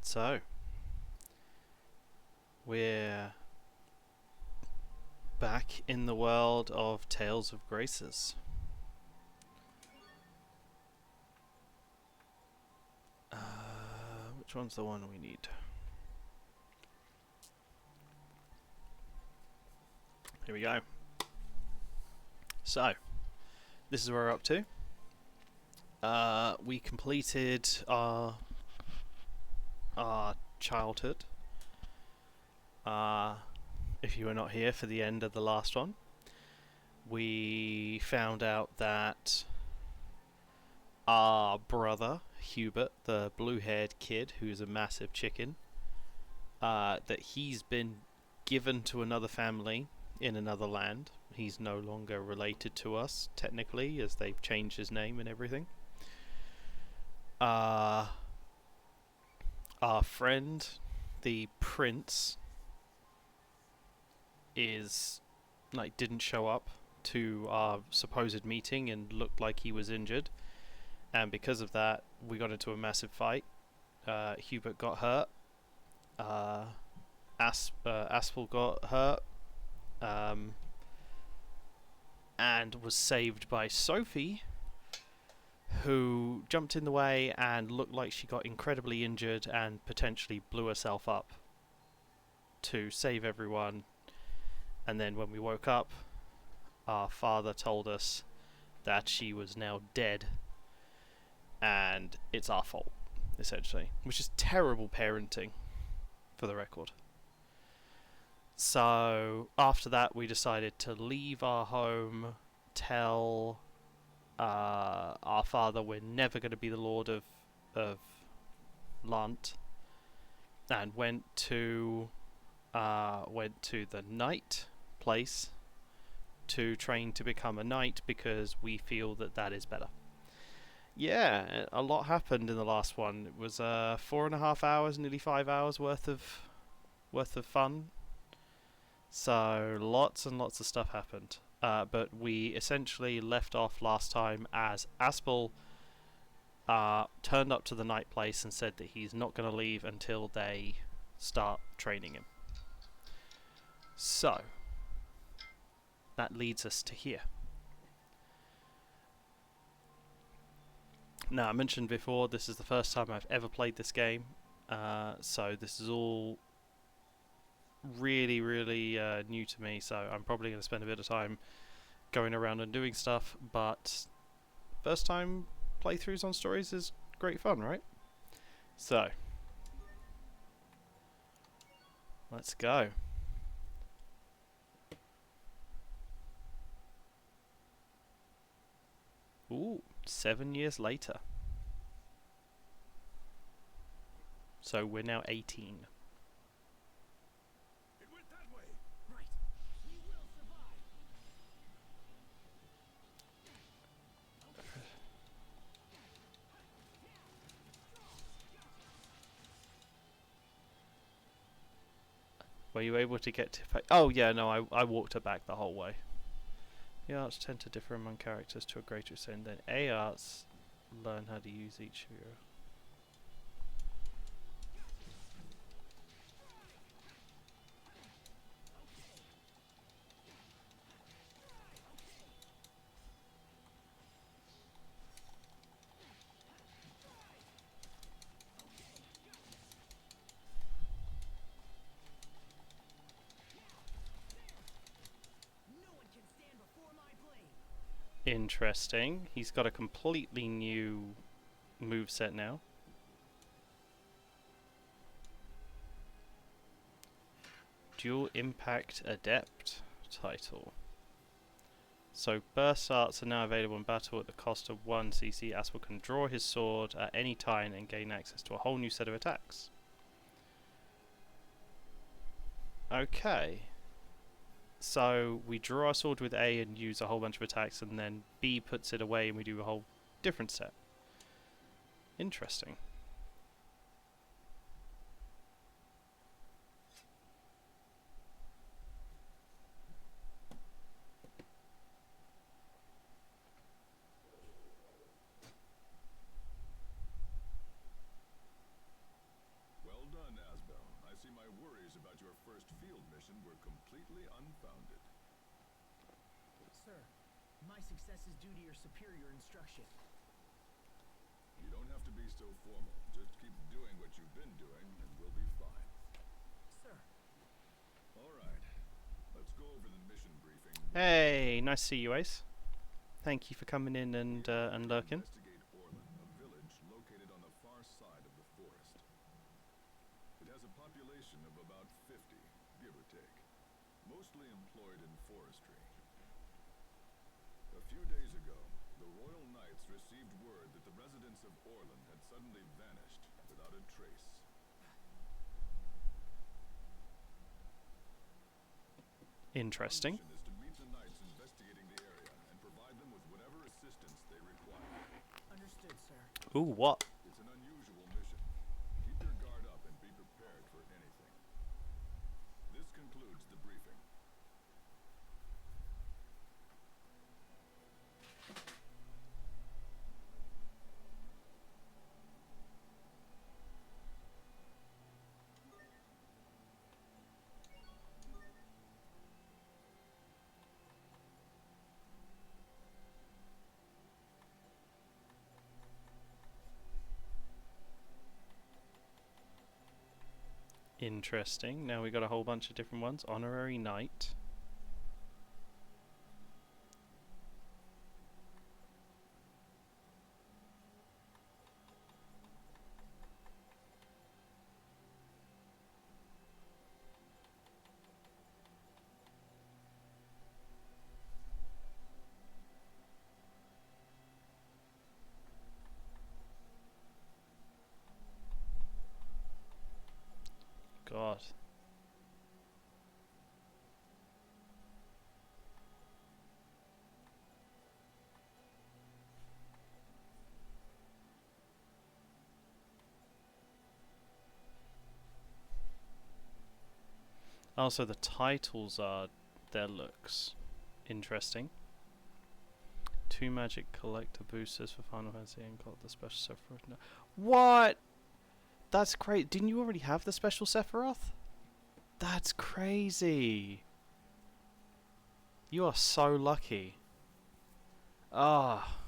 So, we're back in the world of Tales of Graces. Which one's the one we need? Here we go. So, this is where we're up to. We completed our childhood. If you were not here for the end of the last one, we found out that our brother Hubert, the blue-haired kid who's a massive chicken, that he's been given to another family in another land. He's no longer related to us technically, as they've changed his name and everything. Our friend, the prince, didn't show up to our supposed meeting and looked like he was injured, and because of that we got into a massive fight. Hubert got hurt. Asbel got hurt, and was saved by Sophie, who jumped in the way and looked like she got incredibly injured and potentially blew herself up to save everyone. And then when we woke up, our father told us that she was now dead and it's our fault, essentially, which is terrible parenting, for the record. So after that we decided to leave our home, tell our father we're never going to be the Lord of Lant, and went to the knight place to train to become a knight because we feel that is better. Yeah, a lot happened in the last one. It was 4.5 hours, nearly 5 hours worth of fun. So lots and lots of stuff happened. But we essentially left off last time as Asbel turned up to the night place and said that he's not going to leave until they start training him. So that leads us to here. Now, I mentioned before, this is the first time I've ever played this game, so this is all really new to me, so I'm probably going to spend a bit of time going around and doing stuff, but first time playthroughs on stories is great fun, right? So let's go. Ooh, 7 years later. So we're now 18. It went that way. Right. We will survive. Were you able to get to... Oh yeah, no, I walked her back the whole way. The arts tend to differ among characters to a greater extent than A arts learn how to use each hero. No one can stand before my blade. Interesting. He's got a completely new moveset now. Dual Impact Adept title. So burst arts are now available in battle at the cost of 1 CC. Asbel can draw his sword at any time and gain access to a whole new set of attacks. Okay. So we draw our sword with A and use a whole bunch of attacks, and then B puts it away and we do a whole different set. Interesting. Well your first field mission were completely unfounded. Sir, my success is due to your superior instruction. You don't have to be so formal. Just keep doing what you've been doing, and we'll be fine. Sir, All right. Let's go over the mission briefing. Hey, nice to see you, Ace. Thank you for coming in and lurking. Investigate Orland, a village located on the far side of the forest. It has a population of about 50, give or take, mostly employed in forestry. A few days ago, the Royal Knights received word that the residents of Orland had suddenly vanished without a trace. Interesting. Our mission is to meet the Knights investigating the area and provide them with whatever assistance they require. understood, sir. Ooh, what? It's an unusual mission. Keep your guard up and be prepared for anything. This concludes the briefing. Interesting. Now we got a whole bunch of different ones. Honorary Knight. God. Also, the titles are their looks. Interesting. 2 magic collector boosters for Final Fantasy and got the special Sephiroth. No. What? That's great. Didn't you already have the special Sephiroth? That's crazy. You are so lucky. Ah,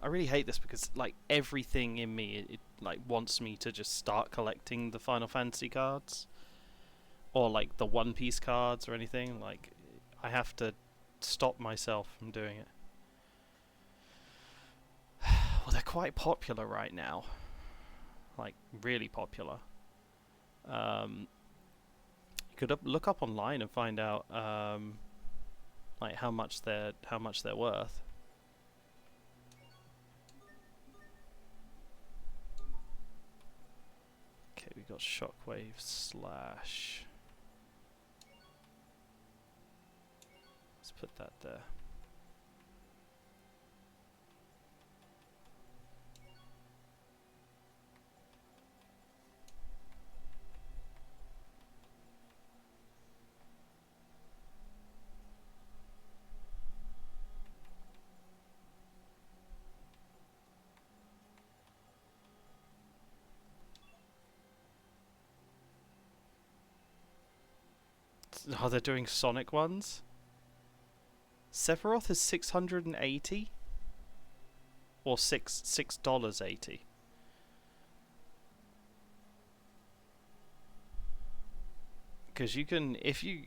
I really hate this because like everything in me, it like wants me to just start collecting the Final Fantasy cards, or like the One Piece cards or anything. Like, I have to stop myself from doing it. Well, they're quite popular right now. Like, really popular. You could look up online and find out like how much they're worth. Okay, we got Shockwave Slash. Let's put that there. Oh, they're doing Sonic ones? Sephiroth is 680 or $6.80. Because you can, if you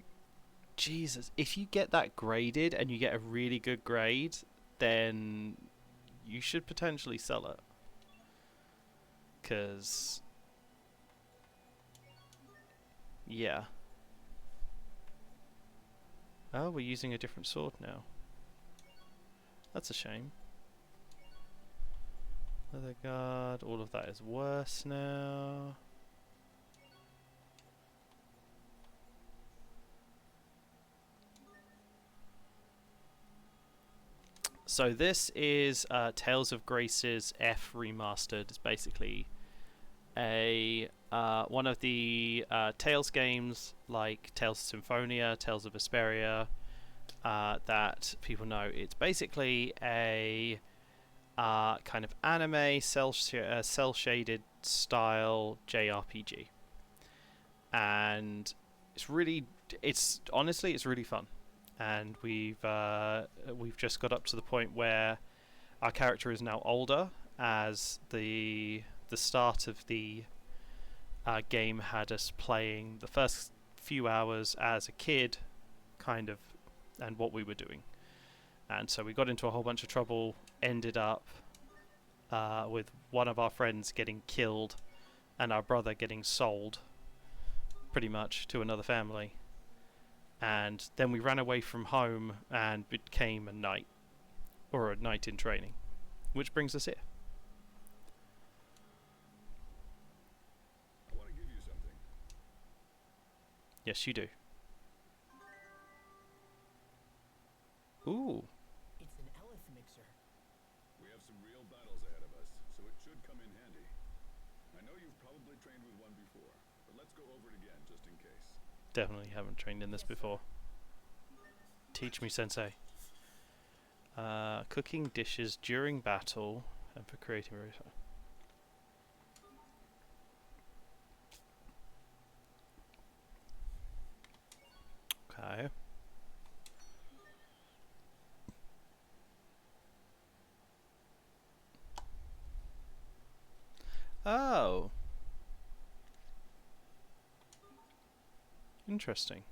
get that graded and you get a really good grade, then you should potentially sell it. Because, yeah. Oh, we're using a different sword now. That's a shame. Leather guard, all of that is worse now. So this is Tales of Grace's F Remastered. It's basically a one of the Tales games like Tales of Symphonia, Tales of Vesperia that people know. It's basically a kind of anime cell-shaded style JRPG, and it's really, it's honestly, it's really fun, and we've just got up to the point where our character is now older, as the start of the game had us playing the first few hours as a kid, kind of, and what we were doing. And so we got into a whole bunch of trouble, ended up with one of our friends getting killed and our brother getting sold, pretty much, to another family. And then we ran away from home and became a knight, or a knight in training, which brings us here. I want to give you something. Yes, you do. Ooh. It's an eleth mixer. We have some real battles ahead of us, so it should come in handy. I know you've probably trained with one before, but let's go over it again just in case. Definitely haven't trained in this before. Teach me, sensei. Cooking dishes during battle and for creating. Okay. Oh. Interesting.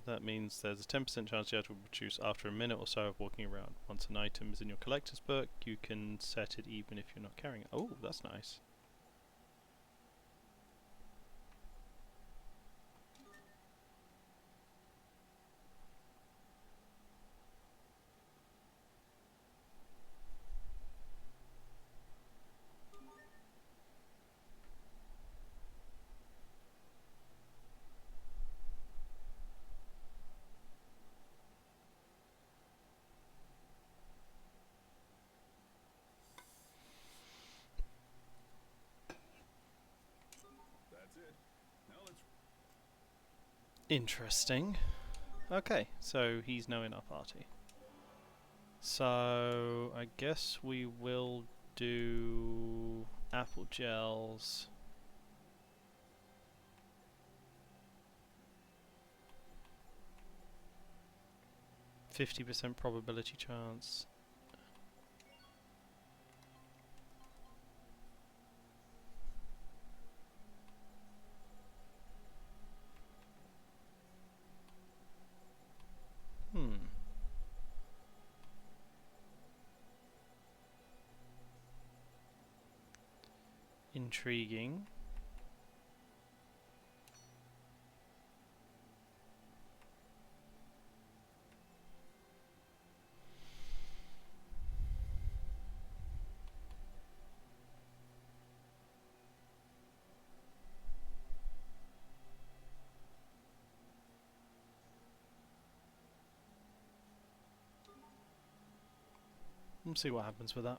That means there's a 10% chance the item will produce after a minute or so of walking around. Once an item is in your collector's book, you can set it even if you're not carrying it. Oh, that's nice. That's it. Now let's... Interesting. Okay, so he's now in our party. So I guess we will do apple gels. %50 probability chance. Intriguing. We'll see what happens with that.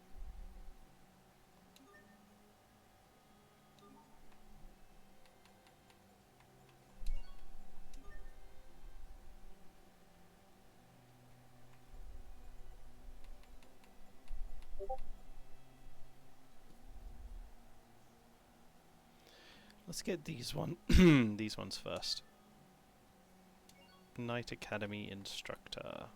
Let's get these these ones first. Knight Academy instructor.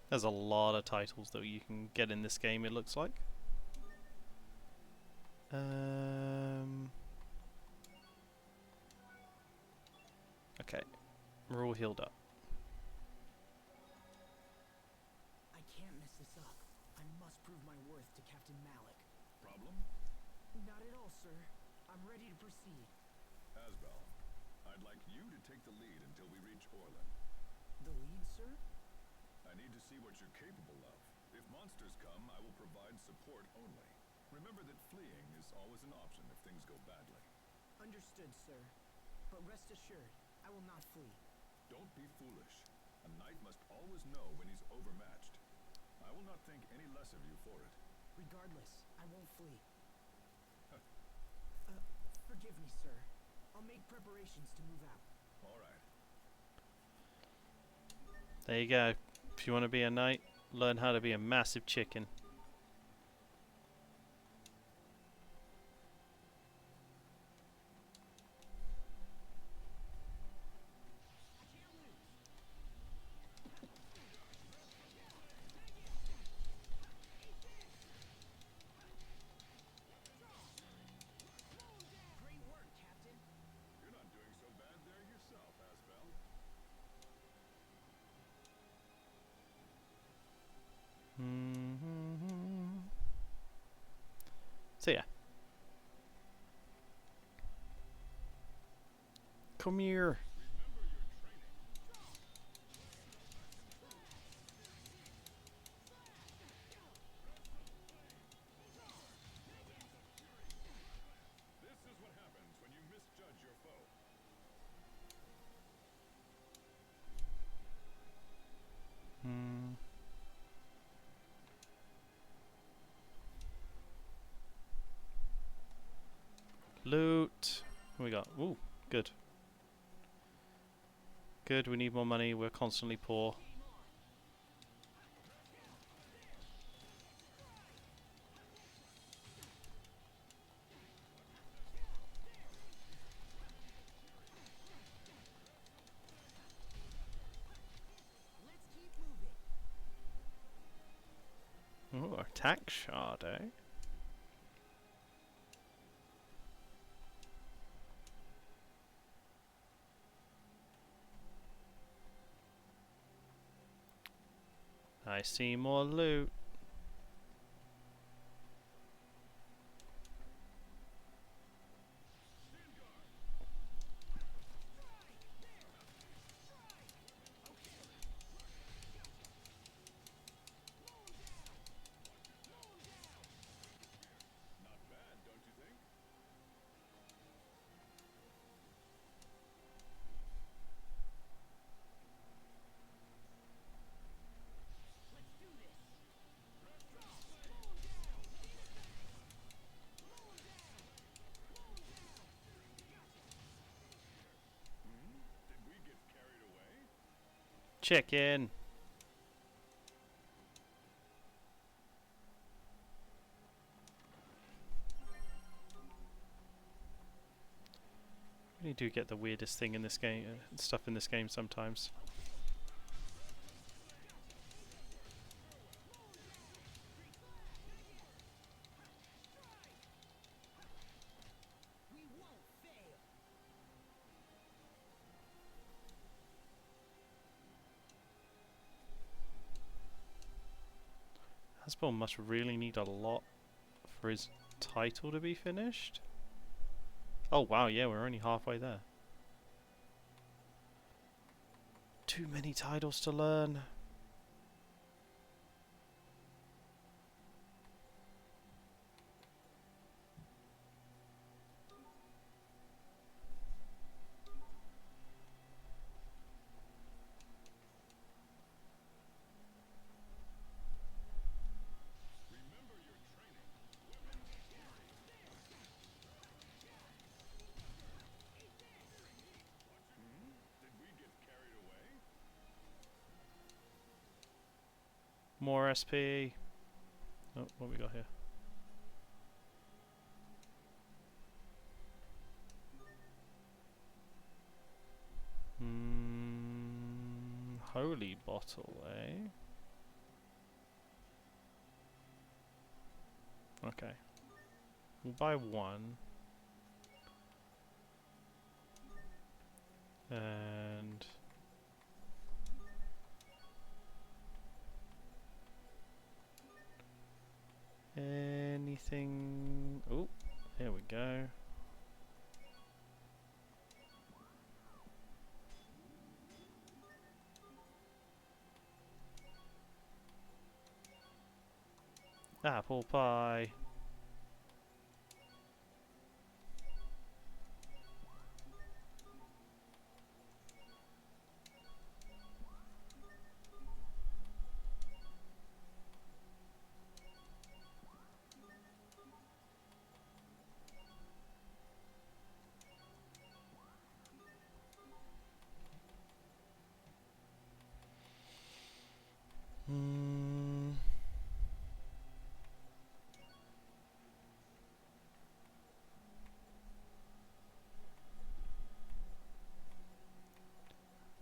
There's a lot of titles that you can get in this game, it looks like. Okay, we're all healed up. I can't mess this up. I must prove my worth to Captain Malik. Problem? Not at all, sir. I'm ready to proceed. Asbel, I'd like you to take the lead until we reach Orland. The lead, sir? I need to see what you're capable of. If monsters come, I will provide support only. Remember that fleeing is always an option if things go badly. Understood, sir. But rest assured, I will not flee. Don't be foolish. A knight must always know when he's overmatched. I will not think any less of you for it. Regardless, I won't flee. Forgive me, sir. I'll make preparations to move out. All right. There you go. If you want to be a knight, learn how to be a massive chicken. Great work, Captain. You're not doing so bad there yourself, Asbel. So yeah. Come here. Remember your training. This is what happens when you misjudge your foe. Loot. What we got? Ooh, good. Good, we need more money. We're constantly poor. Let's keep moving. Ooh, attack shard, eh? I see more loot. Not bad, don't you think? Let's do this. Did we get carried away? Chicken. Really do get the weirdest thing in this game, stuff in this game sometimes. We won't fail. Asbel must really need a lot for his title to be finished. Oh wow, yeah, we're only halfway there. Too many titles to learn. Remember your training. Did we get carried away? More SP. Oh, what we got here? Holy bottle, eh? Okay. We'll buy one. And anything. Oh, here we go. Apple pie.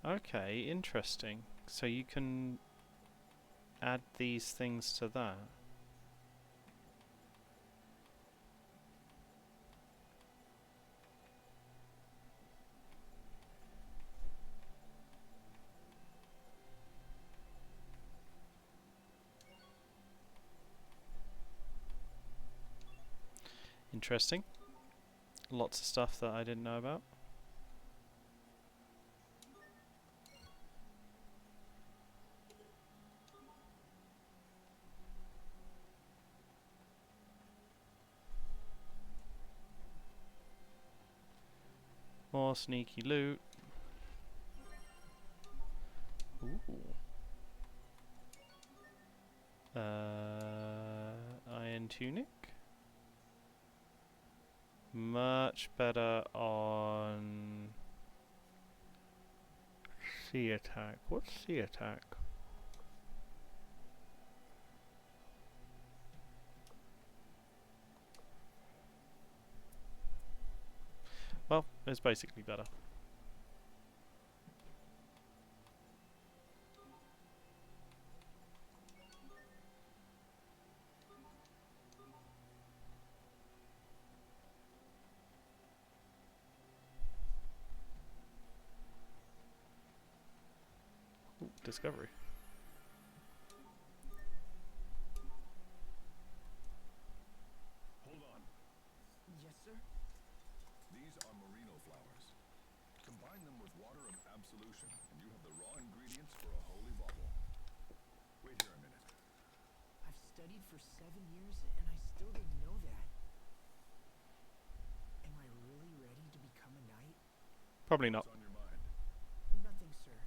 Okay, interesting. So you can add these things to that. Interesting. Lots of stuff that I didn't know about. More sneaky loot. Ooh. Iron tunic. Much better on sea attack. What's sea attack? Well, it's basically better. Ooh, discovery. Hold on. Yes, sir? These are merino flowers. Combine them with water of absolution, and you have the raw ingredients for a holy bauble. Wait here a minute. I've studied for 7 years, and I still didn't know that. Am I really ready to become a knight? Probably not. What's on your mind? Nothing, sir.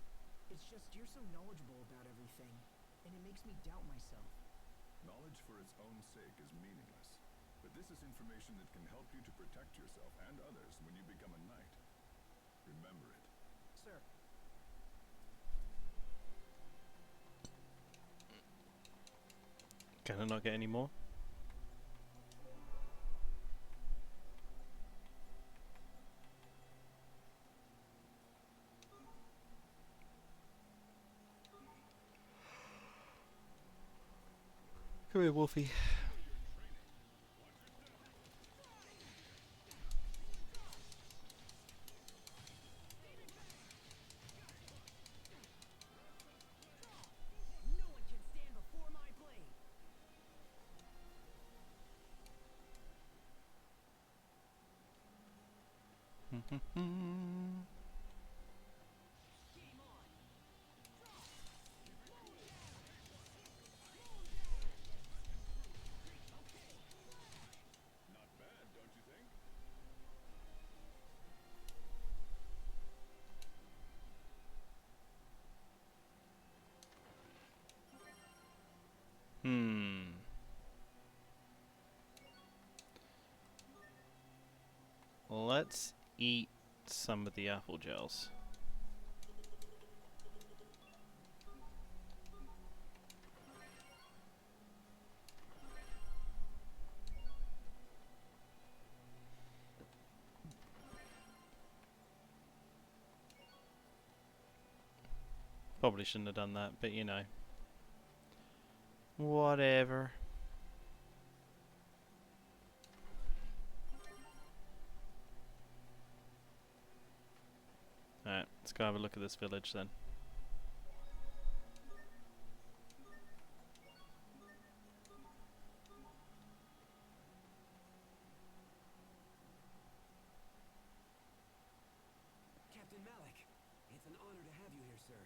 It's just you're so knowledgeable about everything, and it makes me doubt myself. Knowledge for its own sake is meaningless. But this is information that can help you to protect yourself and others when you become a knight. Remember it. Sir, Can I not get any more? Come here, Wolfie. no one can stand before my blade. Not bad, don't you think? Let's eat some of the apple gels. Probably shouldn't have done that, but you know. Whatever. Alright, let's go have a look at this village then. Captain Malik, it's an honor to have you here, sir.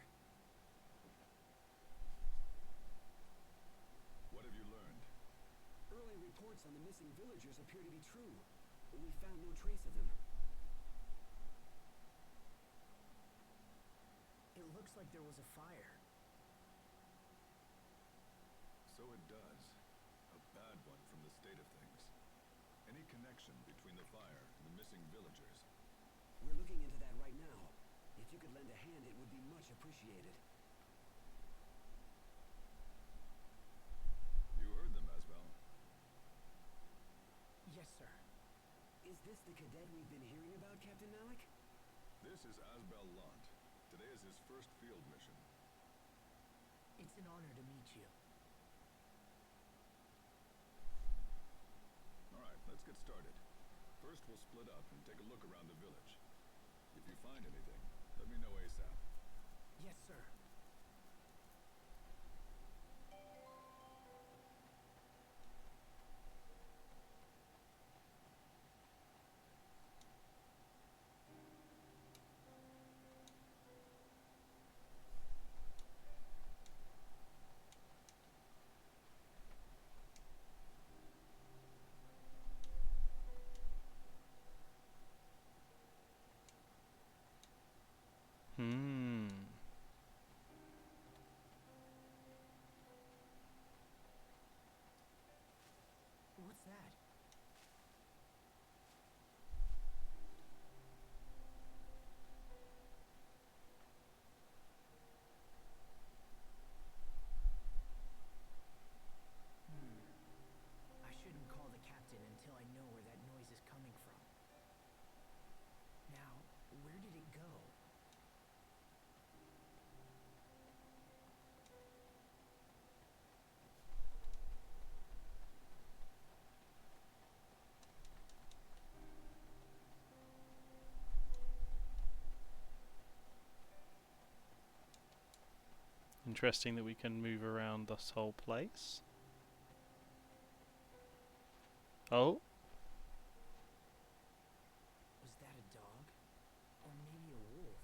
What have you learned? Early reports on the missing villagers appear to be true, but we found no trace of them. It looks like there was a fire. So it does. A bad one from the state of things. Any connection between the fire and the missing villagers? We're looking into that right now. If you could lend a hand, it would be much appreciated. You heard them, Asbel. Yes, sir. Is this the cadet we've been hearing about, Captain Malik? This is Asbel Lant, Today is his first field mission. It's an honor to meet you. Alright, let's get started. First, we'll split up and take a look around the village. If you find anything, let me know ASAP. Yes, sir. Hmm. What's that? I shouldn't call the captain until I know where that noise is coming from. Now, where did it go? Interesting that we can move around this whole place. Oh, Was that a dog? Or maybe a wolf?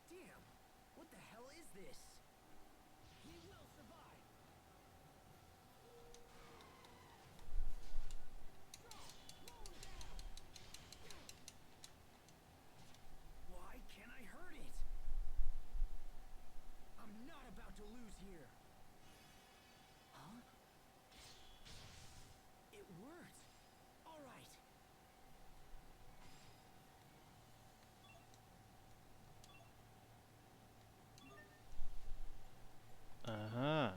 Damn! What the hell is this? He will survive! Why can't I hurt it? I'm not about to lose here. Huh? It worked. All right. uh-huh.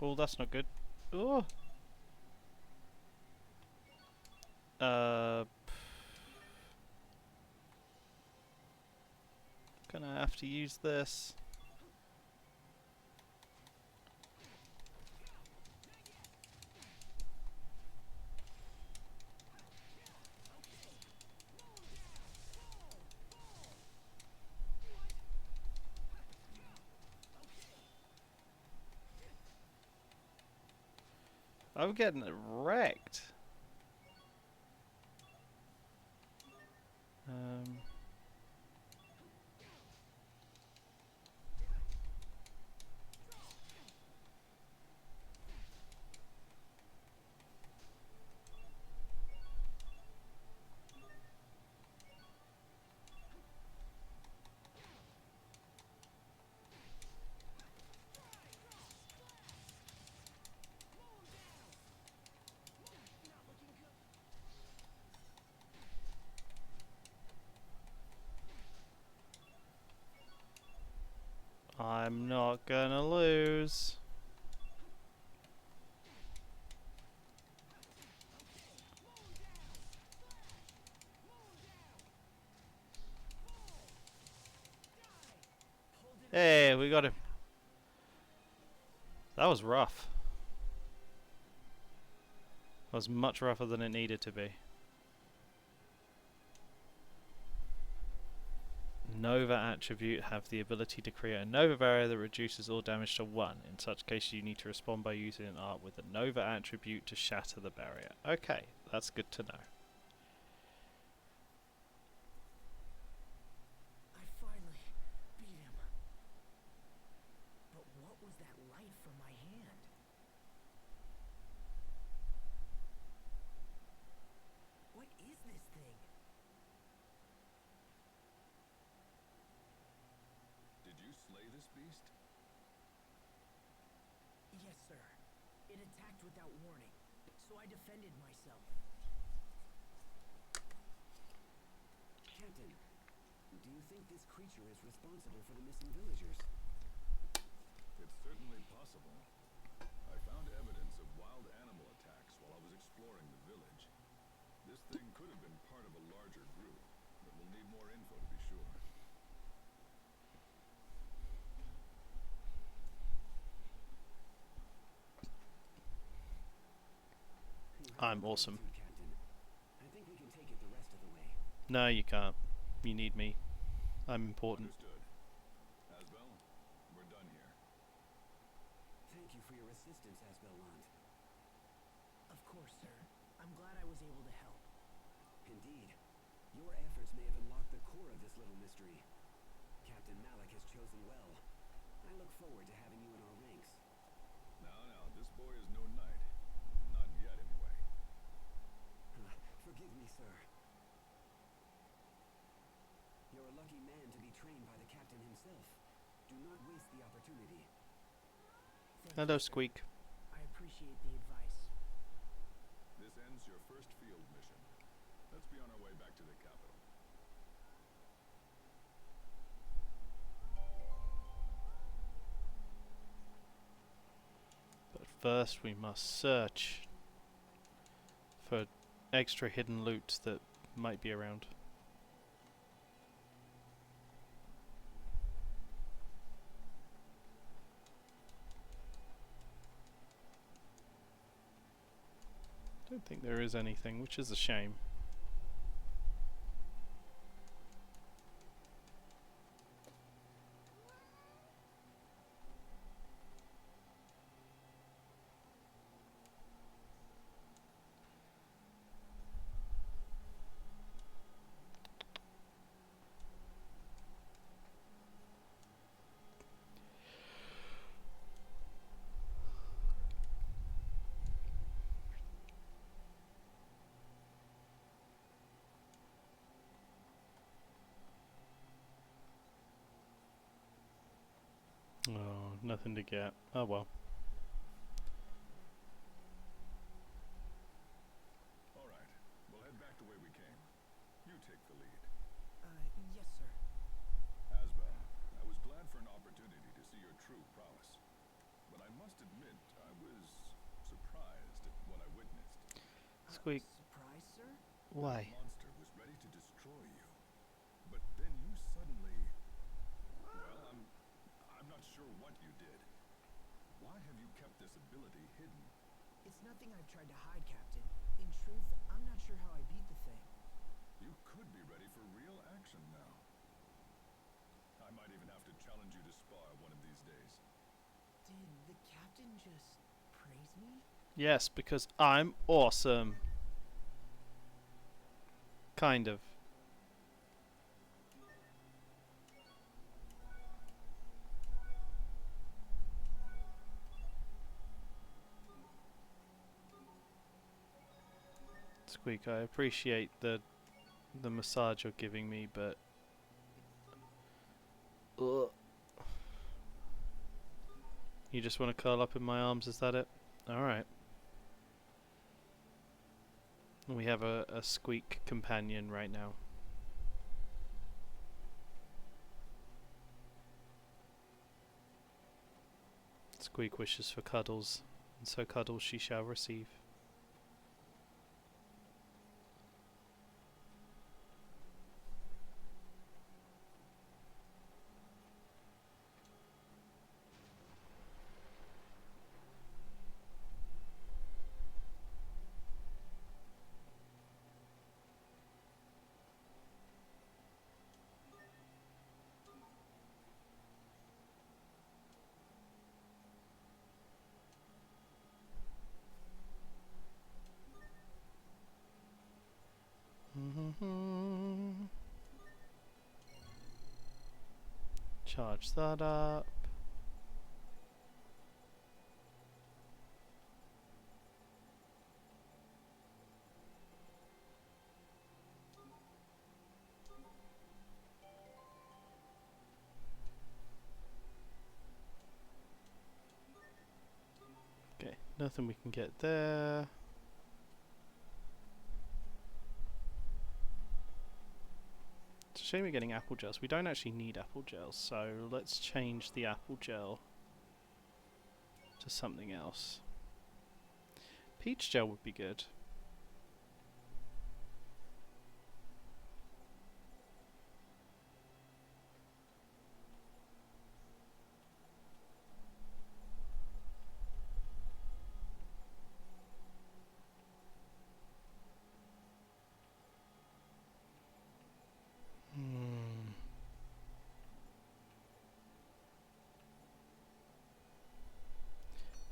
Oh, that's not good. Oh. Uh. Gonna have to use this. I'm getting wrecked. I'm not gonna lose. Hey, we got him. That was rough. Was much rougher than it needed to be. Nova attribute have the ability to create a Nova barrier that reduces all damage to 1. In such case, you need to respond by using an art with the Nova attribute to shatter the barrier. Okay, that's good to know. I finally beat him. But what was that light from my hand? What is this thing? Did you slay this beast? Yes, sir. It attacked without warning, so I defended myself. Captain, do you think this creature is responsible for the missing villagers? It's certainly possible. I found evidence of wild animal attacks while I was exploring the village. This thing could have been part of a larger group, but we'll need more info to be sure. I'm awesome. Captain. I think we can take it the rest of the way. No, you can't. You need me. I'm important. Understood. Asbel, we're done here. Thank you for your assistance, Asbel. Of course, sir. I'm glad I was able to help. Indeed. Your efforts may have unlocked the core of this little mystery. Captain Malik has chosen well. I look forward to having you in our ranks. Now, this boy is no knight. Not yet, anyway. Forgive me, sir. You're a lucky man to be trained by the captain himself. Do not waste the opportunity. Thank Hello, you, sir. Squeak. I appreciate the advice. This ends your first field mission. Let's be on our way back to the capital. But first we must search for extra hidden loot that might be around. Don't think there is anything, which is a shame. Oh, nothing to get. Oh well. All right, we'll head back the way we came. You take the lead. Yes, sir. Asbel, I was glad for an opportunity to see your true prowess. But I must admit, I was surprised at what I witnessed. Squeak. Surprise, sir? Why? The monster was ready to destroy you. But then you suddenly... Well, I'm not sure what you did. Why have you kept this ability hidden? It's nothing I've tried to hide, Captain. In truth, I'm not sure how I beat the thing. You could be ready for real action now. I might even have to challenge you to spar one of these days. Did the captain just praise me? Yes, because I'm awesome. Kind of. Squeak, I appreciate the massage you're giving me, but ugh. You just want to curl up in my arms, is that it? Alright. We have a Squeak companion right now. Squeak wishes for cuddles, and so cuddles she shall receive. Charge that up. Okay, nothing we can get there. It's a shame we're getting apple gels. We don't actually need apple gels, so let's change the apple gel to something else. Peach gel would be good.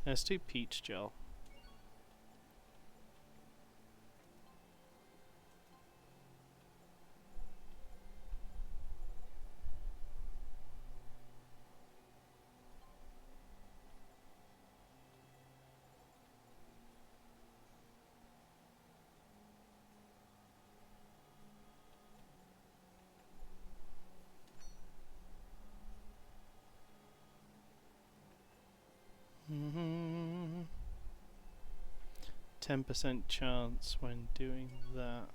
Let's do peach gel. Mm-hmm. 10% chance when doing that.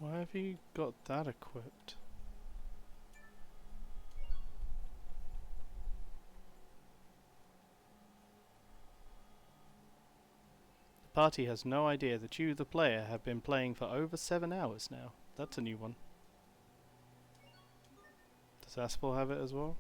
Why have you got that equipped? The party has no idea that you, the player, have been playing for over 7 hours now. That's a new one. Does Asbel have it as well?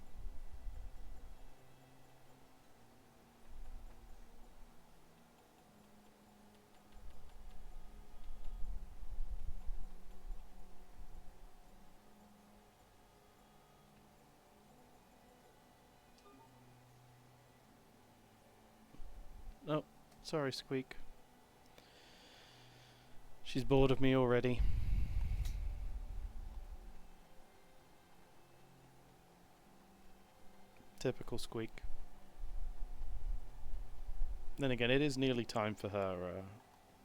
Oh, sorry, Squeak. She's bored of me already. Typical Squeak. Then again, it is nearly time for her.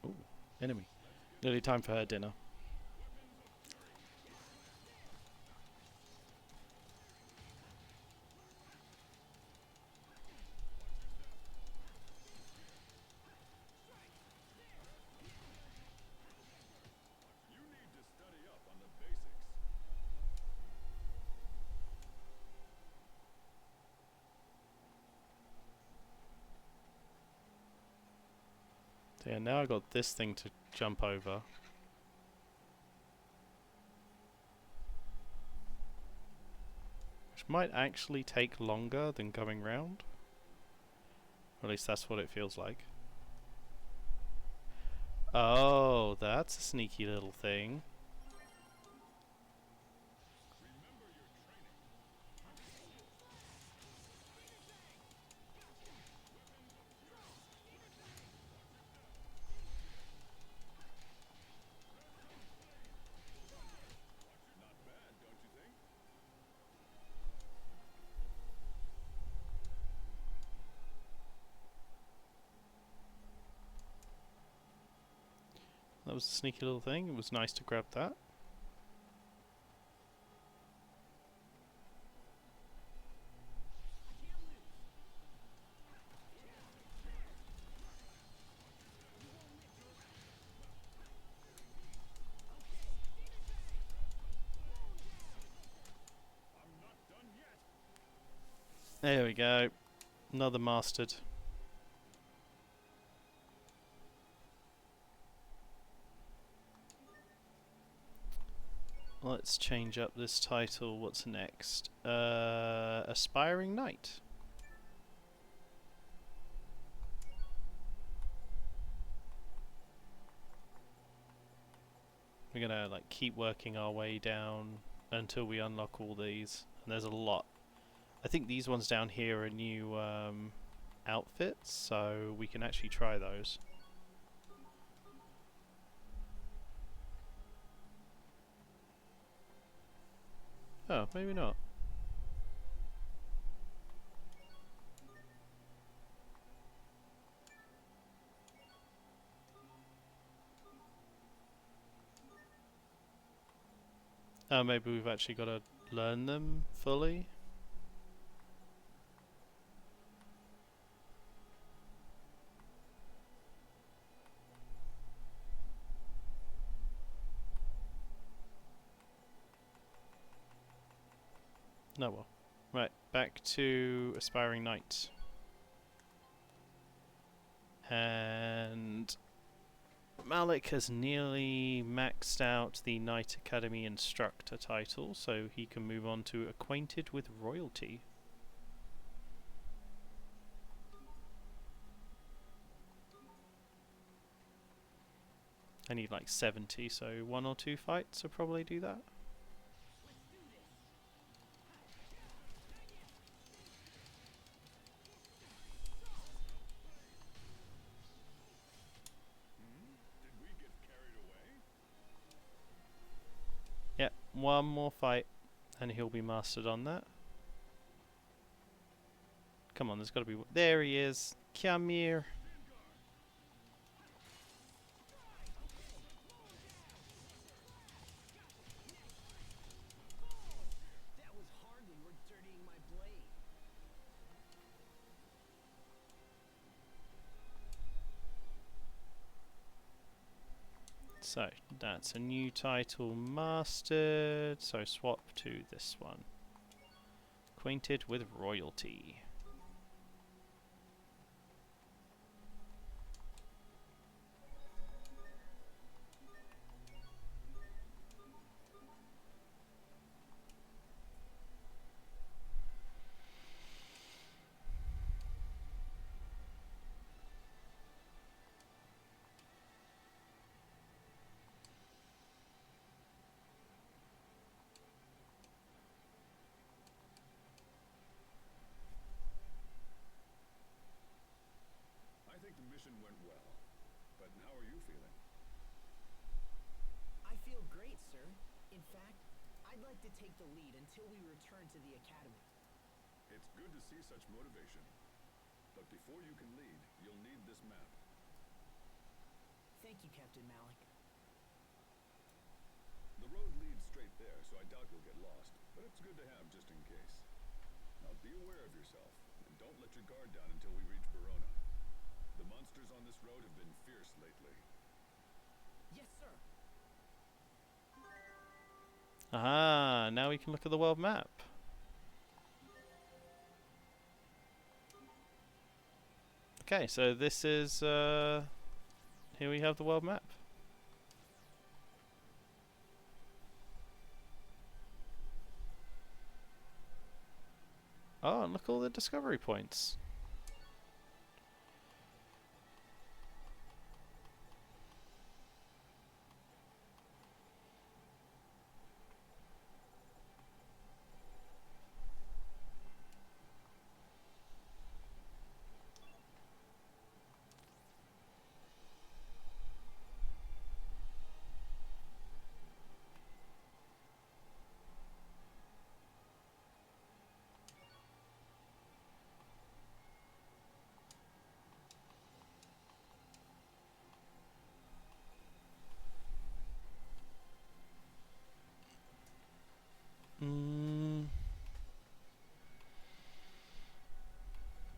Ooh, enemy. Nearly time for her dinner. You need to study up on the basics. So yeah, now I got this thing to jump over. Which might actually take longer than going round. Or at least that's what it feels like. Oh, that's a sneaky little thing. Not bad, don't you think? That was a sneaky little thing. It was nice to grab that. I'm not done yet. There we go. Another mastered. let's change up this title. What's next? Aspiring Knight. We're gonna like keep working our way down until we unlock all these. And there's a lot. I think these ones down here are new outfits, so we can actually try those. Oh, maybe not. Oh, maybe we've actually got to learn them fully. No, well. Right, back to Aspiring Knight. And Malik has nearly maxed out the Knight Academy Instructor title, so he can move on to Acquainted with Royalty. I need like 70, so 1 or 2 fights will probably do that. Did we get carried away? Yep, 1 more fight and he'll be mastered on that. Come on, there's got to be... There he is! Come here! That was hardly worth dirtying my blade. So, that's a new title mastered, so swap to this one. Acquainted with Royalty. I think the mission went well. But how are you feeling? I feel great, sir. In fact, I'd like to take the lead until we return to the academy. It's good to see such motivation. But before you can lead, you'll need this map. Thank you, Captain Malik. The road leads straight there, so I doubt you'll get lost. But it's good to have just in case. Now be aware of yourself, and don't let your guard down until we reach Verona. The monsters on this road have been fierce lately. Yes, sir. Aha, now we can look at the world map. Okay, so this is, here we have the world map. Oh, and look at all the discovery points.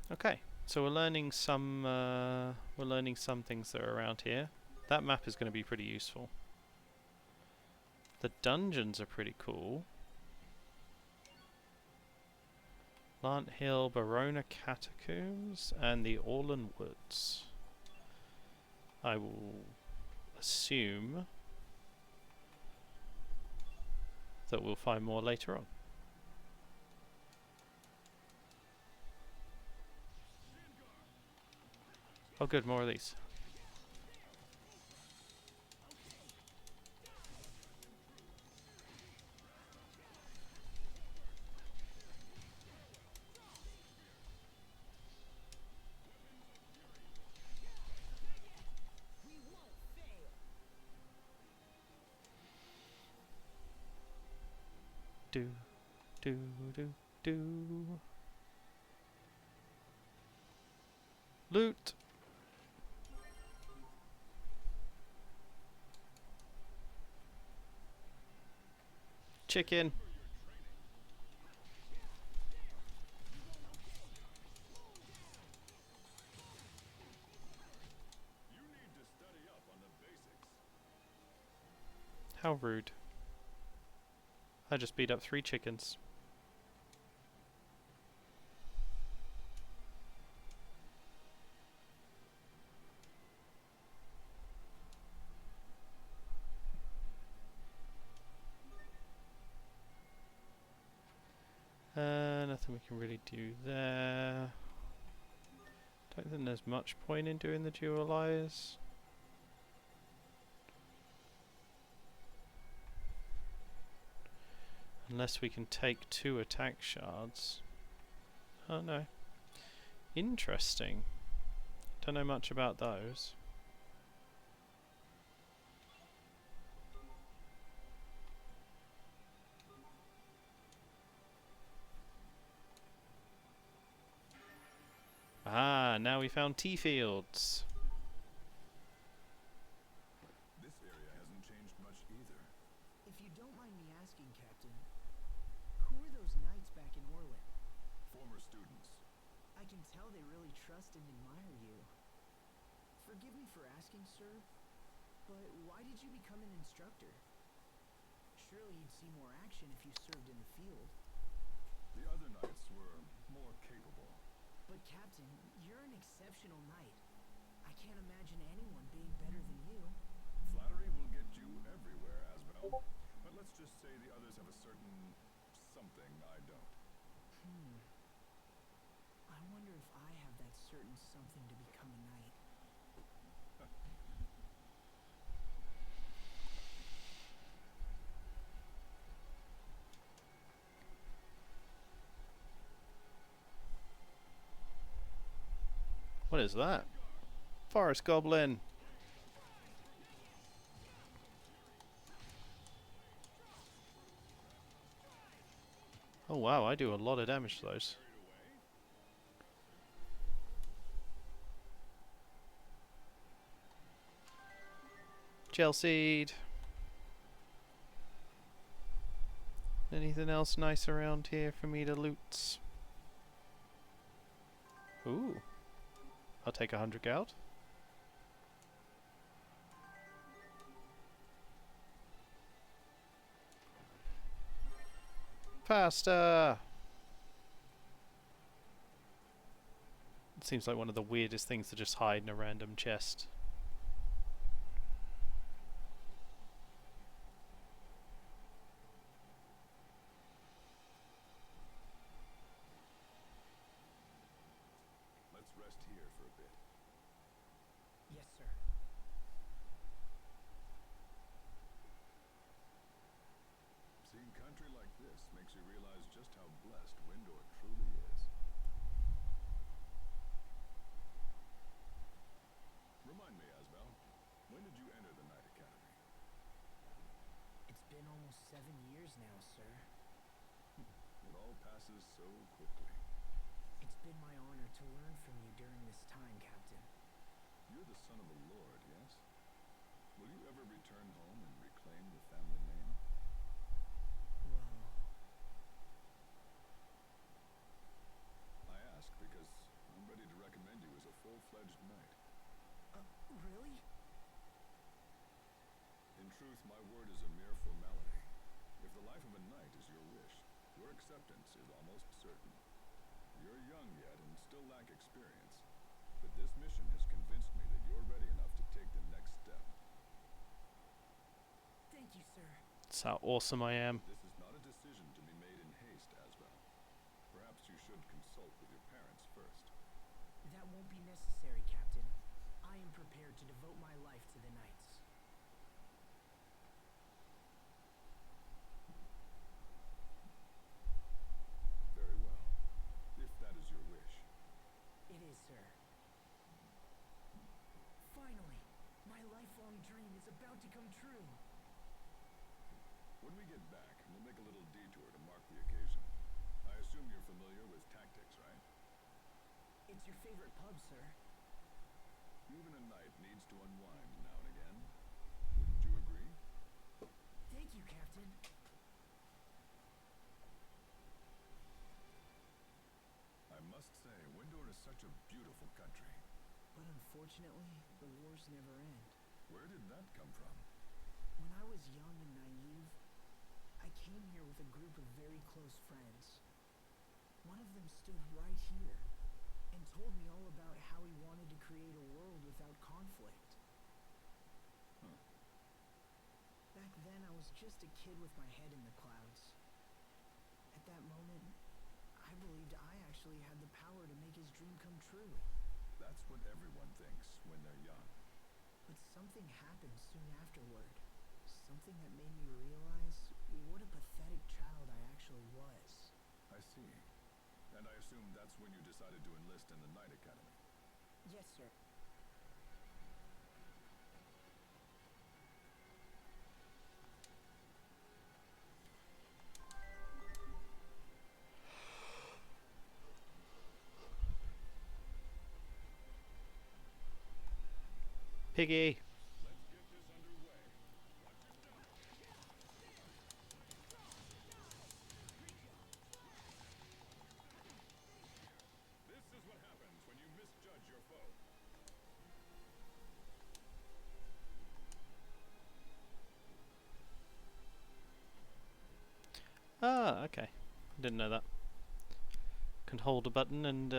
Okay, so we're learning some things that are around here. That map is going to be pretty useful. The dungeons are pretty cool. Plant Hill, Barona Catacombs, and the Orlan Woods. I will assume that we'll find more later on. Oh good, more of these. Do, do, do, do. Loot! Chicken! You need to study up on the basics. How rude. I just beat up 3 chickens. Nothing we can really do there. Don't think there's much point in doing the dual eyes. Unless we can take 2 attack shards. Oh no. Interesting. Don't know much about those. Ah, now we found tea fields. This area hasn't changed much either. If you don't mind me asking, Captain, who are those knights back in Orlin? Former students. I can tell they really trust and admire you. Forgive me for asking, sir, but why did you become an instructor? Surely you'd see more action if you served in the field. The other knights were more capable. But Captain, you're an exceptional knight. I can't imagine anyone being better than you. Flattery will get you everywhere, Asbel. But let's just say the others have a certain something I don't. I wonder if I have that certain something to become a knight. What is that? Forest goblin. Oh wow, I do a lot of damage to those. Gel seed. Anything else nice around here for me to loot? Ooh. I'll take 100 gold. Faster! It seems like one of the weirdest things to just hide in a random chest. Let's rest here for a bit. Yes, sir. Seeing country like this makes you realize just how blessed Windor truly is. Remind me, Asbel, when did you enter the Knight Academy? It's been almost 7 years now, sir. It all passes so quickly. It's been my honor to learn from you during this time, Captain. You're the son of a lord, yes? Will you ever return home and reclaim the family name? Well, I ask because I'm ready to recommend you as a full-fledged knight. really? In truth, my word is a mere formality. If the life of a knight is your wish, your acceptance is almost certain. You're young yet and still lack experience, but this mission has convinced me that you're ready enough to take the next step. Thank you, sir. That's how awesome I am. This is devote my life to the knights. Very well. If that is your wish. It is, sir. Finally, my lifelong dream is about to come true. When we get back, we'll make a little detour to mark the occasion. I assume you're familiar with tactics, right? It's your favorite pub, sir. Even a knight needs to unwind now and again. Wouldn't you agree? Thank you, Captain. I must say, Windor is such a beautiful country. But unfortunately, the wars never end. Where did that come from? When I was young and naive, I came here with a group of very close friends. One of them stood right here and told me all about how he wanted to create a world without conflict. Huh. Back then, I was just a kid with my head in the clouds. At that moment, I believed I actually had the power to make his dream come true. That's what everyone thinks when they're young. But something happened soon afterward. Something that made me realize what a pathetic child I actually was. I see. And I assume that's when you decided to enlist in the Knight Academy. Yes, sir. Piggy! Let's get this underway. Watch your step. This is what happens when you misjudge your foe. Ah, okay. Didn't know that. Can hold a button and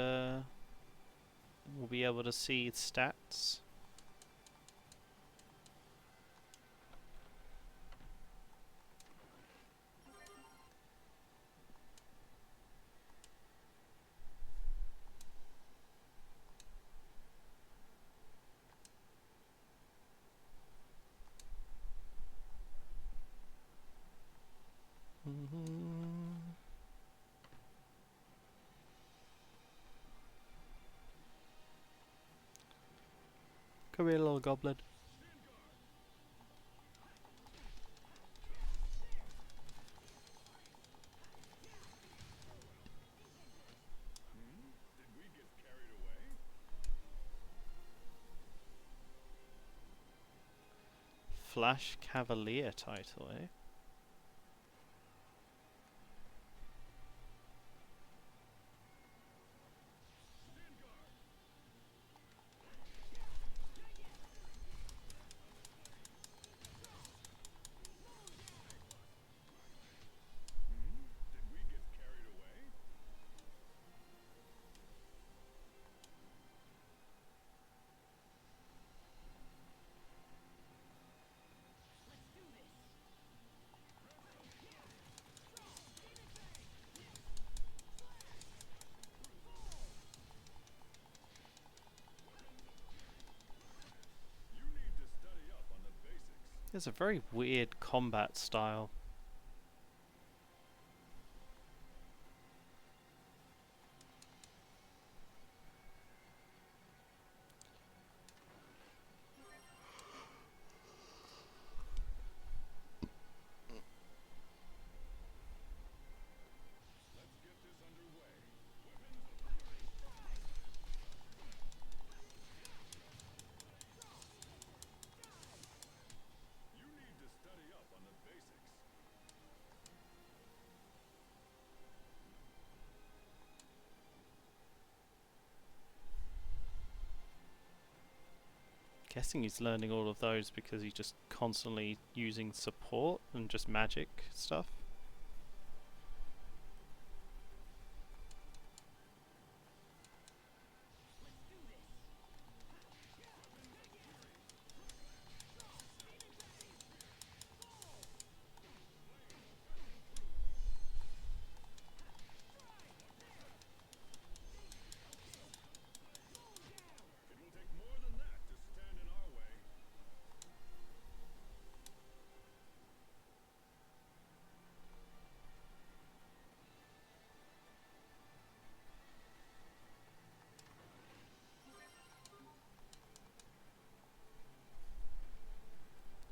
we'll be able to see stats. Come here, little goblin. Did we get carried away? Flash Cavalier title, eh? Did we get carried away? You need to study up on the basics. It's a very weird combat style. Let's get this underway. You need to study up on the basics. Guessing he's learning all of those because he's just constantly using support and just magic stuff. It will take more than that to stand in our way.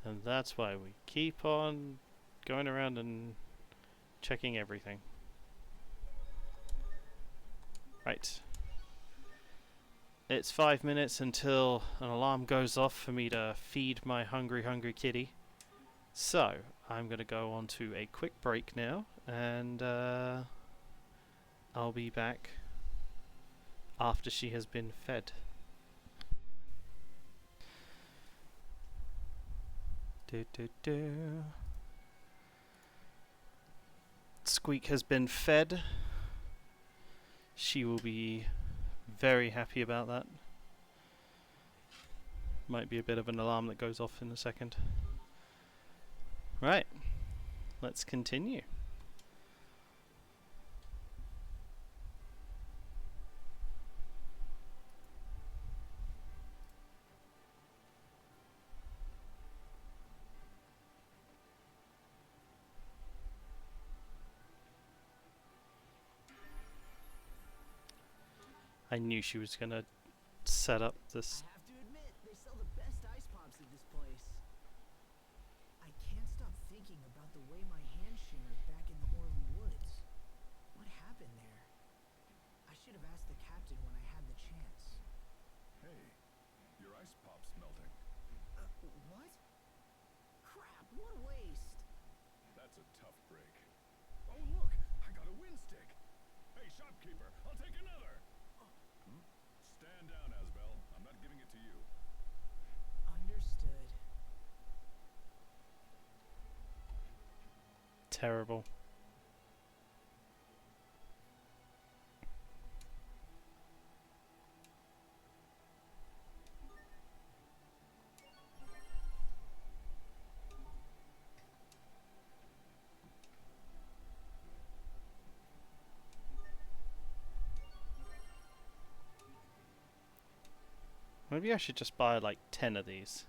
And that's why we keep on going around and checking everything. Right. It's 5 minutes until an alarm goes off for me to feed my hungry, hungry kitty. So, I'm going to go on to a quick break now, and I'll be back after she has been fed. Squeak has been fed. She will be very happy about that. Might be a bit of an alarm that goes off in a second. Right, let's continue. I knew she was gonna set up this. I have to admit, they sell the best ice pops at this place. I can't stop thinking about the way my hand shimmered back in the Orland Woods. What happened there? I should have asked the captain when I had the chance. Hey, your ice pop's melting. What? Crap, what a waste. That's a tough break. Oh, look, I got a wind stick. Hey, shopkeeper, I'll take another. Stand down, Asbel. I'm not giving it to you. Understood. Terrible. Maybe I should just buy like 10 of these.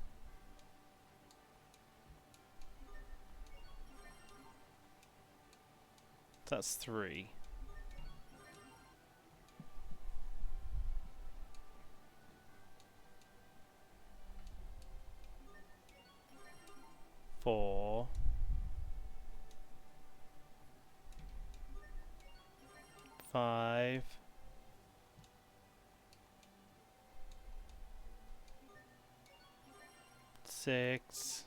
That's 3. Four. 5. 6.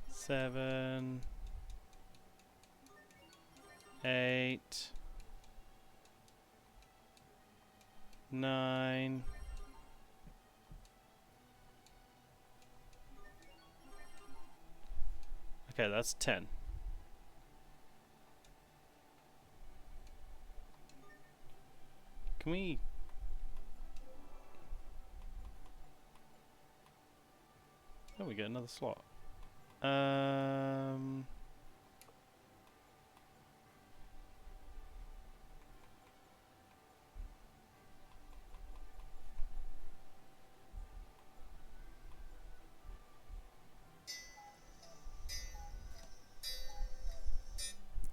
7. 8. 9. Okay, that's 10. Can we... Oh, we get another slot.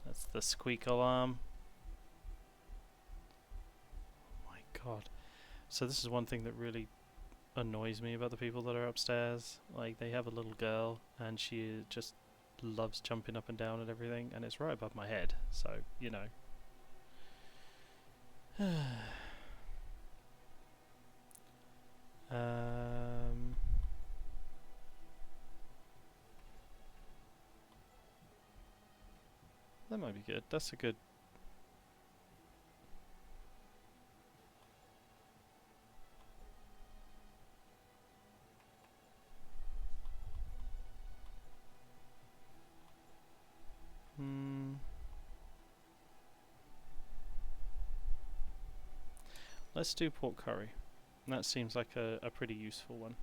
That's the squeak alarm. Oh my god. So this is one thing that really annoys me about the people that are upstairs. Like, they have a little girl and she just loves jumping up and down and everything, and it's right above my head, so you know. That might be good. That's a good... Let's do pork curry. That seems like a pretty useful one.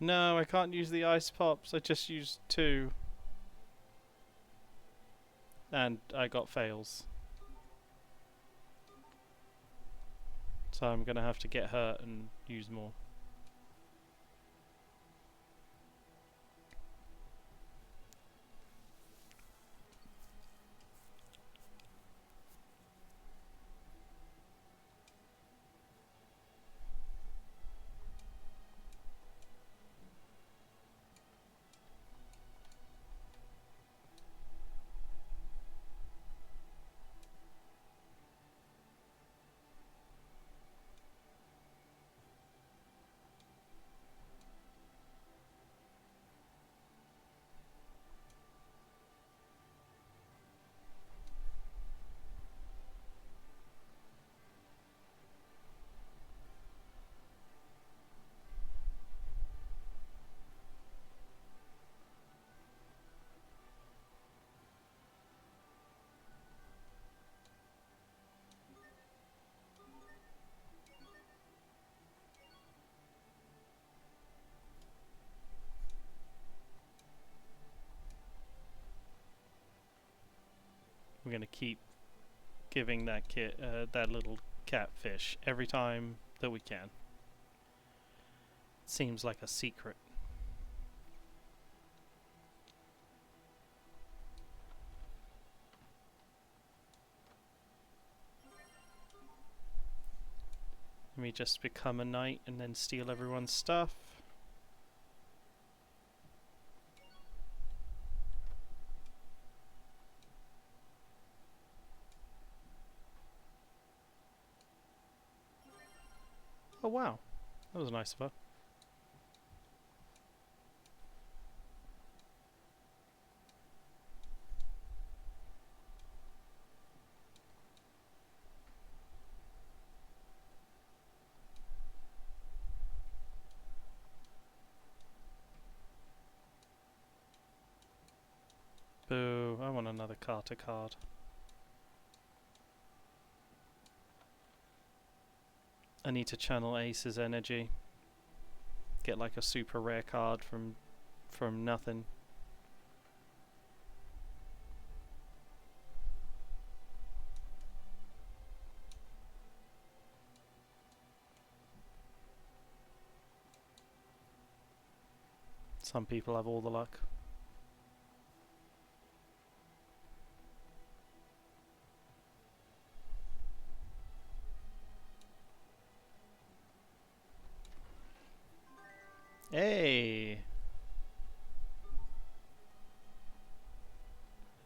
No, I can't use the ice pops. I just used 2. And I got fails. So I'm gonna have to get hurt and use more. We're gonna keep giving that that little catfish every time that we can. Seems like a secret. Let me just become a knight and then steal everyone's stuff. Oh wow, that was nice of her. Boo, I want another Carter card. I need to channel Ace's energy. Get like a super rare card from nothing. Some people have all the luck. Hey!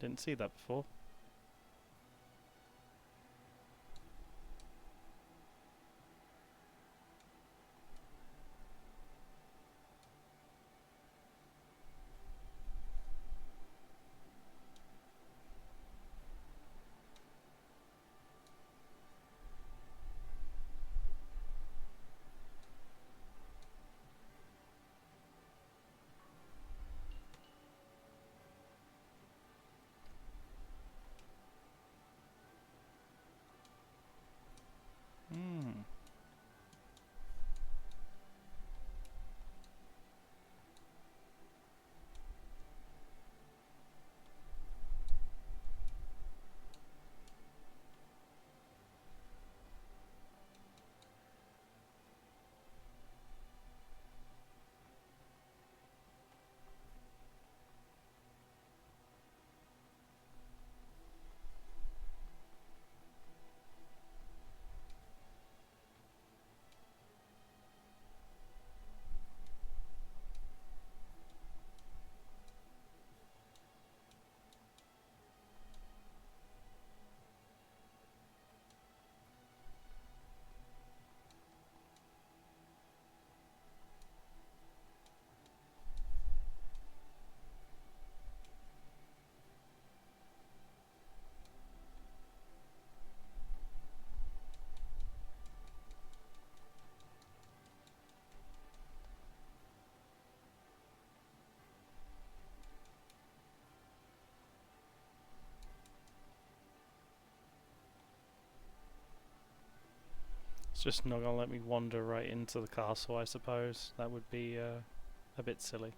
Didn't see that before. Hmm. It's just not gonna let me wander right into the castle, I suppose. That would be a bit silly.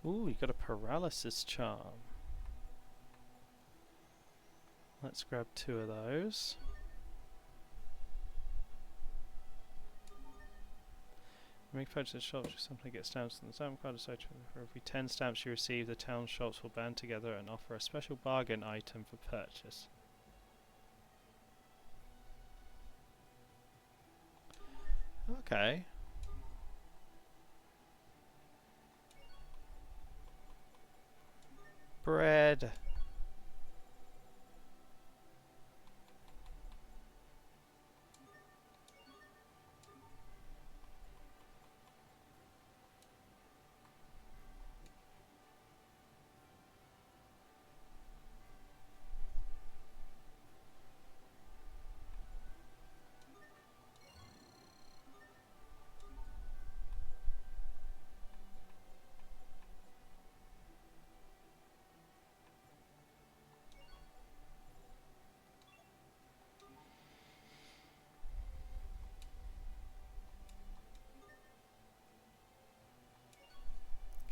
Ooh, you got a paralysis charm. Let's grab 2 of those. Make purchase at shops, you simply get stamps on the stamp card. For every 10 stamps you receive, the town shops will band together and offer a special bargain item for purchase. Okay. Bread.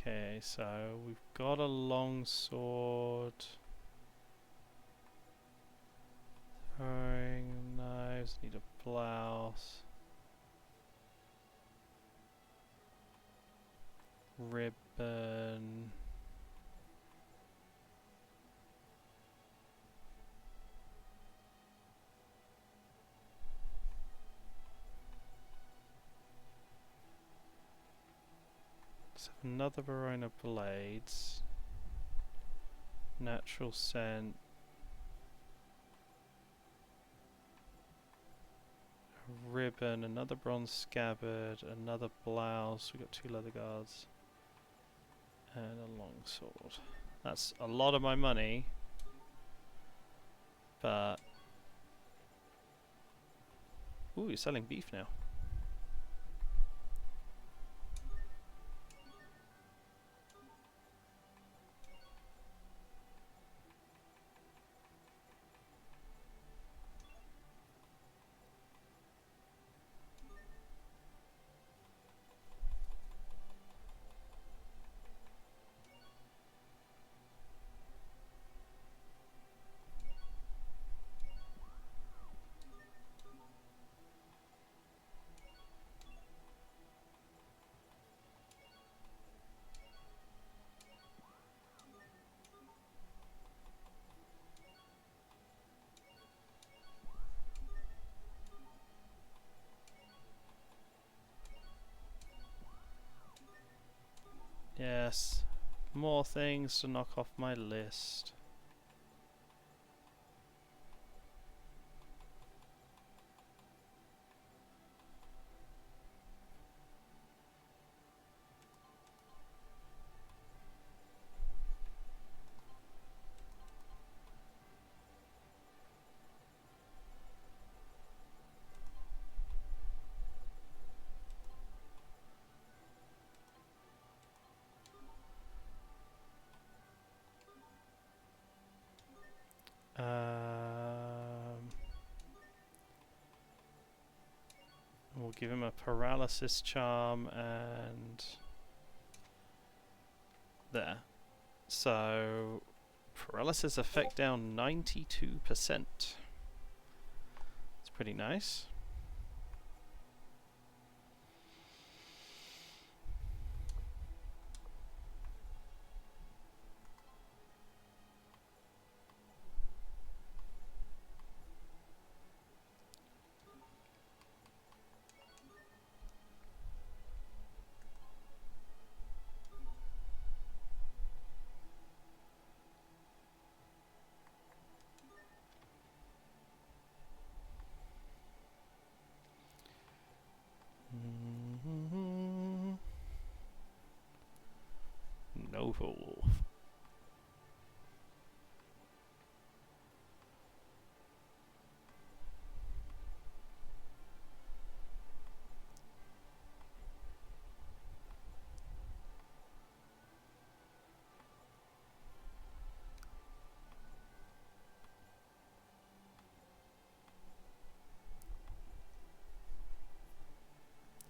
Okay, so we've got a long sword. Throwing knives, need a blouse. Ribbon. Let's have another Verona blades. Natural scent. A ribbon, another bronze scabbard, another blouse. We got 2 leather guards. And a long sword. That's a lot of my money. But ooh, you're selling beef now. Yes, more things to knock off my list. We'll give him a paralysis charm and there. So paralysis effect down 92%. It's pretty nice. Novel.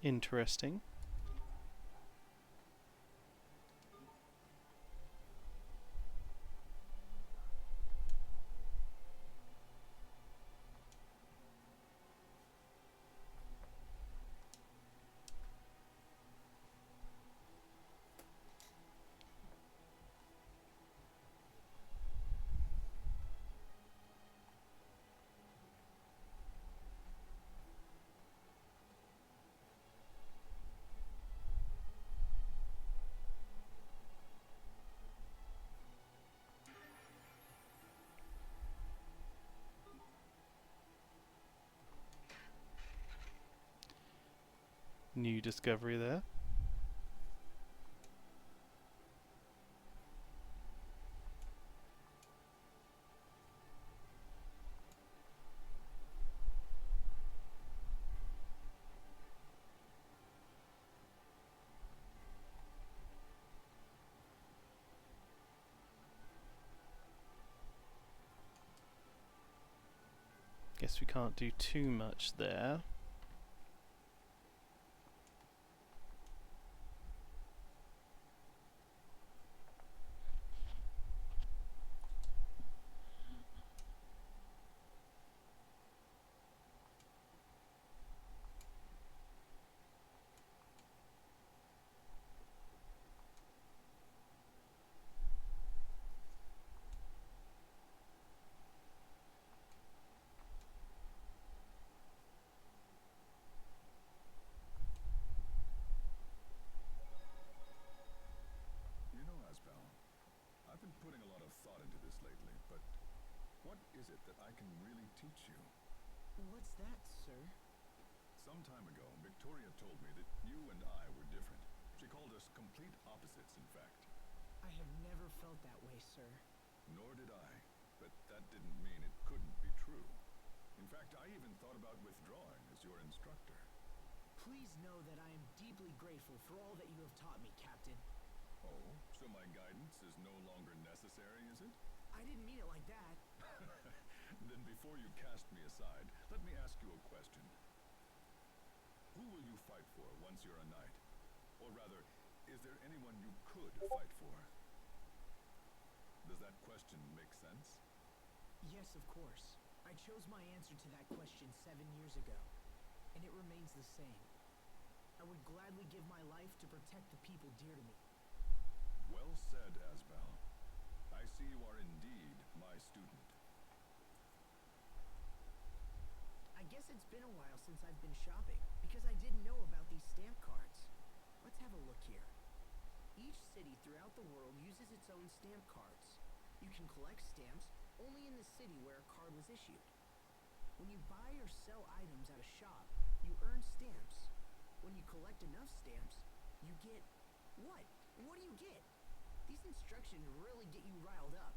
Interesting. New discovery there. Guess we can't do too much there. You know, Asbel, I've been putting a lot of thought into this lately, but what is it that I can really teach you? What's that, sir? Some time ago, Victoria told me that you and I were different. She called us complete opposites, in fact. I have never felt that way, sir. Nor did I, but that didn't mean it couldn't be true. In fact, I even thought about withdrawing as your instructor. Please know that I am deeply grateful for all that you have taught me, Captain. Oh, so my guidance is no longer necessary, is it? I didn't mean it like that. Then before you cast me aside, let me ask you a question. Who will you fight for once you're a knight? Or rather, is there anyone you could fight for? Does that question make sense? Yes, of course. I chose my answer to that question 7 years ago, and it remains the same. I would gladly give my life to protect the people dear to me. Well said, Asbel. I see you are indeed my student. I guess it's been a while since I've been shopping, because I didn't know about these stamp cards. Let's have a look here. Each city throughout the world uses its own stamp cards. You can collect stamps only in the city where a card was issued. When you buy or sell items at a shop, you earn stamps. When you collect enough stamps, you get... What? What do you get? These instructions really get you riled up.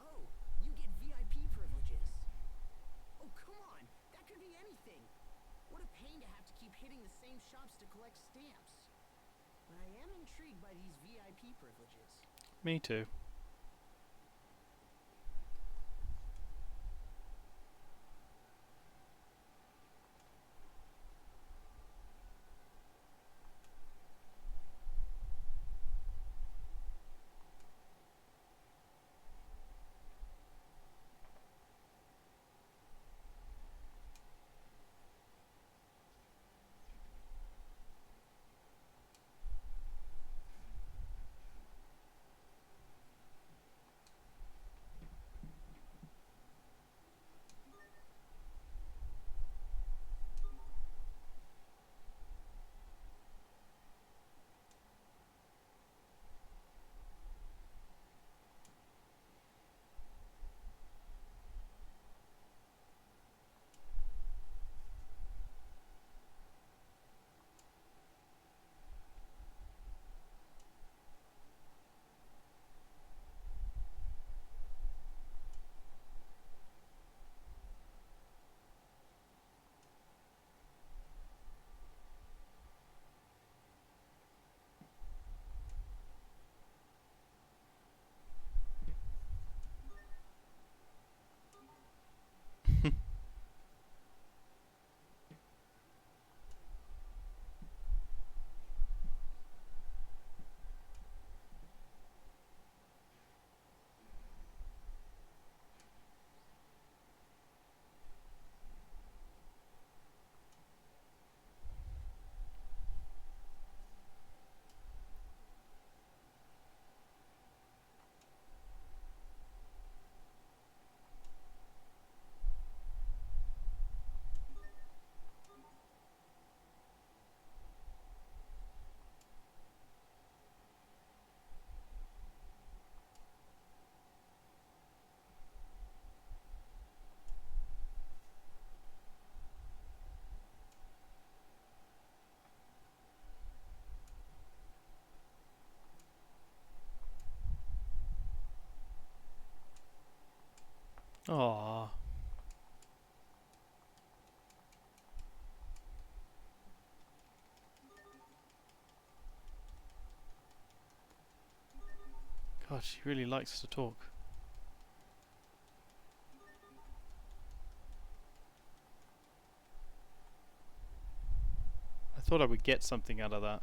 Oh, you get VIP privileges. Oh, come on! That could be anything! What a pain to have to keep hitting the same shops to collect stamps. But I am intrigued by these VIP privileges. Me too. Aww. God, she really likes to talk. I thought I would get something out of that.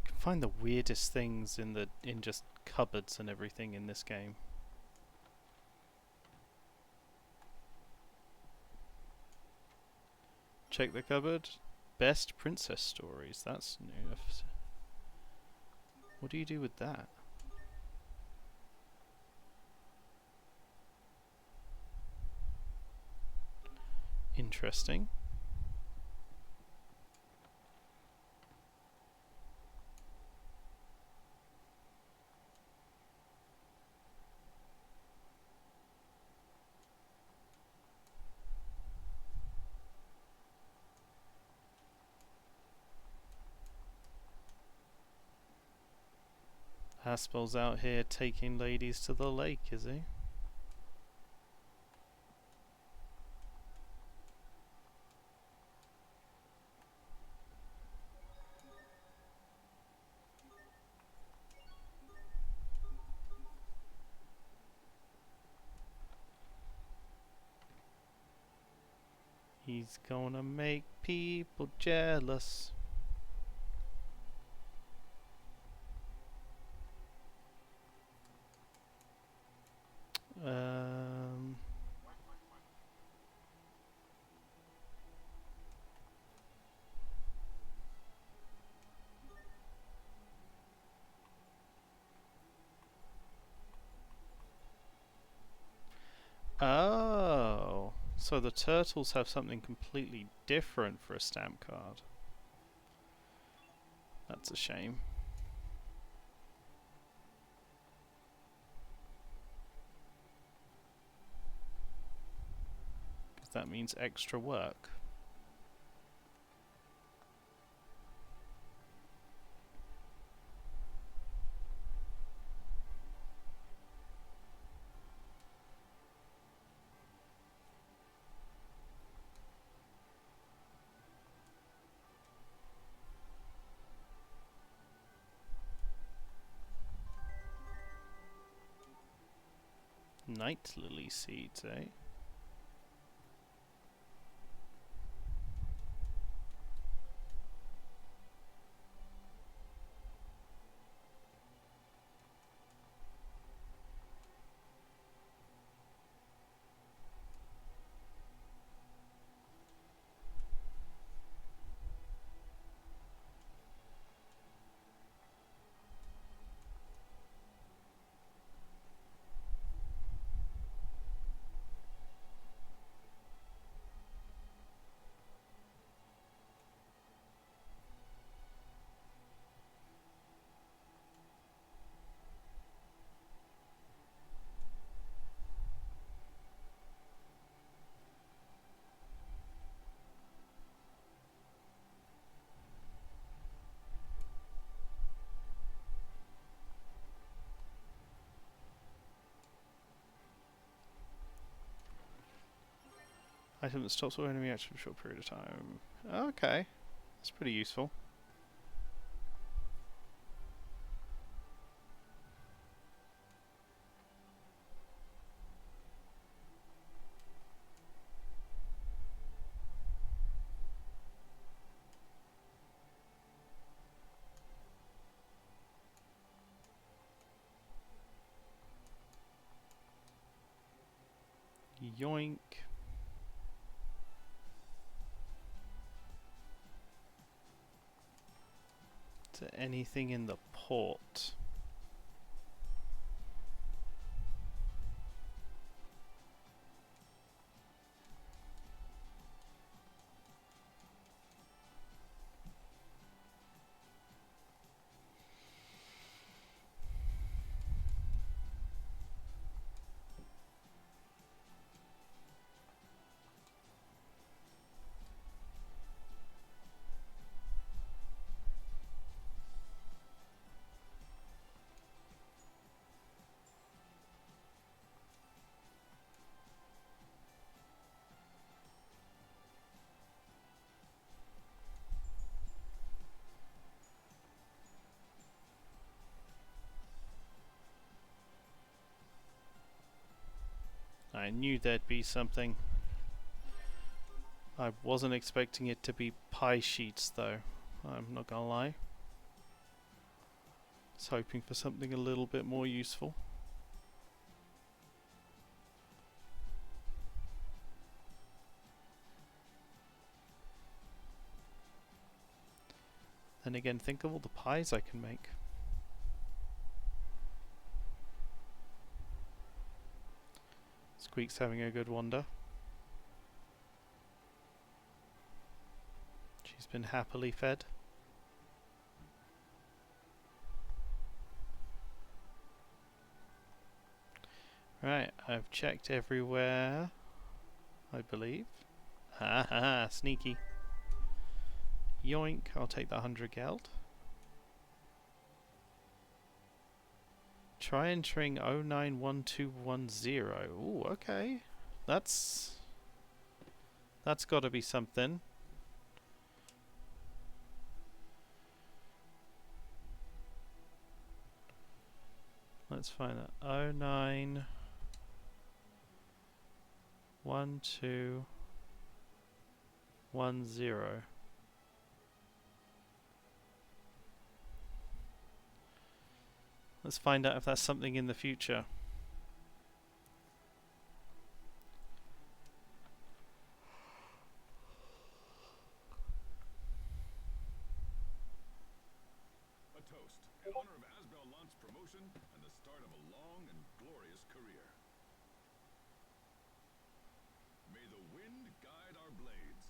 You can find the weirdest things in just cupboards and everything in this game. Check the cupboard. Best princess stories. That's new. What do you do with that? Interesting. Asbel's out here taking ladies to the lake, is he? He's gonna make people jealous. Um... Oh, so the turtles have something completely different for a stamp card. That's a shame. Because that means extra work. Night lily seeds, eh? Item that stops all enemy action for a short period of time. Okay, that's pretty useful. Yoink. Is there anything in the port? I knew there'd be something. I wasn't expecting it to be pie sheets though, I'm not gonna lie. I was hoping for something a little bit more useful. Then again, think of all the pies I can make. Squeak's having a good wander. She's been happily fed. Right, I've checked everywhere, I believe. Ha ha ha, sneaky. Yoink, I'll take the 100 geld. Try entering 091210. Ooh, okay. That's gotta be something. Let's find that. 091210. Let's find out if that's something in the future. A toast in honor of Asbel Lunt's promotion and the start of a long and glorious career. May the wind guide our blades.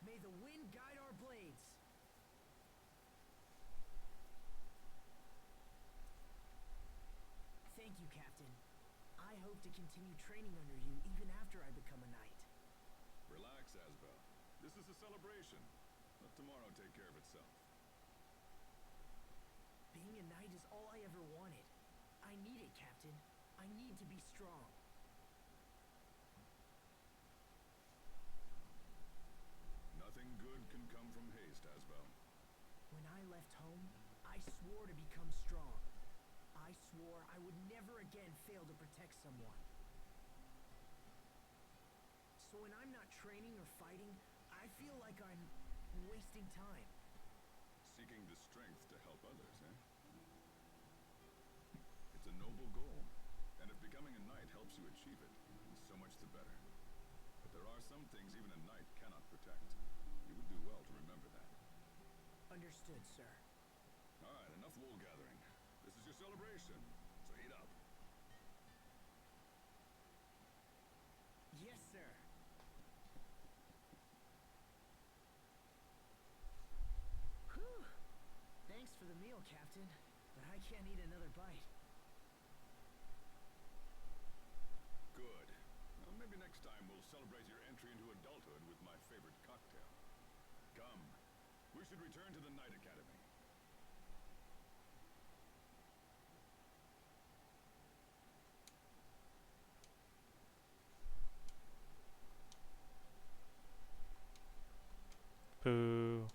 May the wind guide our blades. Thank you, Captain. I hope to continue training under you even after I become a knight. Relax, Asbel. This is a celebration. Let tomorrow take care of itself. Being a knight is all I ever wanted. I need it, Captain. I need to be strong. Nothing good can come from haste, Asbel. When I left home, I swore to become strong. I swore I would never again fail to protect someone. So when I'm not training or fighting, I feel like I'm wasting time. Seeking the strength to help others, eh? It's a noble goal, and if becoming a knight helps you achieve it, then so much the better. But there are some things even a knight cannot protect. You would do well to remember that. Understood, sir. All right, enough wool gathering. This is your celebration, so eat up. Yes, sir. Whew. Thanks for the meal, Captain, but I can't eat another bite. Good. Well, maybe next time we'll celebrate your entry into adulthood with my favorite cocktail. Come, we should return to the Knight Academy. Boo.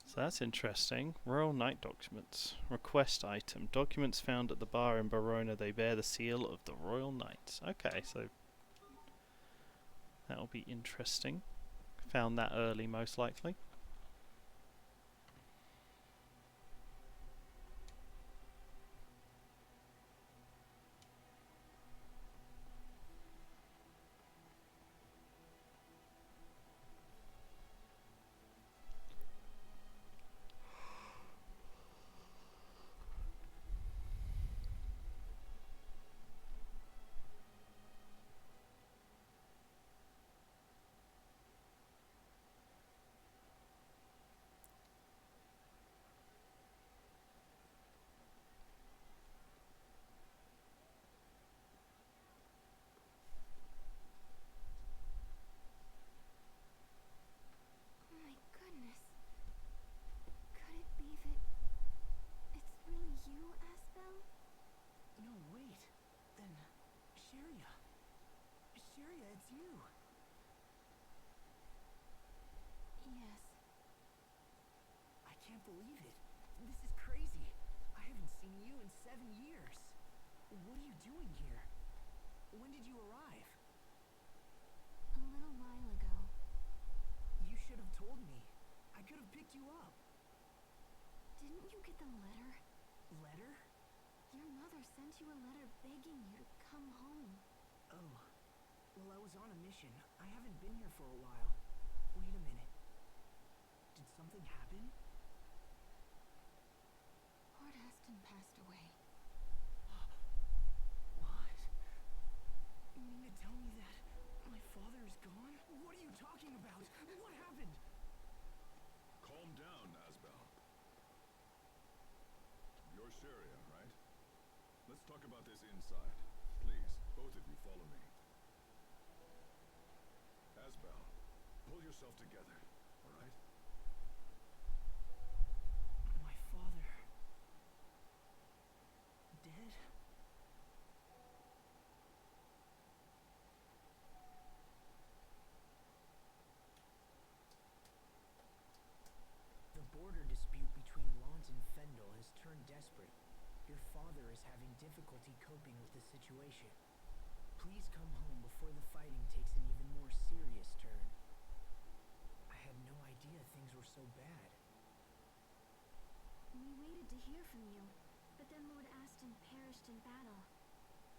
So that's interesting. Royal Knight documents. Request item. Documents found at the bar in Barona. They bear the seal of the Royal Knights. Okay, so that'll be interesting. Found that early, most likely. Lycaria, it's you. Yes. I can't believe it. This is crazy. I haven't seen you in 7 years. What are you doing here? When did you arrive? A little while ago. You should have told me. I could have picked you up. Didn't you get the letter? Letter? Your mother sent you a letter begging you to come home. Oh. Well, I was on a mission. I haven't been here for a while. Wait a minute. Did something happen? Lord Aston passed away. What? You mean to tell me that my father is gone? What are you talking about? What happened? Calm down, Asbel. You're Sharia, right? Let's talk about this inside. Please, both of you follow me. Asbel, pull yourself together, all right? My father... dead? The border dispute between Lant and Fendel has turned desperate. Your father is having difficulty coping with the situation. Please come home before the fighting takes an even more serious turn. I had no idea things were so bad. We waited to hear from you, but then Lord Aston perished in battle.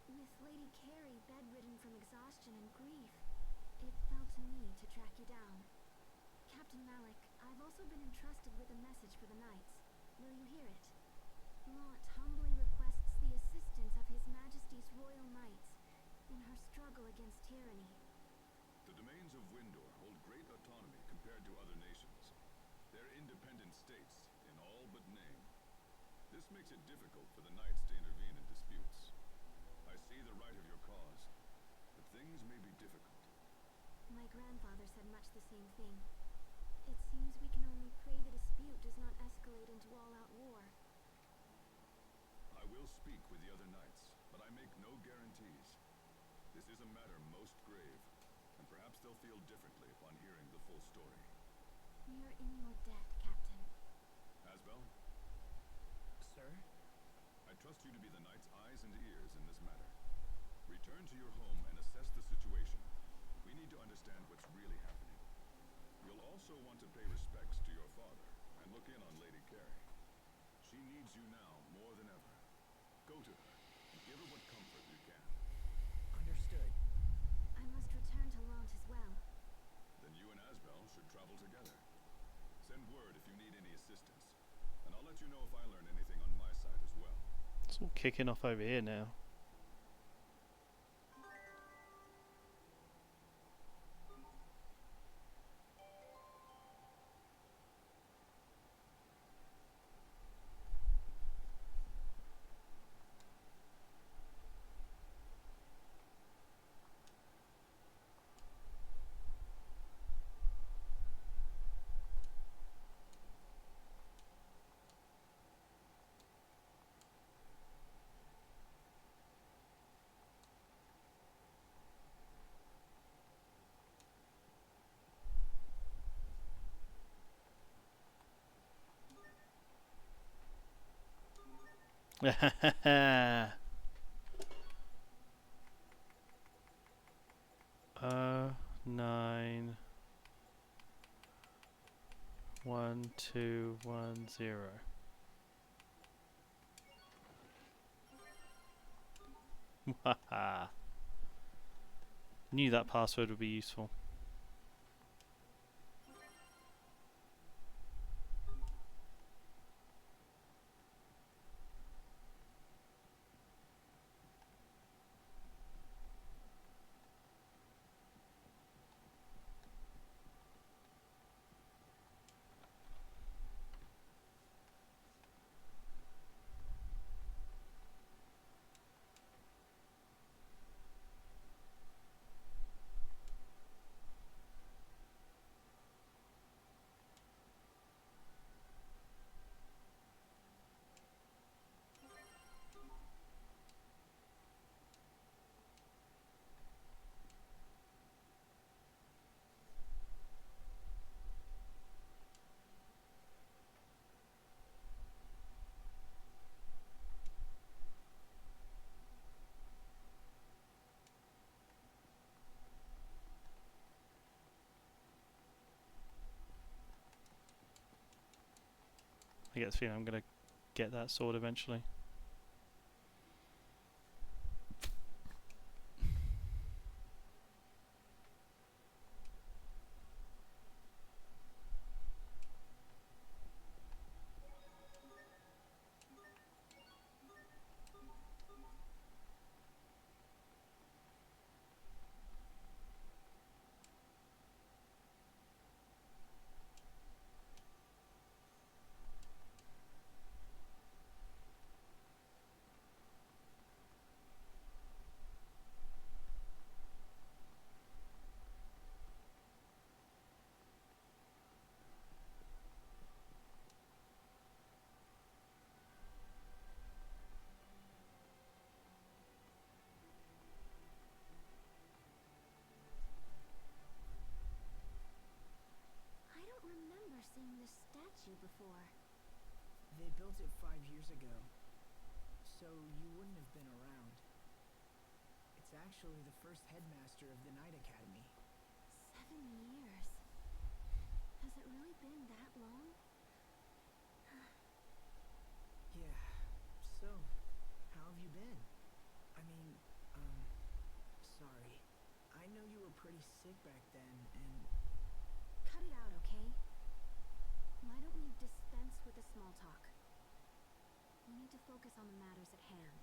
With Lady Carey bedridden from exhaustion and grief, it fell to me to track you down. Captain Malik, I've also been entrusted with a message for the Knights. Will you hear it? Lant humbly requests the assistance of His Majesty's Royal Knights in her struggle against tyranny. The domains of Windor hold great autonomy compared to other nations. They're independent states, in all but name. This makes it difficult for the Knights to intervene in disputes. I see the right of your cause, but things may be difficult. My grandfather said much the same thing. It seems we can only pray the dispute does not escalate into all-out war. I will speak with the other Knights, but I make no guarantees. This is a matter most grave, and perhaps they'll feel differently upon hearing the full story. We are in your debt, Captain. Asbel, Sir? I trust you to be the Knight's eyes and ears in this matter. Return to your home and assess the situation. We need to understand what's really happening. You'll also want to pay respects to your father and look in on Lady Carey. She needs you now more than ever. Go to her and give her what comfort you can. Understood. I must return to Lant as well. Then you and Asbel should travel together. Send word if you need any assistance, and I'll let you know if I learn anything on my side as well. It's all kicking off over here now. Oh, 9 1 2 1 0. Haha. Knew that password would be useful. I get the feeling I'm gonna get that sword eventually. I don't remember seeing this statue before. They built it 5 years ago, so you wouldn't have been around. It's actually the first headmaster of the Knight Academy. 7 years. Has it really been that long? Yeah, so, how have you been? I mean, sorry. I know you were pretty sick back then, and Cut it out, okay? Why don't we dispense with the small talk? We need to focus on the matters at hand.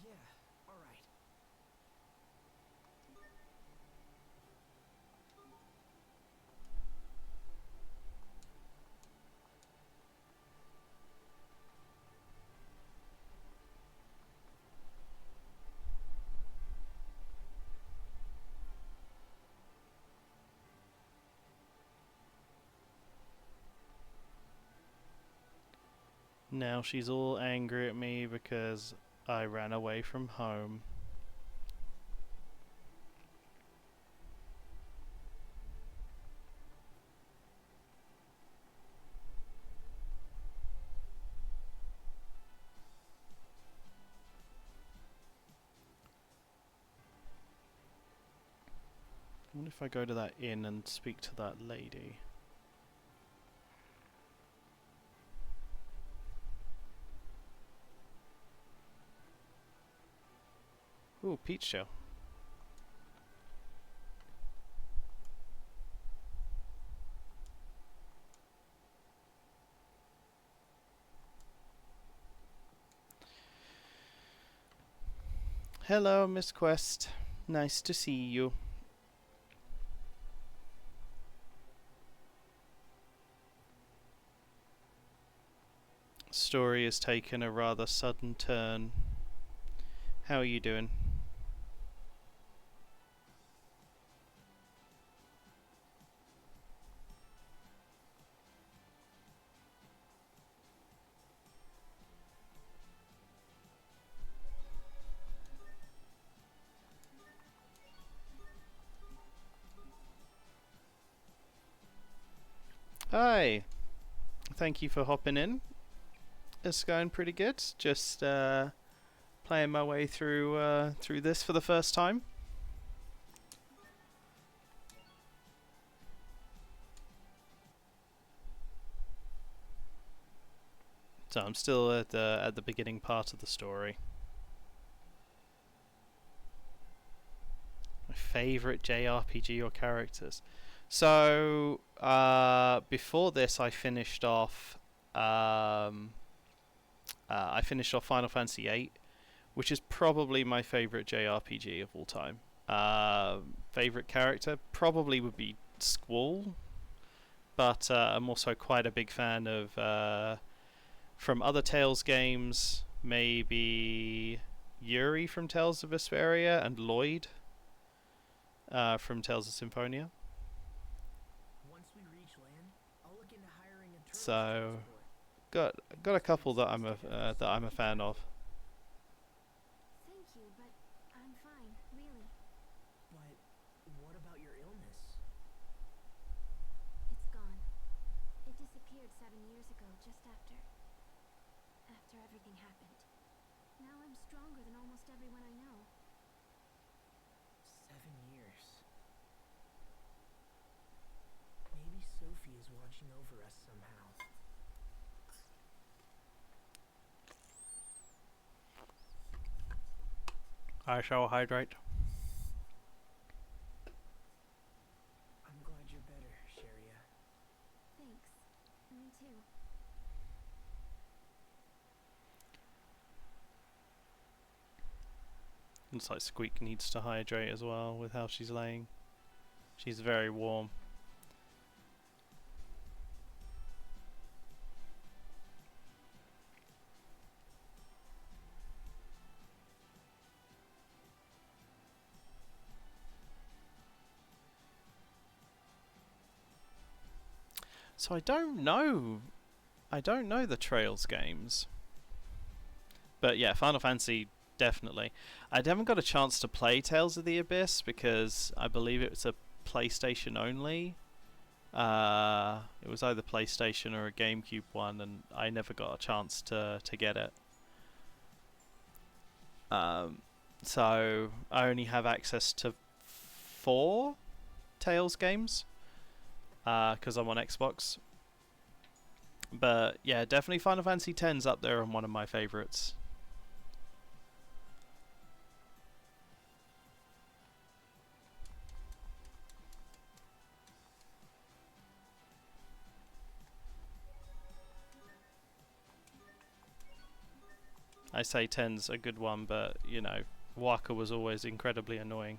yeah, alright. Now she's all angry at me because I ran away from home. I wonder if I go to that inn and speak to that lady. Ooh, peach shell. Hello, Miss Quest. Nice to see you. Story has taken a rather sudden turn. How are you doing? Hi. Thank you for hopping in. It's going pretty good. Just playing my way through this for the first time. So I'm still at the beginning part of the story. My favourite JRPG or characters. So before this, I finished off Final Fantasy VIII, which is probably my favourite JRPG of all time. Favourite character probably would be Squall, but I'm also quite a big fan of from other Tales games, maybe Yuri from Tales of Vesperia and Lloyd from Tales of Symphonia. Once we reach land, I'll look into hiring a tourist So transport. got a couple that I'm a fan of. Thank you, but I'm fine, really. But what about your illness? It's gone. It disappeared 7 years ago, just after everything happened. Now I'm stronger than almost everyone I know. 7 years. Maybe Sophie is watching over us somehow. I shall hydrate. I'm glad you're better, Sharia. Thanks. Me too. Looks like Squeak needs to hydrate as well with how she's laying. She's very warm. So I don't know the Trails games. But yeah, Final Fantasy definitely. I haven't got a chance to play Tales of the Abyss because I believe it's a PlayStation only. It was either PlayStation or a GameCube one, and I never got a chance to get it. So I only have access to 4 Tales games because I'm on Xbox. But yeah, definitely Final Fantasy X's up there and one of my favourites. I say 10's a good one, but you know, Waka was always incredibly annoying.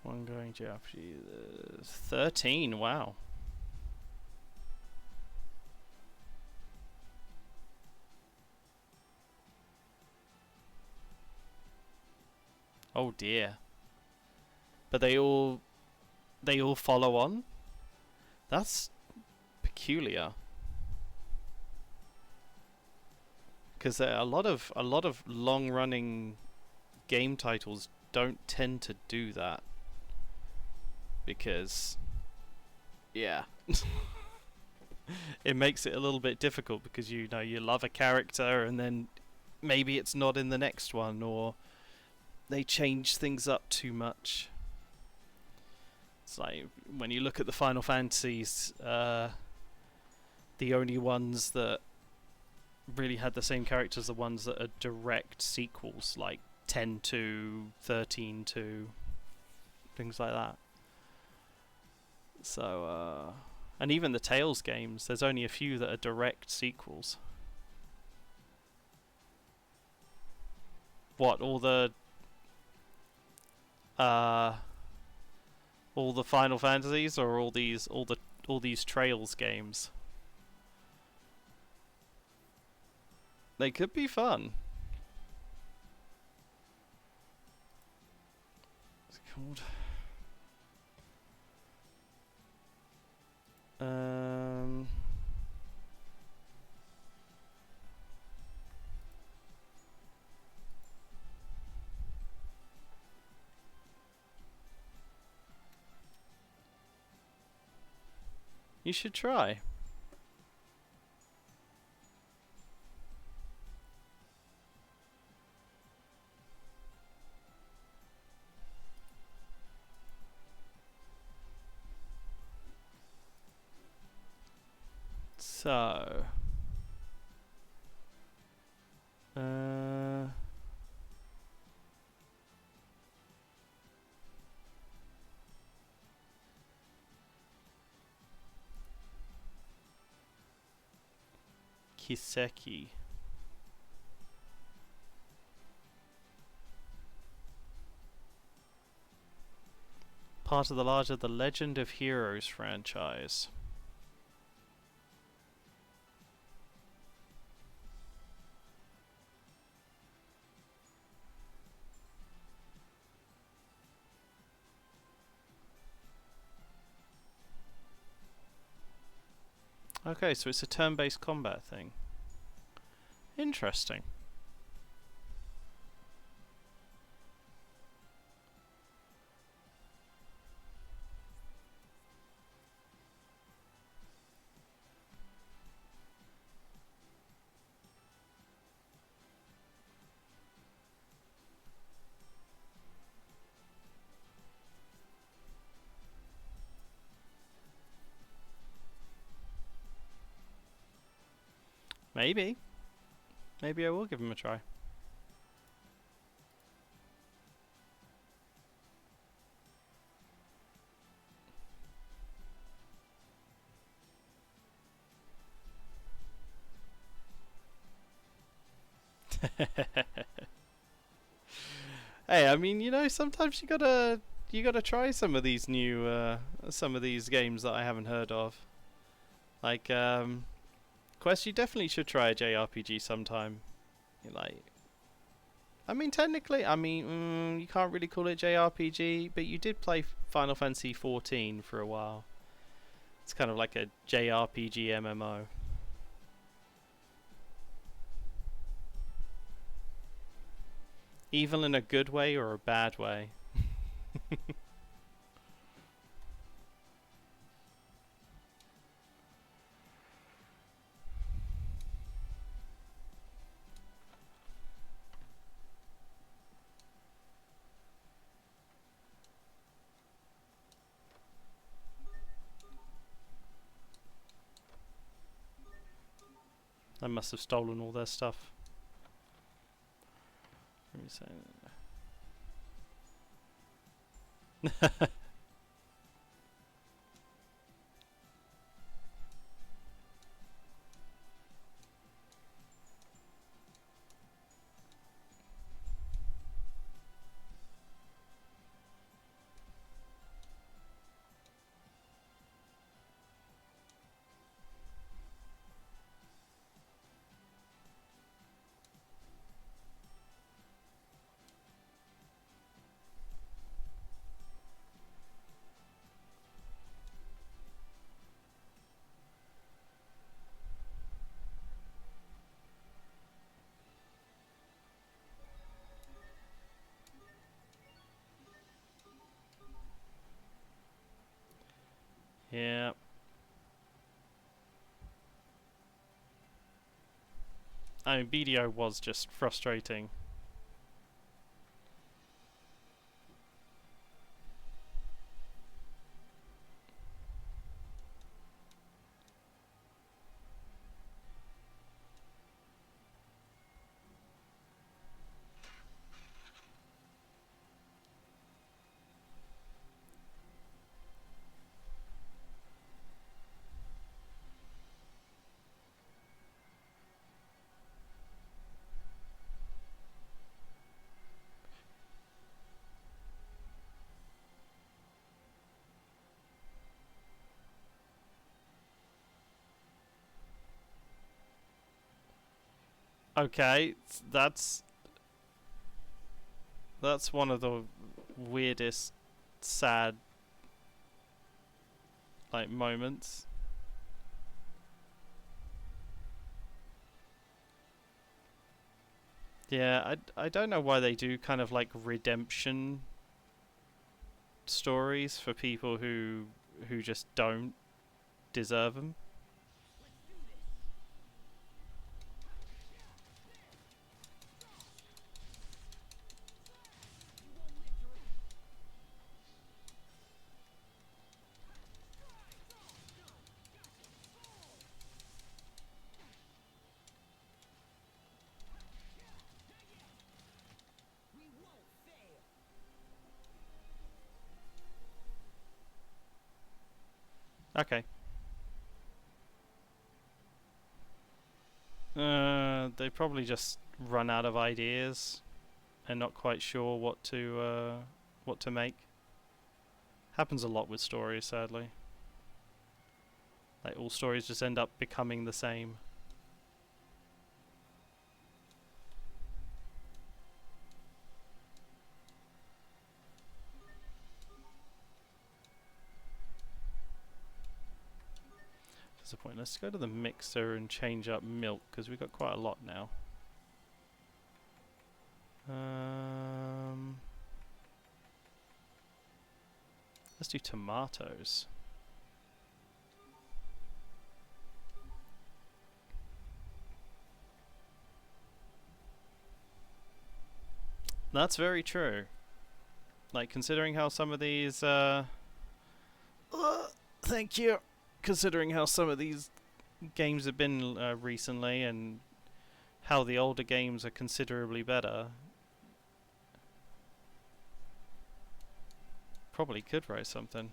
One going to 13, wow. Oh dear. But they all follow on? That's peculiar. Because a lot of long running game titles don't tend to do that. Because yeah. It makes it a little bit difficult because you know you love a character and then maybe it's not in the next one, or they change things up too much. It's like when you look at the Final Fantasies, the only ones that really had the same characters are the ones that are direct sequels, like 10 to 13 to things like that. So and even the Tales games, there's only a few that are direct sequels. What, all the Final Fantasies, or all these Trails games? They could be fun. What's it called? You should try. So, Kiseki. Part of the larger The Legend of Heroes franchise. Okay, so it's a turn-based combat thing. Interesting. Maybe. Maybe I will give him a try. Hey, I mean, you know, sometimes you gotta try some of these new some of these games that I haven't heard of. Like Quest, you definitely should try a JRPG sometime. Like, I mean, technically, I mean, you can't really call it JRPG, but you did play Final Fantasy 14 for a while. It's kind of like a JRPG MMO. Evil in a good way or a bad way? I must have stolen all their stuff. Let me say. Yeah. I mean, BDO was just frustrating. Okay, that's one of the weirdest, sad, like, moments. Yeah, I don't know why they do kind of like redemption stories for people who just don't deserve them. Okay. They probably just run out of ideas and not quite sure what to make. Happens a lot with stories, sadly. Like, all stories just end up becoming the same. Disappointing. Let's go to the mixer and change up milk because we've got quite a lot now. Let's do tomatoes. That's very true. Like, considering how some of these, thank you. Considering how some of these games have been recently, and how the older games are considerably better, probably could write something.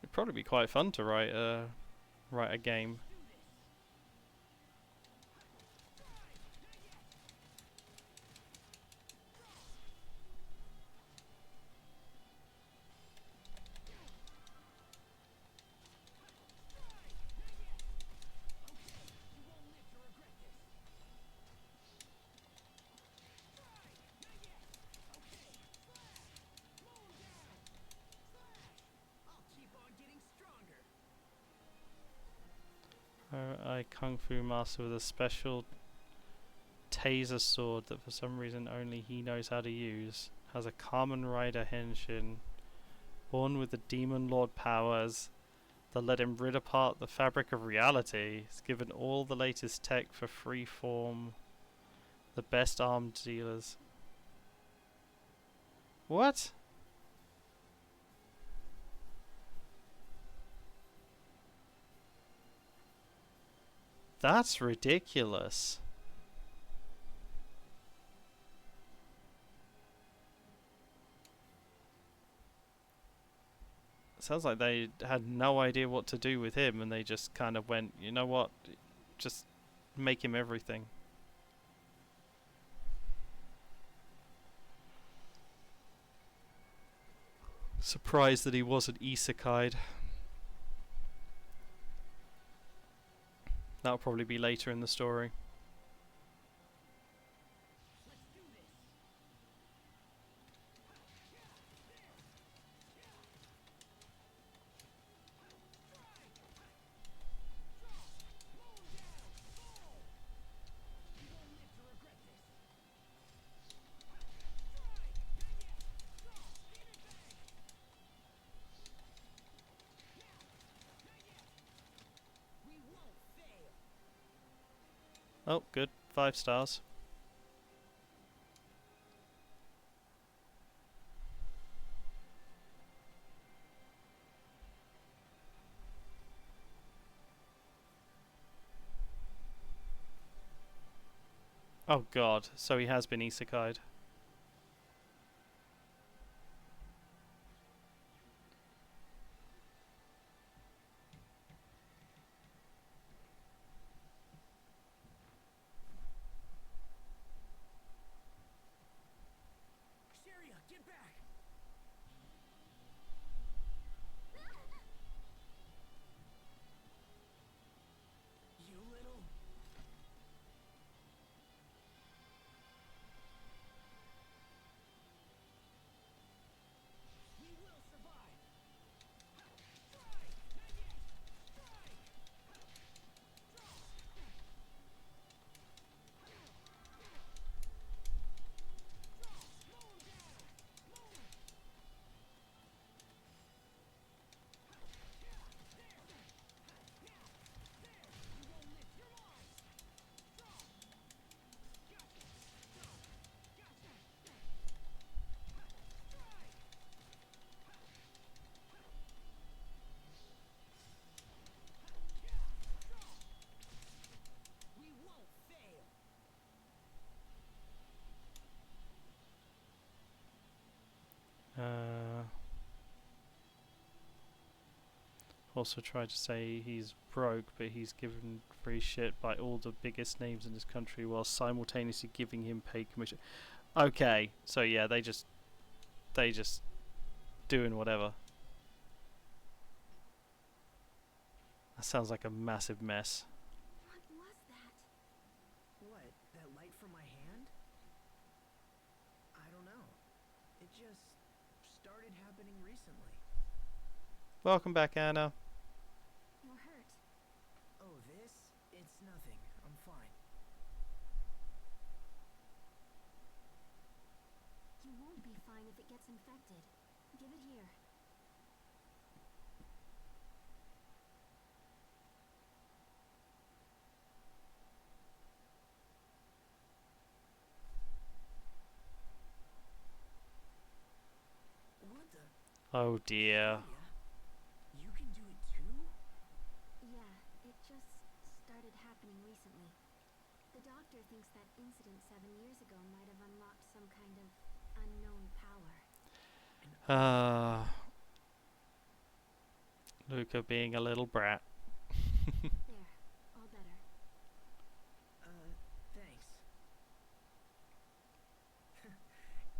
It'd probably be quite fun to write a game. I Kung Fu master with a special taser sword that for some reason only he knows how to use. Has a Kamen Rider henshin. Born with the Demon Lord powers that let him rid apart the fabric of reality. He's given all the latest tech for freeform. The best armed dealers. What? That's ridiculous. Sounds like they had no idea what to do with him and they just kind of went, you know what, just make him everything. Surprised that he wasn't isekai'd. That'll probably be later in the story. Oh, good. 5 stars. Oh god, so he has been isekai'd. Get back! You little... We will survive! Strike! Not yet! Strike! We won't fail! Also tried to say he's broke, but he's given free shit by all the biggest names in his country while simultaneously giving him paid commission. Okay, so yeah, they just doing whatever. That sounds like a massive mess. What was that? What? That light from my Welcome back, Anna. You're hurt. Oh, this? It's nothing. I'm fine. You won't be fine if it gets infected. Give it here. What the? Oh dear. Sharia? You can do it too? Yeah, it just started happening recently. The doctor thinks that incident 7 years ago might have unlocked some kind of unknown power. Luca being a little brat. There, all better. Thanks.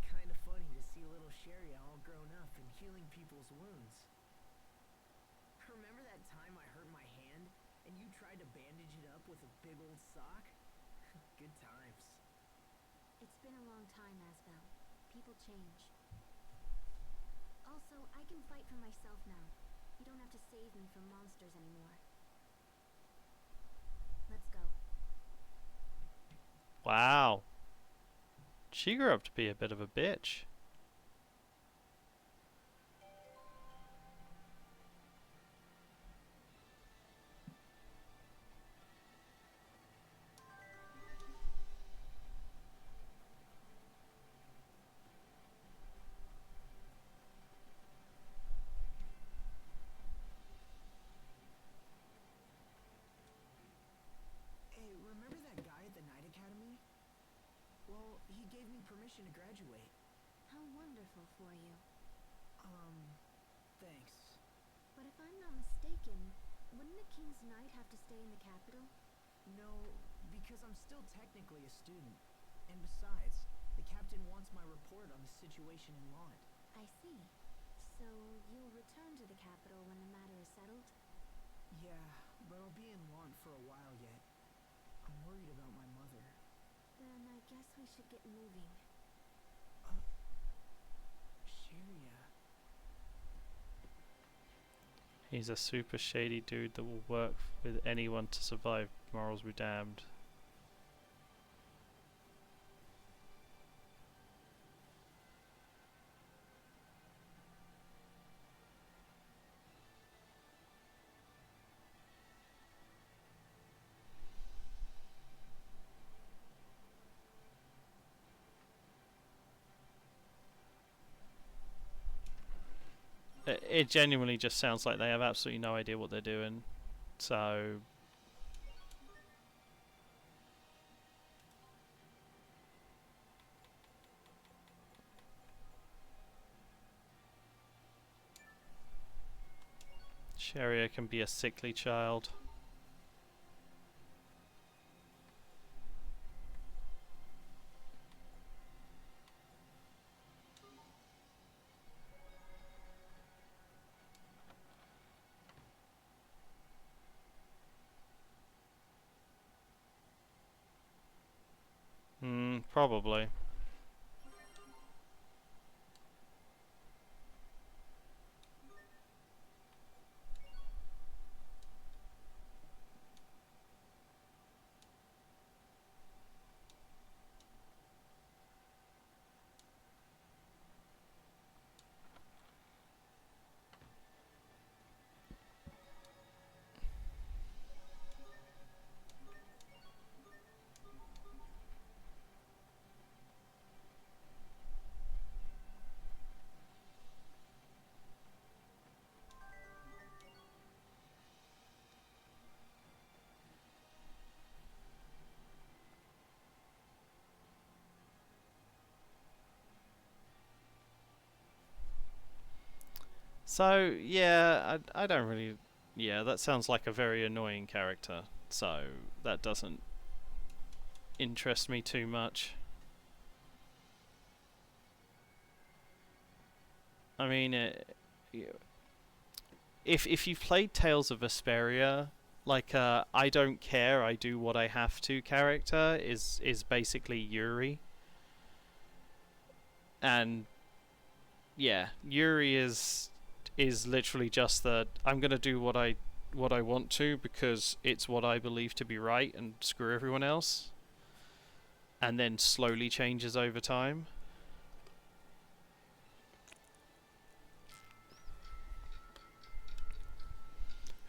Kinda funny to see little Sharia all grown up and healing people's wounds. Remember that time I hurt my hand and you tried to bandage it up with a big old sock? Good times. It's been a long time, Asbel. People change. Also, I can fight for myself now. You don't have to save me from monsters anymore. Let's go. Wow. She grew up to be a bit of a bitch. Hey, remember that guy at the Night Academy? Well, he gave me permission to graduate. How wonderful for you. Thanks. But if I'm not mistaken, wouldn't a King's Knight have to stay in the capital? No, because I'm still technically a student. And besides, the captain wants my report on the situation in Lont. I see. So you'll return to the capital when the matter is settled? Yeah, but I'll be in Lont for a while yet. I'm worried about my mother. Then I guess we should get moving. Sharia. He's a super shady dude that will work with anyone to survive. Morals be damned. It genuinely just sounds like they have absolutely no idea what they're doing. So Sharia can be a sickly child. Probably. So yeah, I don't really. Yeah, that sounds like a very annoying character. So that doesn't interest me too much. I mean, if you've played Tales of Vesperia, like I don't care, I do what I have to character is basically Yuri. And yeah, Yuri is is literally just that I'm gonna do what I want to because it's what I believe to be right and screw everyone else, and then slowly changes over time.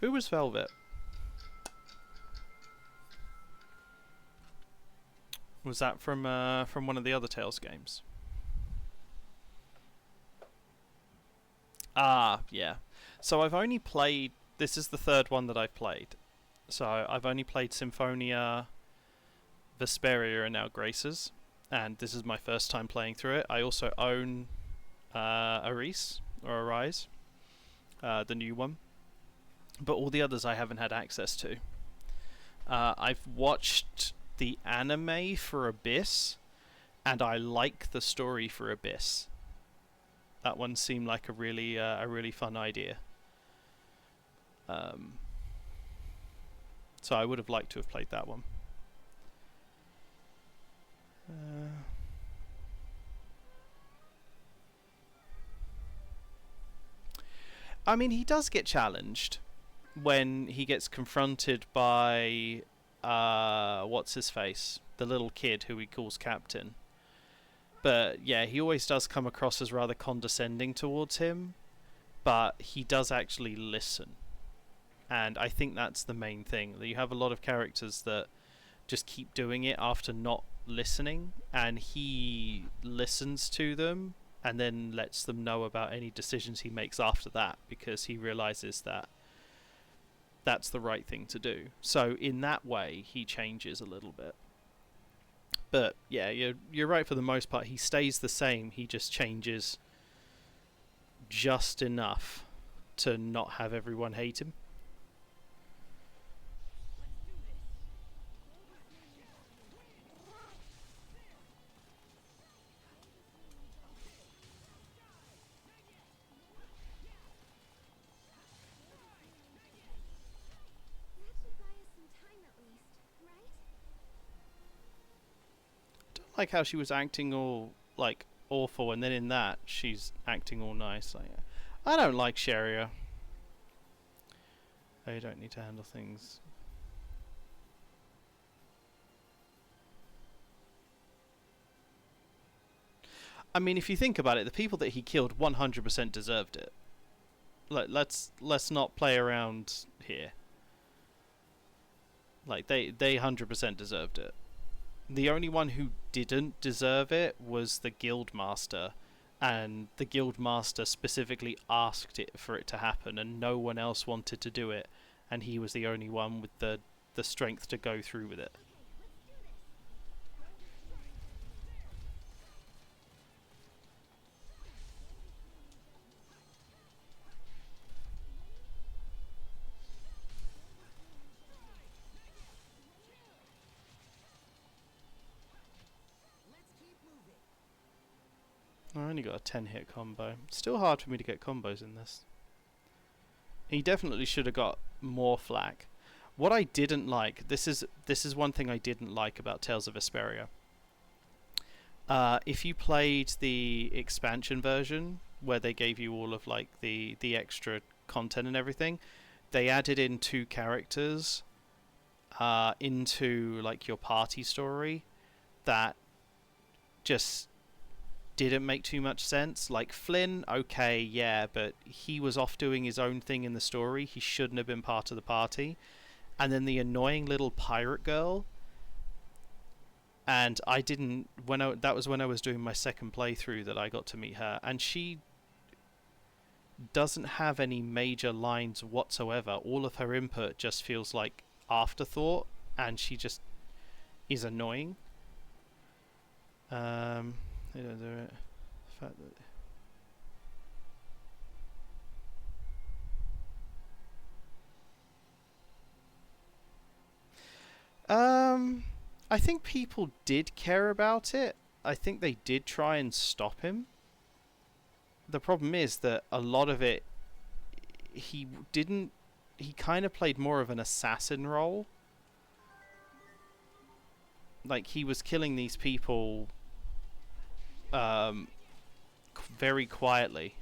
Who was Velvet? Was that from one of the other Tales games? Ah, yeah. So I've only played. This is the third one that I've played. So I've only played Symphonia, Vesperia, and now Graces, and this is my first time playing through it. I also own Arise, the new one, but all the others I haven't had access to. I've watched the anime for Abyss, and I like the story for Abyss. That one seemed like a really fun idea. So I would have liked to have played that one. I mean, he does get challenged when he gets confronted by what's his face, the little kid who he calls Captain. But yeah, he always does come across as rather condescending towards him, but he does actually listen. And I think that's the main thing. You have a lot of characters that just keep doing it after not listening, and he listens to them and then lets them know about any decisions he makes after that, because he realizes that that's the right thing to do. So in that way, he changes a little bit. But yeah, you're right for the most part. He stays the same. He just changes just enough to not have everyone hate him. That should buy us some time at least, right? Like how she was acting all like awful, and then in that she's acting all nice. Like, I don't like Sharia. Oh, you don't need to handle things. I mean, if you think about it, the people that he killed 100% deserved it. Let's not play around here. Like they 100% deserved it. The only one who didn't deserve it was the Guildmaster, and the Guildmaster specifically asked it for it to happen, and no one else wanted to do it, and he was the only one with the strength to go through with it. I only got a 10-hit combo. Still hard for me to get combos in this. He definitely should have got more flak. What I didn't like, this is one thing I didn't like about Tales of Vesperia. If you played the expansion version, where they gave you all of like the extra content and everything, they added in 2 characters into like your party story that just didn't make too much sense. Like Flynn, okay, yeah, but he was off doing his own thing in the story. He shouldn't have been part of the party. And then the annoying little pirate girl, and I didn't that was when I was doing my second playthrough that I got to meet her, and she doesn't have any major lines whatsoever. All of her input just feels like afterthought, and she just is annoying. They don't do it. The fact that I think people did care about it. I think they did try and stop him. The problem is that a lot of it, he didn't. He kind of played more of an assassin role. Like he was killing these people very quietly.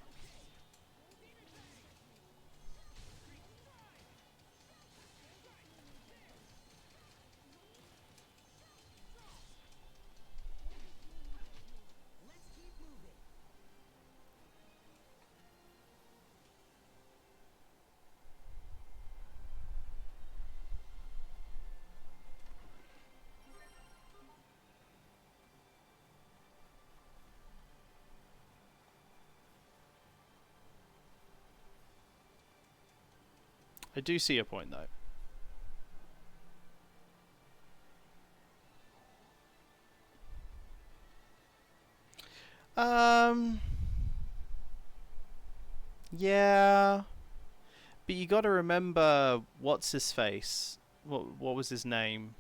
I do see your point though. Um, yeah, but you got to remember what's his face. What was his name?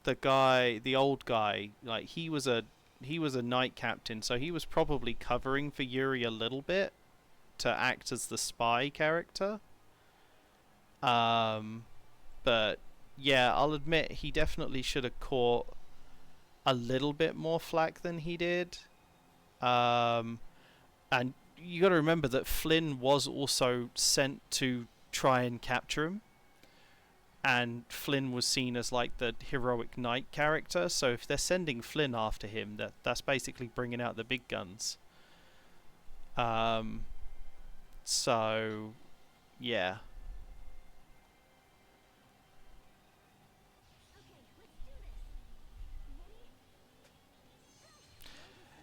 The guy, the old guy. Like he was a knight captain, so he was probably covering for Yuri a little bit to act as the spy character. Um, but yeah, I'll admit he definitely should have caught a little bit more flack than he did. Um, and you got to remember that Flynn was also sent to try and capture him, and Flynn was seen as like the heroic knight character. So if they're sending Flynn after him, that's basically bringing out the big guns. Um, so yeah,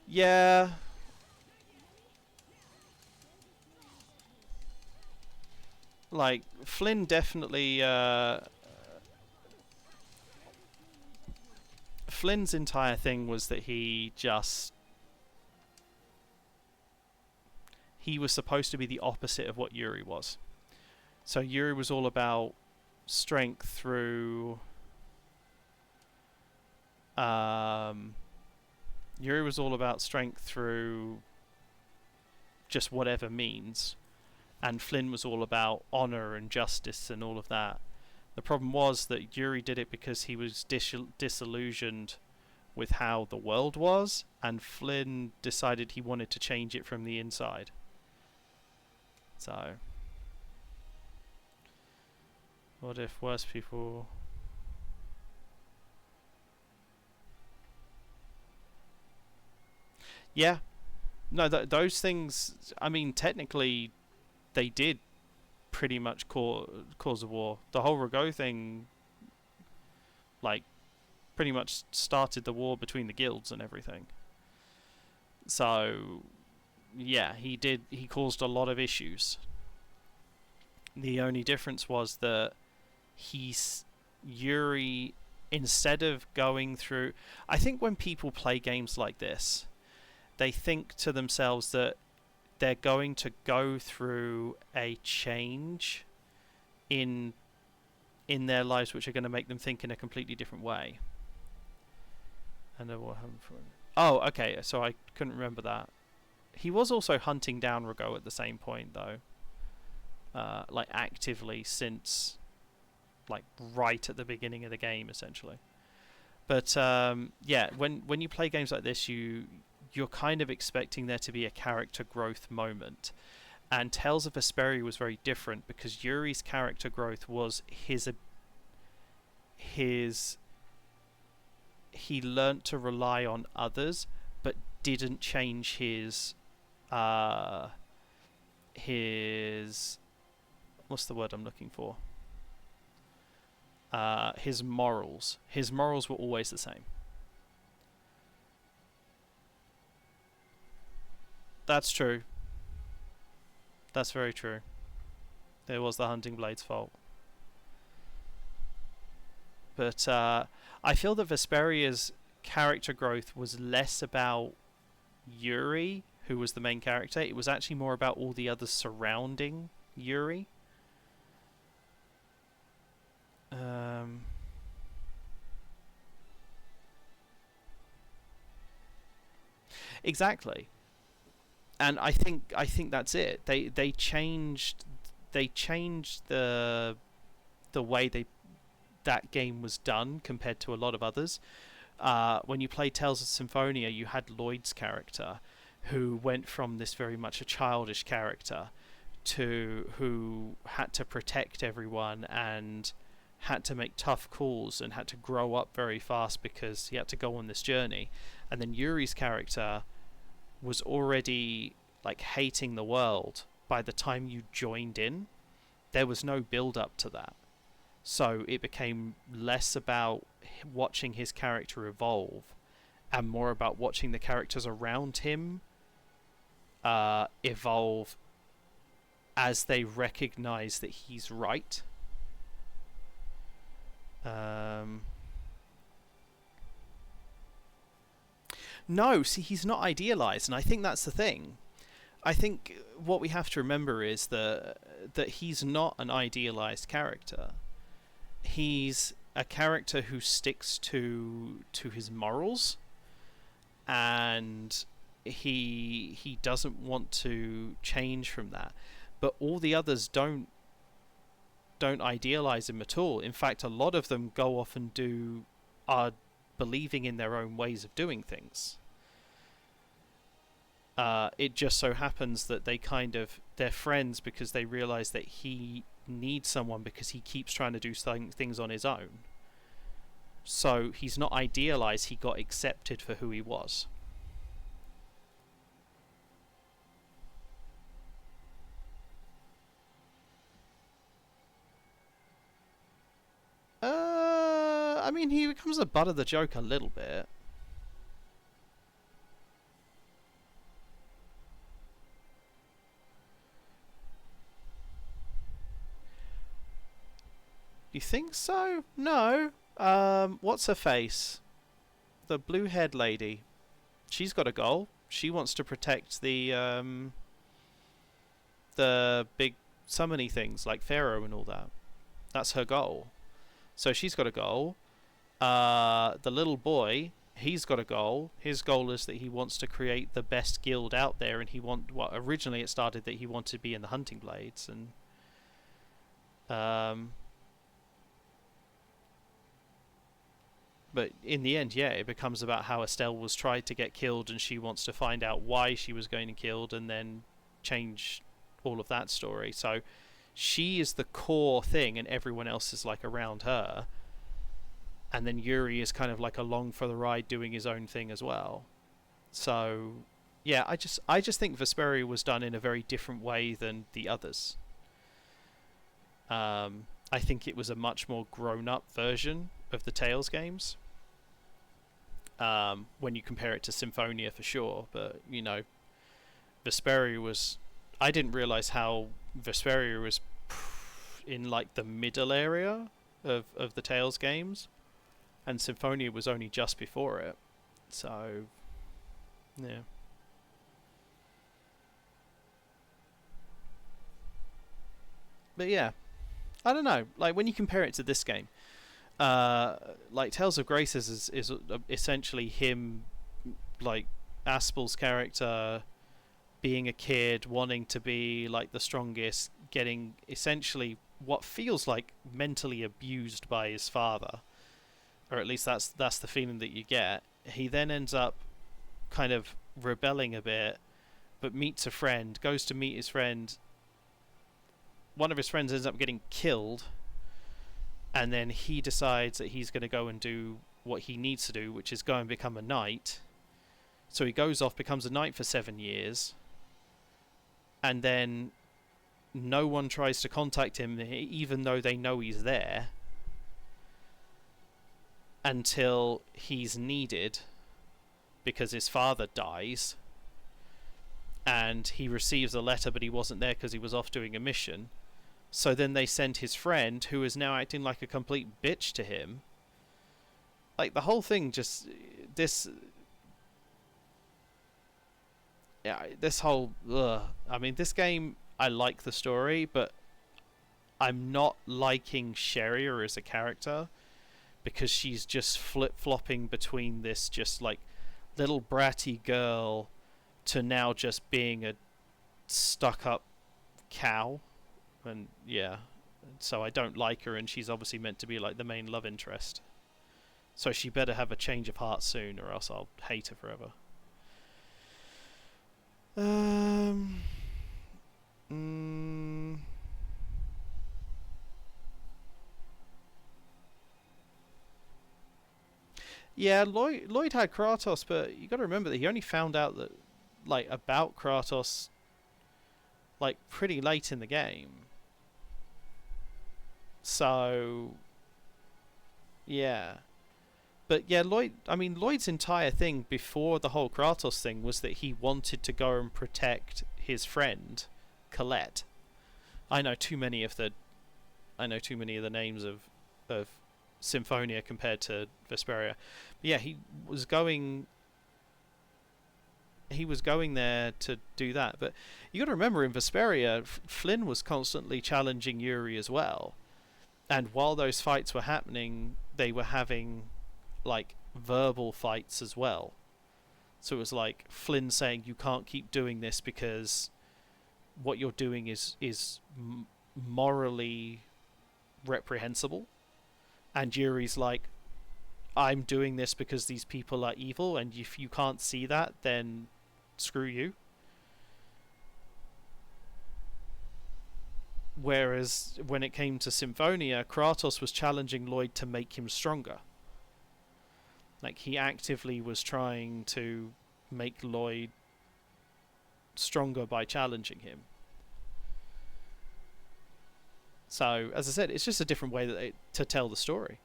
yeah. Like Flynn definitely. Flynn's entire thing was that he was supposed to be the opposite of what Yuri was. So Yuri was all about strength through. Um, Yuri was all about strength through just whatever means, and Flynn was all about honor and justice and all of that. The problem was that Yuri did it because he was disillusioned with how the world was, and Flynn decided he wanted to change it from the inside. So, what if worse people? Yeah, no, those things. I mean, technically, they did pretty much cause a war. The whole Rago thing, like, pretty much started the war between the guilds and everything. So, yeah, he did. He caused a lot of issues. The only difference was that Yuri, instead of going through, I think when people play games like this, they think to themselves that they're going to go through a change in their lives, which are going to make them think in a completely different way. And what happened for him? Oh, okay. So I couldn't remember that. He was also hunting down Rago at the same point, though. Like actively since, like right at the beginning of the game, essentially. But yeah, when you play games like this, you're kind of expecting there to be a character growth moment. And Tales of Vesperia was very different because Yuri's character growth was he learnt to rely on others, but didn't change his what's the word I'm looking for? His morals. His morals were always the same. That's true. That's very true. It was the Hunting Blade's fault. But I feel that Vesperia's character growth was less about Yuri, who was the main character. It was actually more about all the others surrounding Yuri. Exactly. And I think that's it. They changed the way that game was done compared to a lot of others. When you play Tales of Symphonia, you had Lloyd's character, who went from this very much a childish character to who had to protect everyone and had to make tough calls and had to grow up very fast because he had to go on this journey. And then Yuri's character was already like hating the world by the time you joined in. There was no build up to that. So it became less about watching his character evolve and more about watching the characters around him evolve as they recognize that he's right. No, see, he's not idealized, and I think that's the thing. I think what we have to remember is that he's not an idealized character. He's a character who sticks to his morals, and he doesn't want to change from that. But all the others don't idealize him at all. In fact, a lot of them go off and are believing in their own ways of doing things. It just so happens that they're friends because they realize that he needs someone because he keeps trying to do things on his own. So he's not idealized, he got accepted for who he was. I mean, he becomes the butt of the joke a little bit. You think so? No. What's her face? The blue-haired lady. She's got a goal. She wants to protect the big summony things like Pharaoh and all that. That's her goal. So she's got a goal. The little boy, he's got a goal. His goal is that he wants to create the best guild out there, and originally it started that he wanted to be in the Hunting Blades, and but in the end, yeah, it becomes about how Asbel was tried to get killed, and she wants to find out why she was going to be killed, and then change all of that story. So she is the core thing, and everyone else is like around her. And then Yuri is kind of like along for the ride, doing his own thing as well. So yeah, I just think Vesperia was done in a very different way than the others. I think it was a much more grown-up version of the Tales games. When you compare it to Symphonia, for sure, but you know, Vesperia was. I didn't realize how Vesperia was in like the middle area of the Tales games, and Symphonia was only just before it. So, yeah. But yeah, I don't know. Like when you compare it to this game, like Tales of Graces is essentially him, like Aspel's character, being a kid, wanting to be like the strongest, getting essentially what feels like mentally abused by his father, or at least that's the feeling that you get. He then ends up kind of rebelling a bit, but meets a friend, goes to meet his friend. One of his friends ends up getting killed, and then he decides that he's going to go and do what he needs to do, which is go and become a knight. So he goes off, becomes a knight for 7 years, and then no one tries to contact him, even though they know he's there, until he's needed, because his father dies, and he receives a letter, but he wasn't there because he was off doing a mission. So then they send his friend, who is now acting like a complete bitch to him. Like, the whole thing just... this whole... I mean, this game, I like the story, but I'm not liking Sheria as a character, because she's just flip-flopping between this just, like, little bratty girl to now just being a stuck-up cow. And yeah, so I don't like her, and she's obviously meant to be like the main love interest. So she better have a change of heart soon, or else I'll hate her forever. Yeah, Lloyd had Kratos, but you got to remember that he only found out that, like, about Kratos, like, pretty late in the game. So, yeah. But yeah, Lloyd's entire thing before the whole Kratos thing was that he wanted to go and protect his friend, Colette. I know too many of the names of Symphonia compared to Vesperia. But yeah, he was going there to do that. But you got to remember, in Vesperia, Flynn was constantly challenging Yuri as well. And while those fights were happening, they were having like verbal fights as well. So it was like Flynn saying, "You can't keep doing this because what you're doing is morally reprehensible." And Yuri's like, "I'm doing this because these people are evil, and if you can't see that, then screw you." Whereas when it came to Symphonia, Kratos was challenging Lloyd to make him stronger. Like, he actively was trying to make Lloyd stronger by challenging him. So, as I said, it's just a different way to tell the story.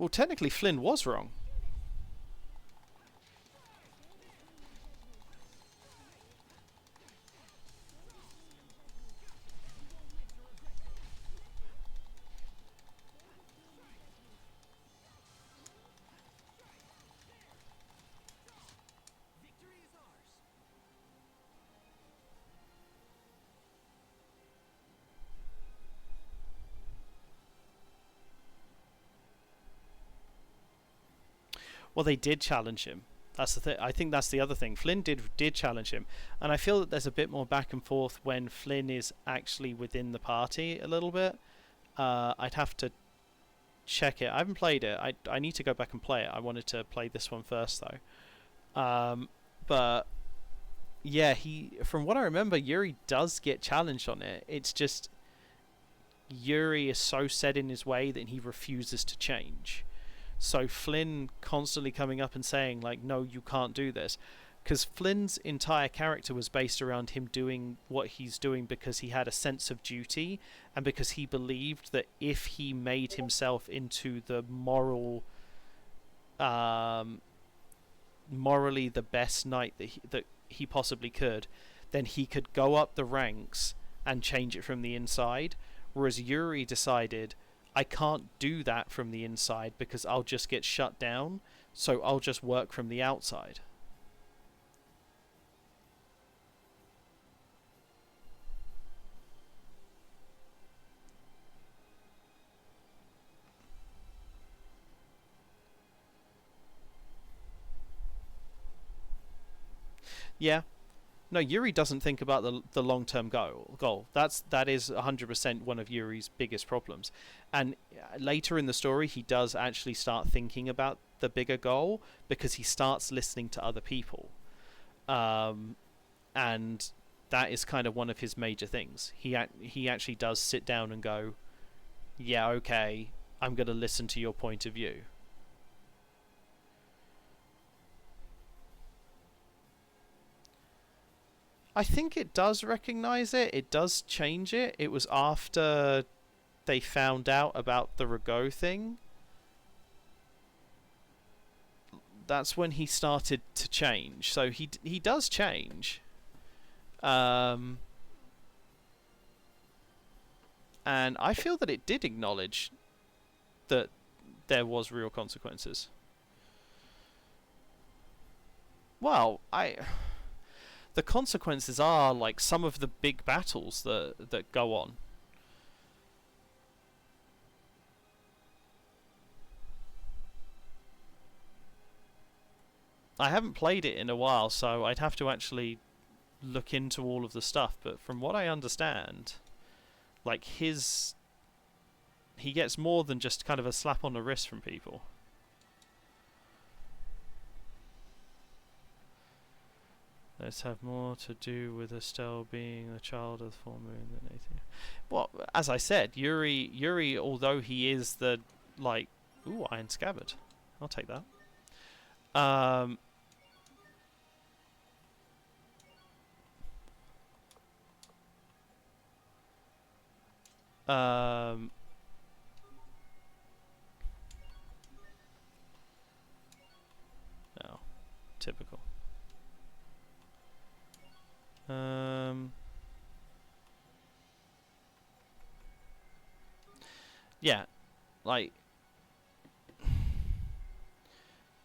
Well, technically, Flynn was wrong. Victory is ours. Well, they did challenge him. That's the thing. I think that's the other thing. Flynn did challenge him, and I feel that there's a bit more back and forth when Flynn is actually within the party a little bit. I'd have to check it. I haven't played it. I need to go back and play it. I wanted to play this one first though. But yeah, from what I remember, Yuri does get challenged on it. It's just Yuri is so set in his way that he refuses to change. So Flynn constantly coming up and saying, like, "No, you can't do this," because Flynn's entire character was based around him doing what he's doing because he had a sense of duty, and because he believed that if he made himself into the morally the best knight that he possibly could, then he could go up the ranks and change it from the inside. Whereas Yuri decided, "I can't do that from the inside because I'll just get shut down, so I'll just work from the outside." Yeah. No, Yuri doesn't think about the long-term goal. That is 100% one of Yuri's biggest problems. And later in the story, he does actually start thinking about the bigger goal because he starts listening to other people. And that is kind of one of his major things. He actually does sit down and go, "Yeah, okay, I'm going to listen to your point of view." I think it does recognize it. It does change it. It was after they found out about the Rago thing. That's when he started to change. So he does change. And I feel that it did acknowledge that there was real consequences. Well, the consequences are like some of the big battles that go on. I haven't played it in a while, so I'd have to actually look into all of the stuff, but from what I understand, like he gets more than just kind of a slap on the wrist from people. Let's have more to do with Asbel being the child of the full moon than anything. Well, as I said, Yuri, although he is the, like, ooh, Iron Scabbard. I'll take that. Um, no, typical. Yeah, like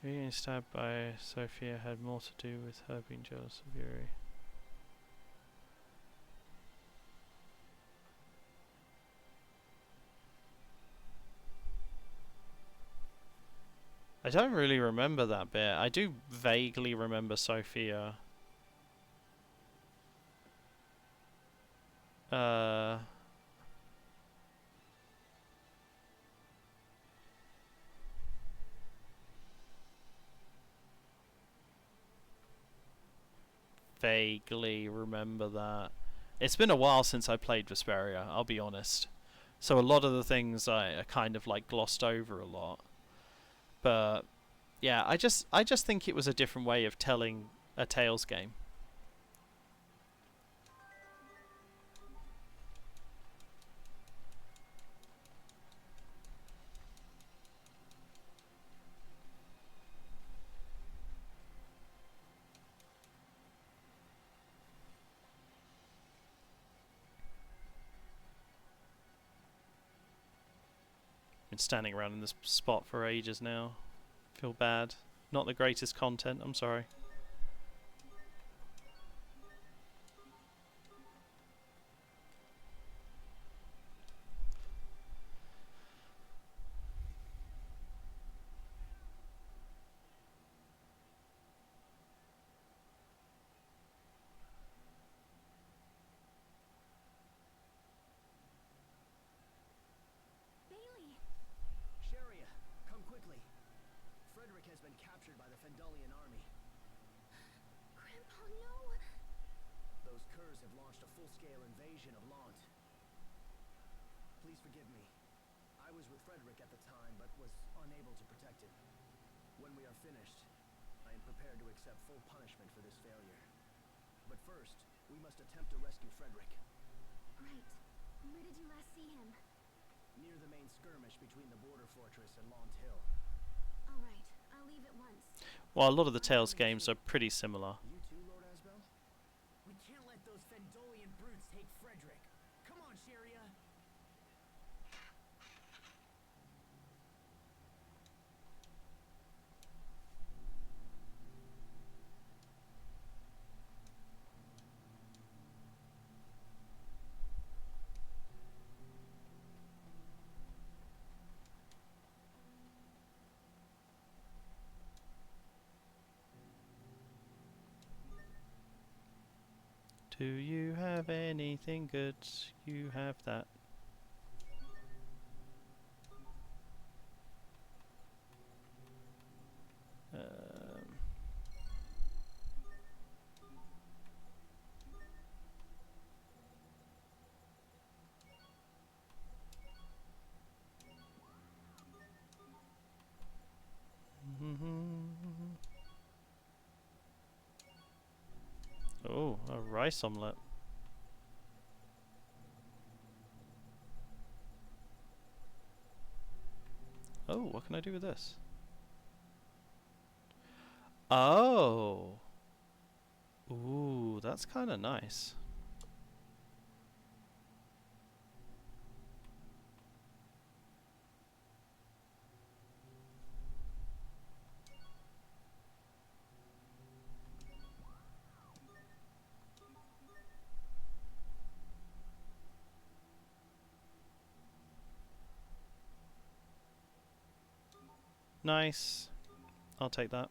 being stabbed by Sophia had more to do with her being jealous of Yuri. I don't really remember that bit. I do vaguely remember Sophia. Vaguely remember that. It's been a while since I played Vesperia, I'll be honest. So a lot of the things I kind of like glossed over a lot. But yeah, I just think it was a different way of telling a Tales game. Been standing around in this spot for ages now. Feel bad. Not the greatest content, I'm sorry. Bailey! Sharia, come quickly. Frederick has been captured by the Fendalian army. Grandpa, no! Those curs have launched a full-scale invasion of Lant. Please forgive me. I was with Frederick at the time, but was unable to protect him. When we are finished, I am prepared to accept full punishment for this failure. But first, we must attempt to rescue Frederick. Right. Where did you last see him? Near the main skirmish between the border fortress and Lant Hill. Alright, I'll leave at once. Well, a lot of the Tales games are pretty similar. You too, Lord Asbel? We can't let those Fendolian brutes take Frederick. Come on, Sharia. Do you have anything good? You have that. Oh, a rice omelette. Oh, what can I do with this? Oh! Ooh, that's kind of nice. Nice. I'll take that.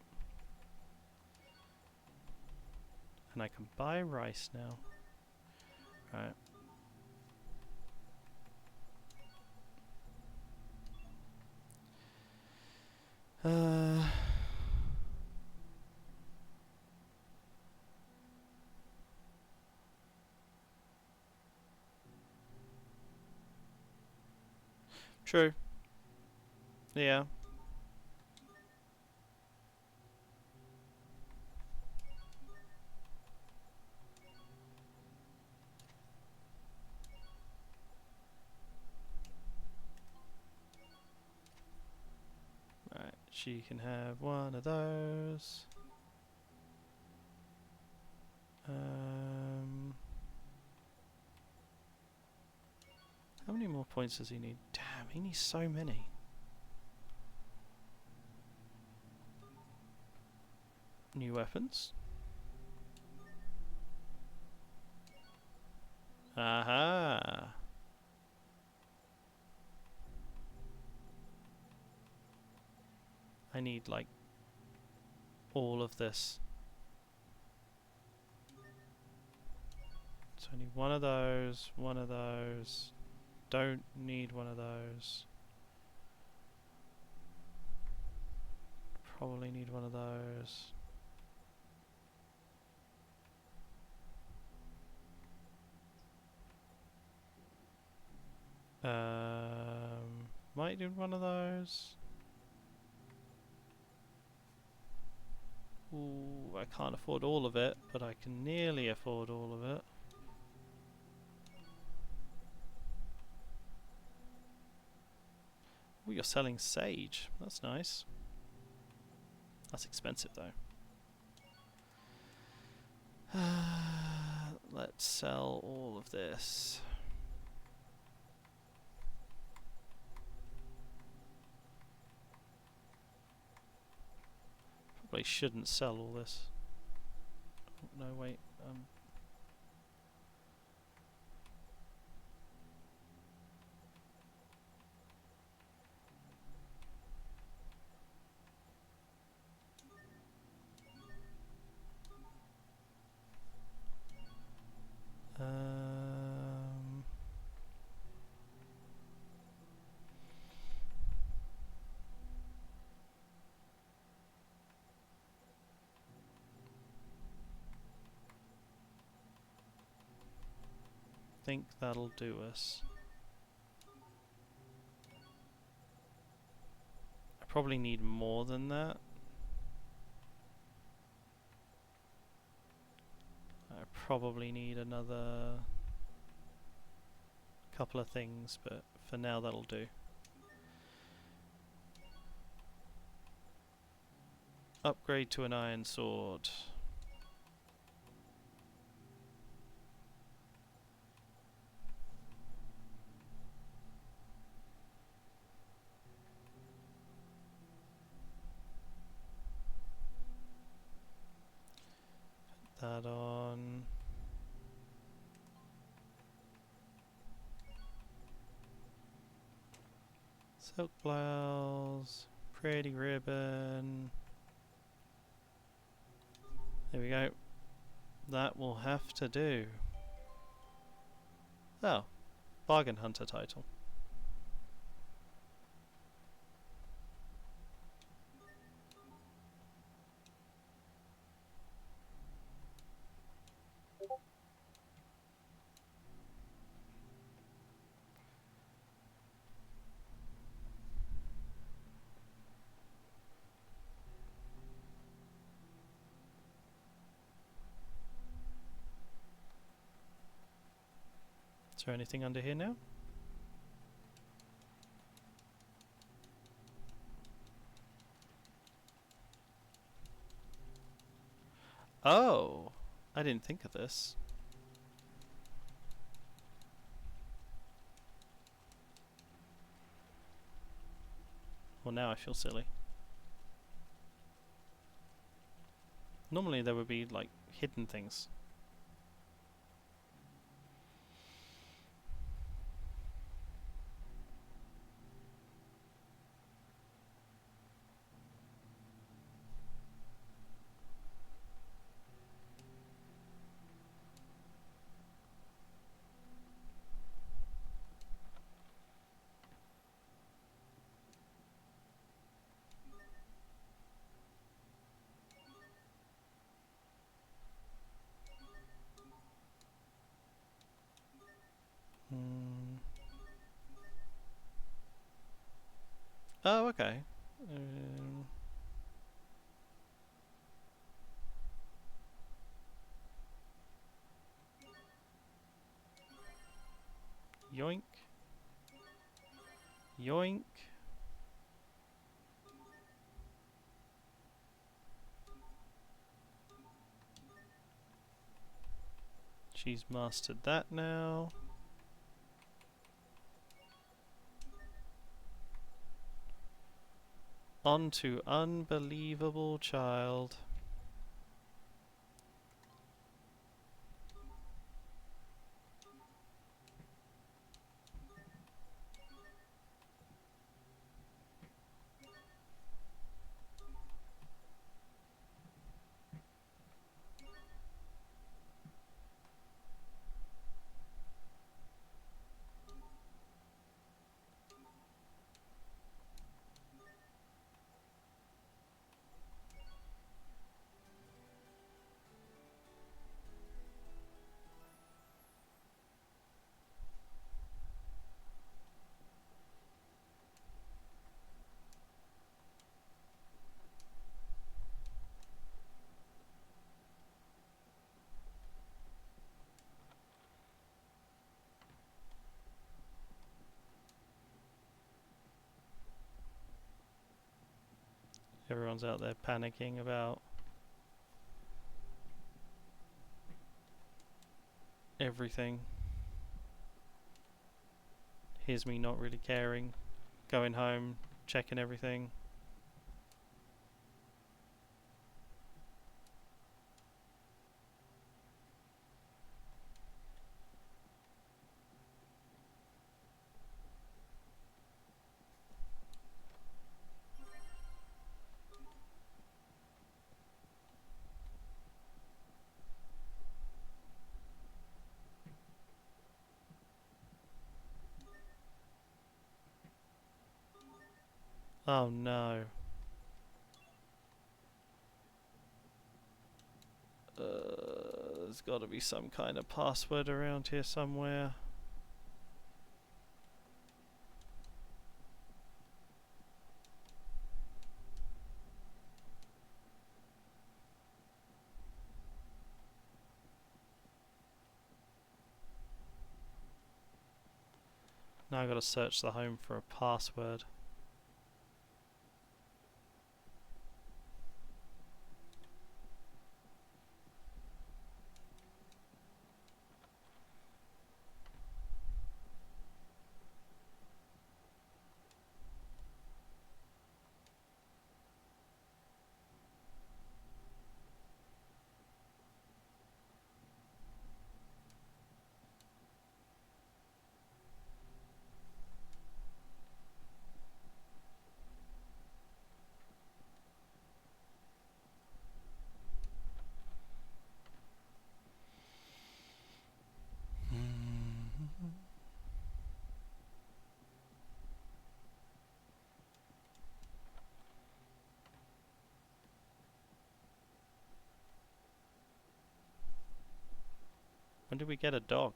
And I can buy rice now. Right. True. Yeah. She can have one of those. How many more points does he need? Damn, he needs so many. New weapons. Aha! I need like all of this. So I need one of those, one of those. Don't need one of those. Probably need one of those. Might need one of those. Ooh, I can't afford all of it, but I can nearly afford all of it. Ooh, you're selling sage. That's nice. That's expensive though. Let's sell all of this. Probably shouldn't sell all this. Oh, no, wait. Think that'll do us. I probably need more than that. I probably need another couple of things, but for now that'll do. Upgrade to an iron sword. Put that on. Silk blouse, pretty ribbon. There we go. That will have to do. Oh, bargain hunter title. Is there anything under here now? Oh, I didn't think of this. Well, now I feel silly. Normally there would be like hidden things. Oh, okay. Yoink. Yoink. She's mastered that now. On to Unbelievable Child. Everyone's out there panicking about everything. Here's me not really caring. Going home, checking everything. Oh no. There's got to be some kind of password around here somewhere. Now I've got to search the home for a password. When did we get a dog?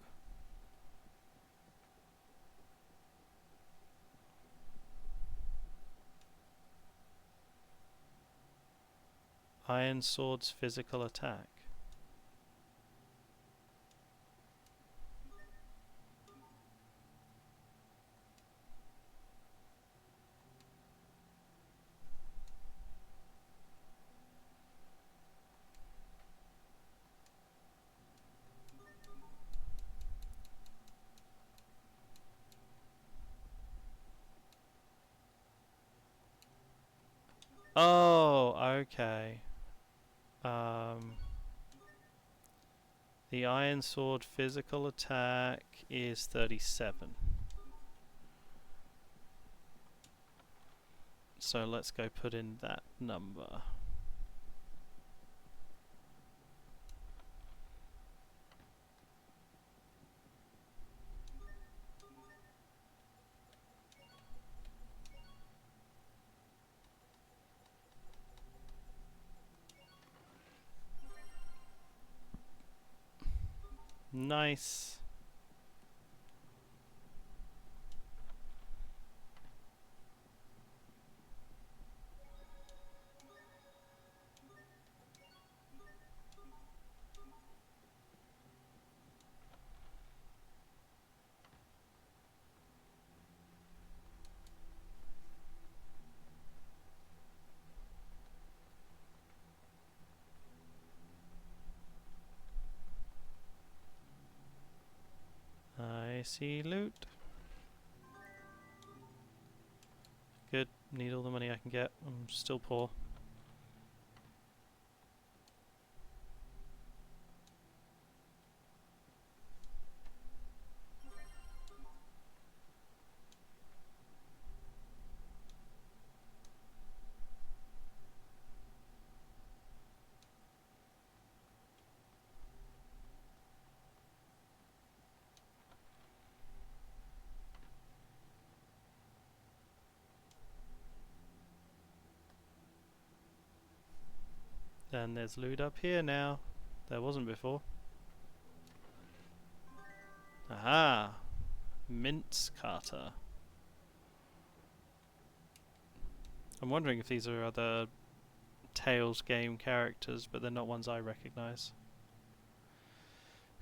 Iron Sword's physical attack. Oh, okay. The Iron Sword physical attack is 37. So let's go put in that number. Nice. I see loot. Good. Need all the money I can get. I'm still poor. Then there's loot up here now. There wasn't before. Aha! Mince Carter. I'm wondering if these are other Tales game characters, but they're not ones I recognise.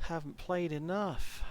Haven't played enough.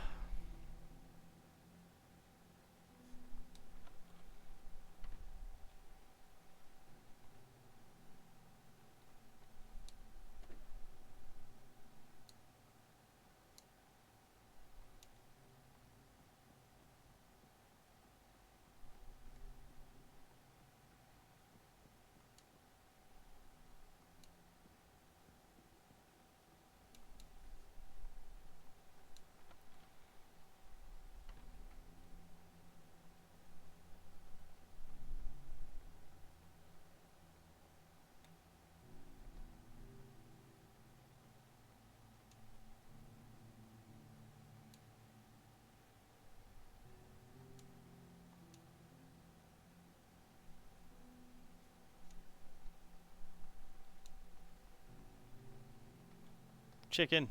Chicken.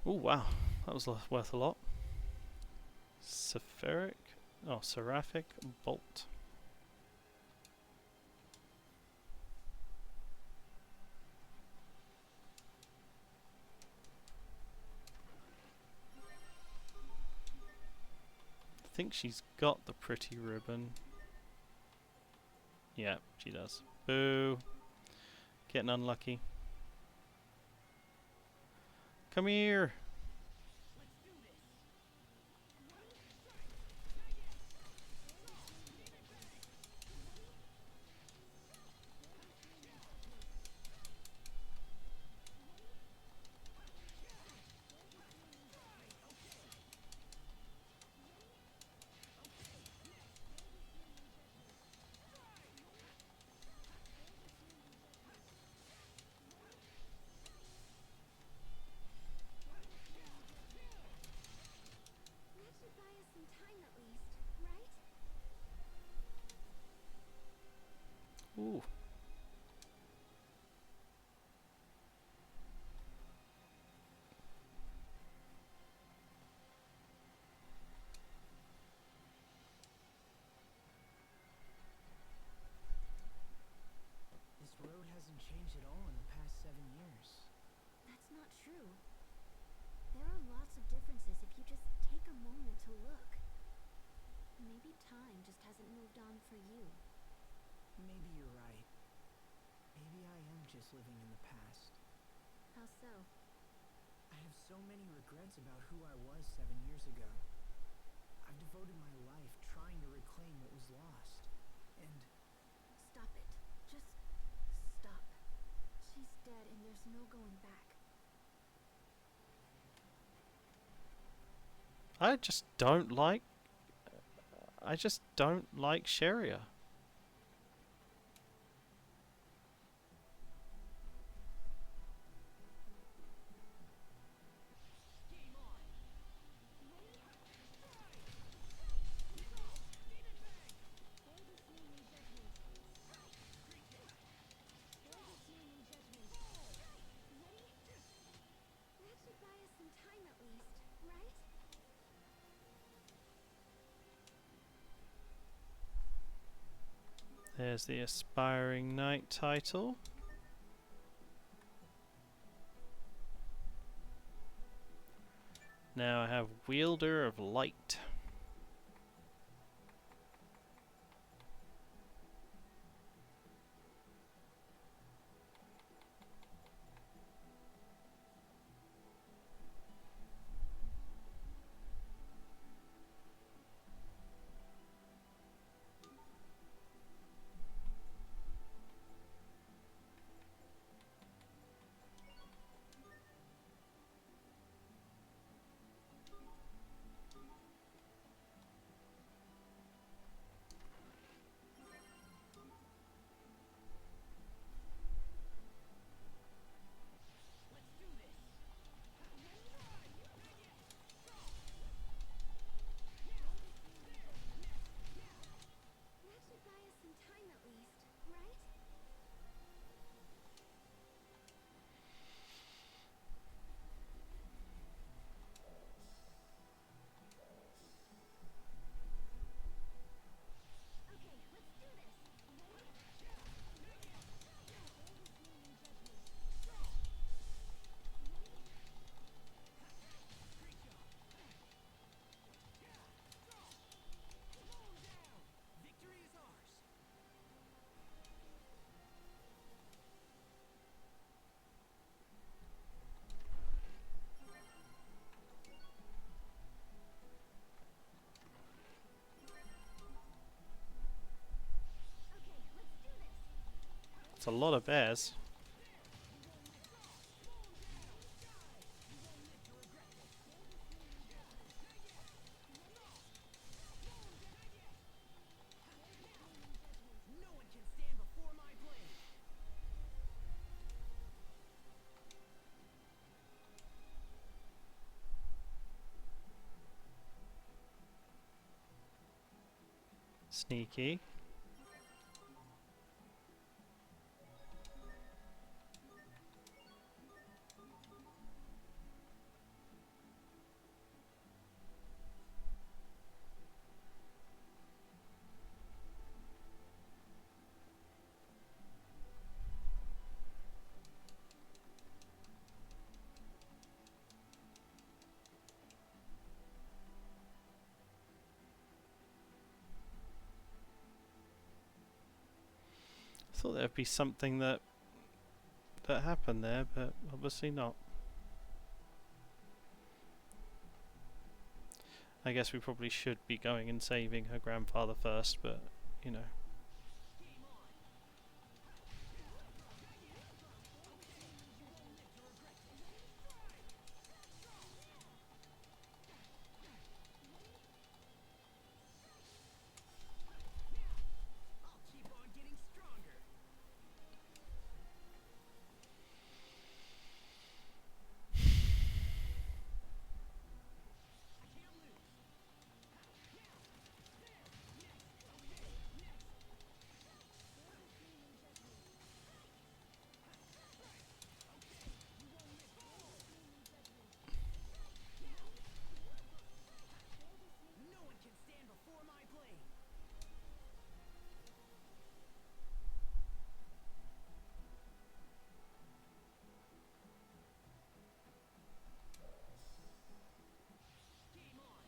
Oh wow, that was worth a lot. Seraphic Bolt. I think she's got the pretty ribbon. Yeah, she does. Boo. Getting unlucky. Come here. That should buy us some time at least, right? Ooh. This road hasn't changed at all in the past 7 years. That's not true. There are lots of differences if you just take a moment to look. Maybe time just hasn't moved on for you. Maybe you're right. Maybe I am just living in the past. How so? I have so many regrets about who I was 7 years ago. I've devoted my life trying to reclaim what was lost. And Stop it. Just stop. She's dead and there's no going back. I just don't like... I just don't like Sharia. That should buy us some time at least, right? There's the Aspiring Knight title. Now I have Wielder of Light. That should buy us some time at least, right? Okay, let's do this. Victory is ours. Okay, let's do this. It's a lot of bears. No one can stand before my blade. Sneaky. Thought there'd be something that happened there, but obviously not. I guess we probably should be going and saving her grandfather first, but you know. I'll keep on getting stronger. I can't lose. No one can stand before my blade. Game on.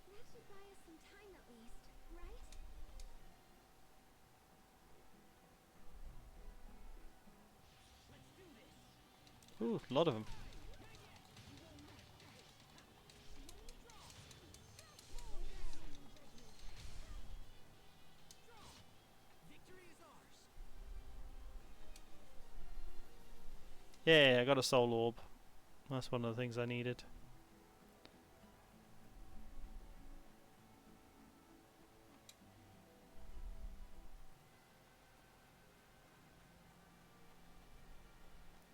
That should buy us some time at least, right? Let's do this. Ooh, a lot of them. Yeah, I got a soul orb. That's one of the things I needed.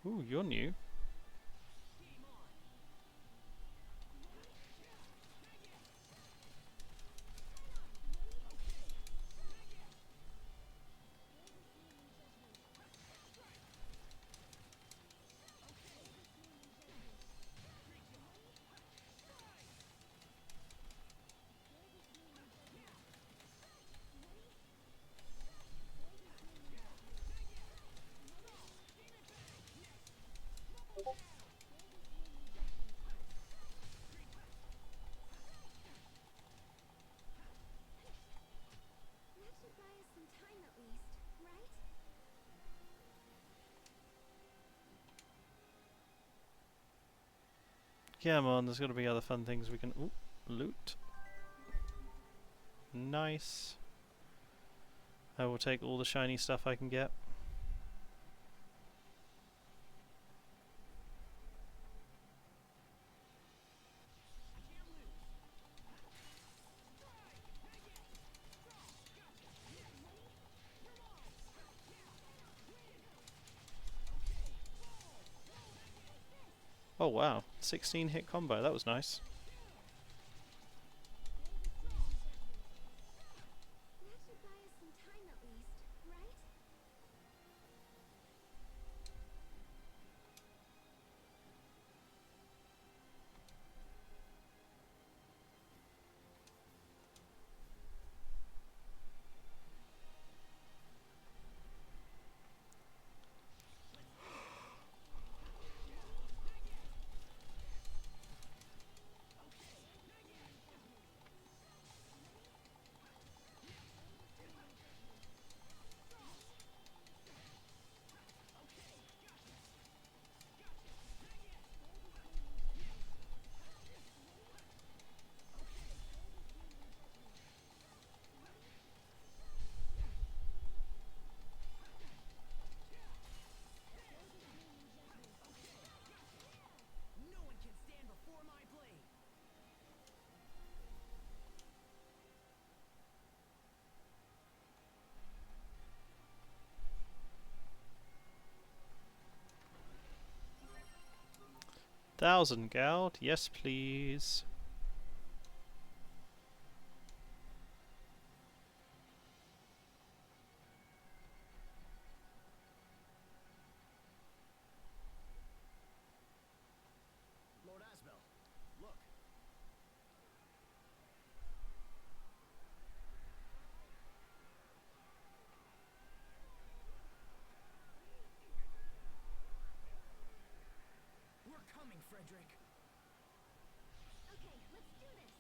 Ooh, you're new. That should buy us some time at least, right? Come on, there's got to be other fun things we can loot. Nice. I will take all the shiny stuff I can get. Oh wow, 16 hit combo, that was nice. That should buy us some time at least, right? No one can stand before my blade. Thousand gold, yes please. Lord Asbel, look. We're coming, Frederick. Okay, let's do this.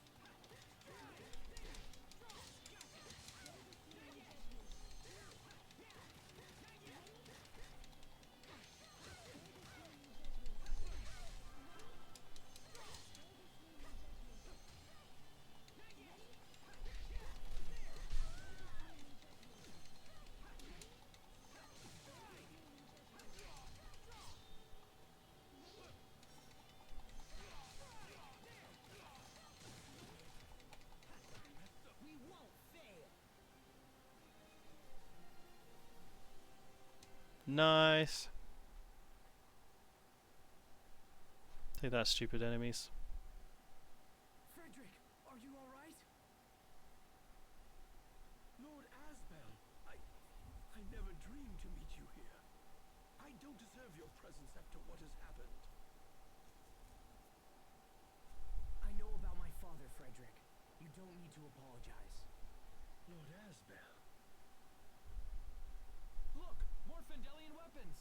We won't fail. Nice. Take that, stupid enemies. Frederick, are you all right? Lord Asbel, I never dreamed to meet you here. I don't deserve your presence after what has happened. I know about my father, Frederick. You don't need to apologize. Lord Asbel. Look, more Fendelian weapons.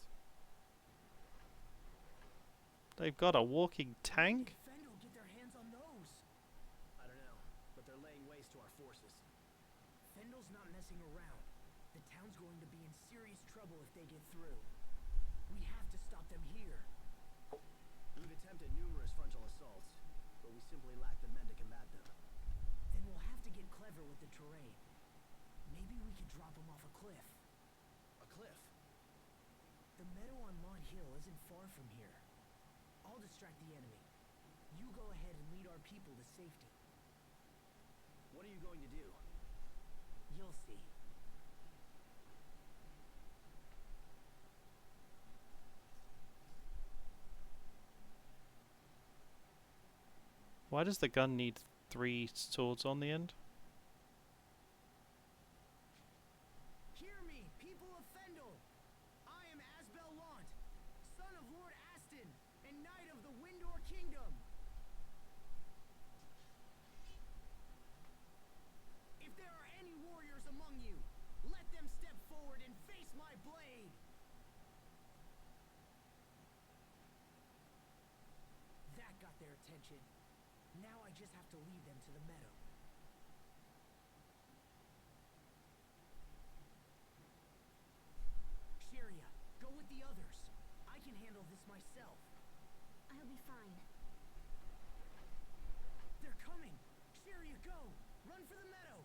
They've got a walking tank? Did Fendel get their hands on those? I don't know, but they're laying waste to our forces. Fendel's not messing around. The town's going to be in serious trouble if they get through. We have to stop them here. We've attempted numerous frontal assaults, but we simply lack the men to combat them. Then we'll have to get clever with the terrain. Maybe we could drop them off a cliff. A cliff? The meadow on Mont Hill isn't far from here. I'll distract the enemy. You go ahead and lead our people to safety. What are you going to do? You'll see. Why does the gun need 3 swords on the end? Hear me, people of Fendel! I am Asbel, son of Lord Aston, and Knight of the Windor Kingdom. If there are any warriors among you, let them step forward and face my blade! That got their attention. Now I just have to lead them to the meadow. Sheria, go with the others. I can handle this myself. I'll be fine. They're coming! Sheria, go! Run for the meadow!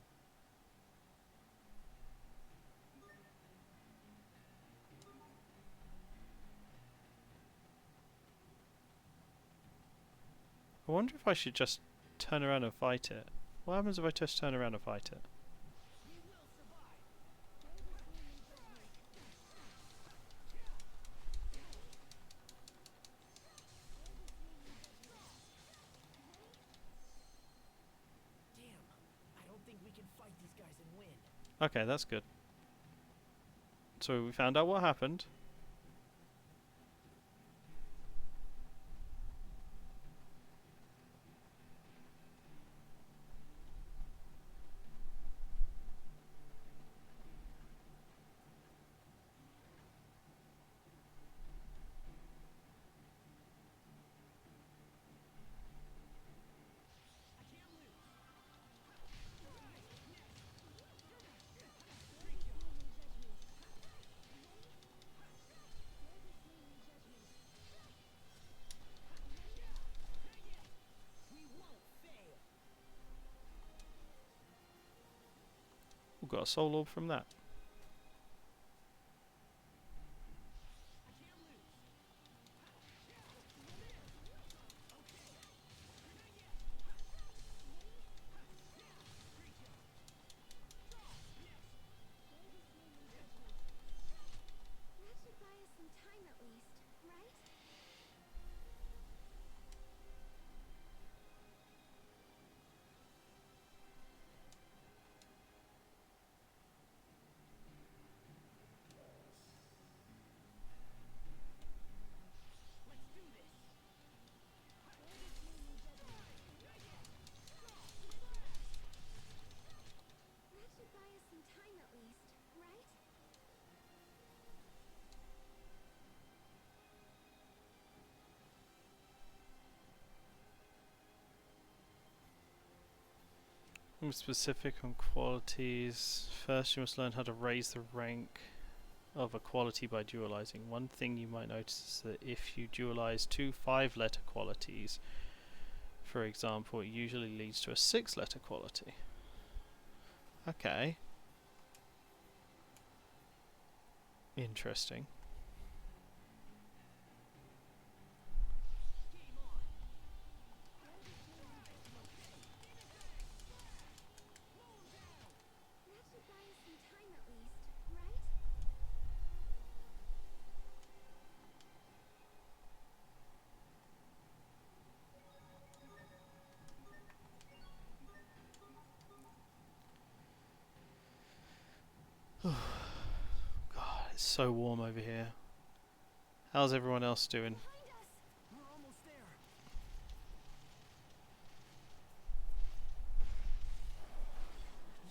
I wonder if I should just turn around and fight it. What happens if I just turn around and fight it? We will survive! Damn, I don't think we can fight these guys and win. Okay, that's good. So we found out what happened. We won't fail! We got a soul orb from that. That should buy us some time at least, right? Let's do this! That should buy us some time at least, right? I'm specific on qualities. First, you must learn how to raise the rank of a quality by dualizing. One thing you might notice is that if you dualize 2 5-letter qualities, for example, it usually leads to a 6-letter quality. Okay. Interesting. That should buy us some time at least, right? God, it's so warm over here. How's everyone else doing? Find us! We're almost there!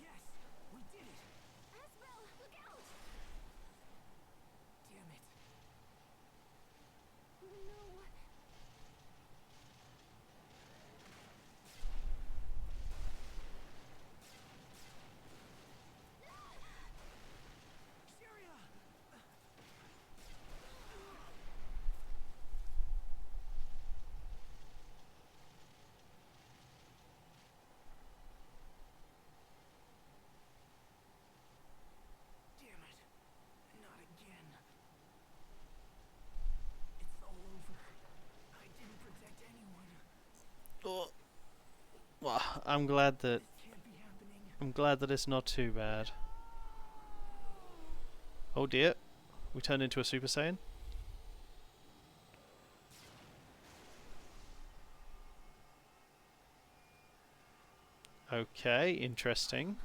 Yes! We did it! Asbel, look out! Damn it! Oh no! Sheria! I'm glad that This can't be happening. it's not too bad. Oh dear, we turned into a Super Saiyan. Okay, interesting.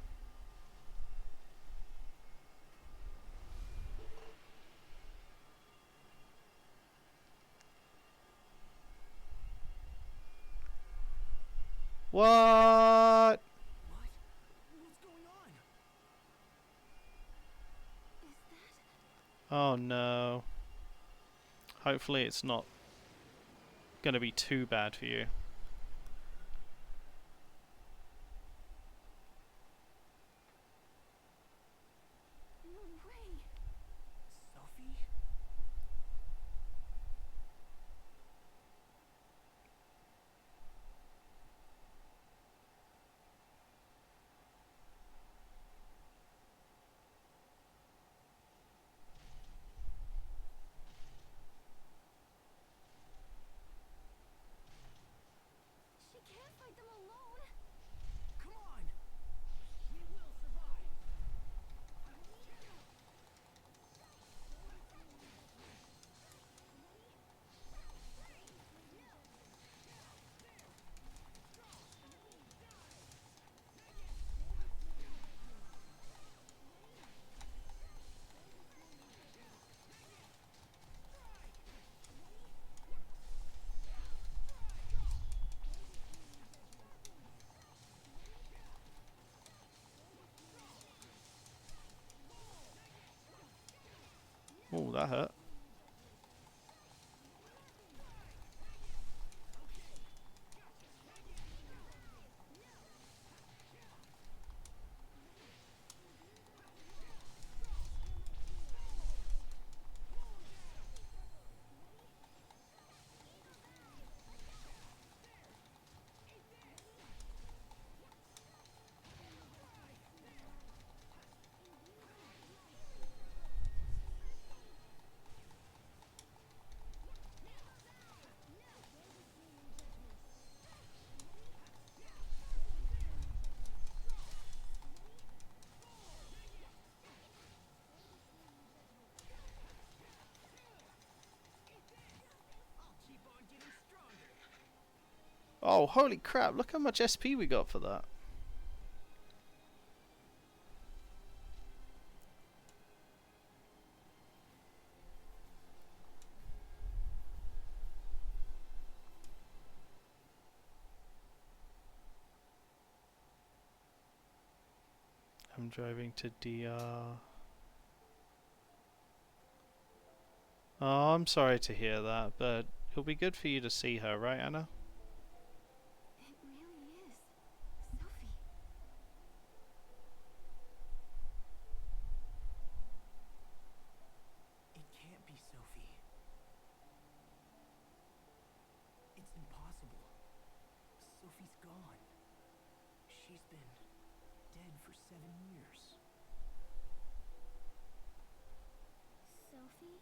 What? What? What's going on? Is that... Oh no. Hopefully it's not gonna be too bad for you. No way! Sophie? She can't fight them alone! Come on! We will survive! Oh, that hurt. I'll keep on getting stronger. Oh, holy crap, look how much SP we got for that. I'm driving to DR. Oh, I'm sorry to hear that, but it'll be good for you to see her, right, Anna? It really is. Sophie. It can't be Sophie. It's impossible. Sophie's gone. She's been dead for 7 years. Sophie?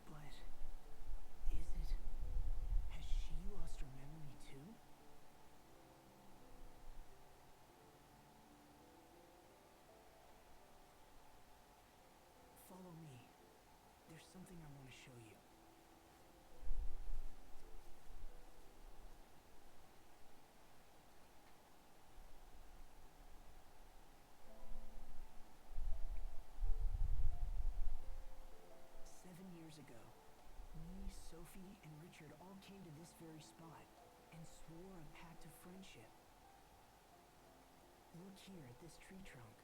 But is it? Has she lost her memory too? Follow me. There's something I want to show you. Ago, me, Sophie, and Richard all came to this very spot and swore a pact of friendship. Look here at this tree trunk.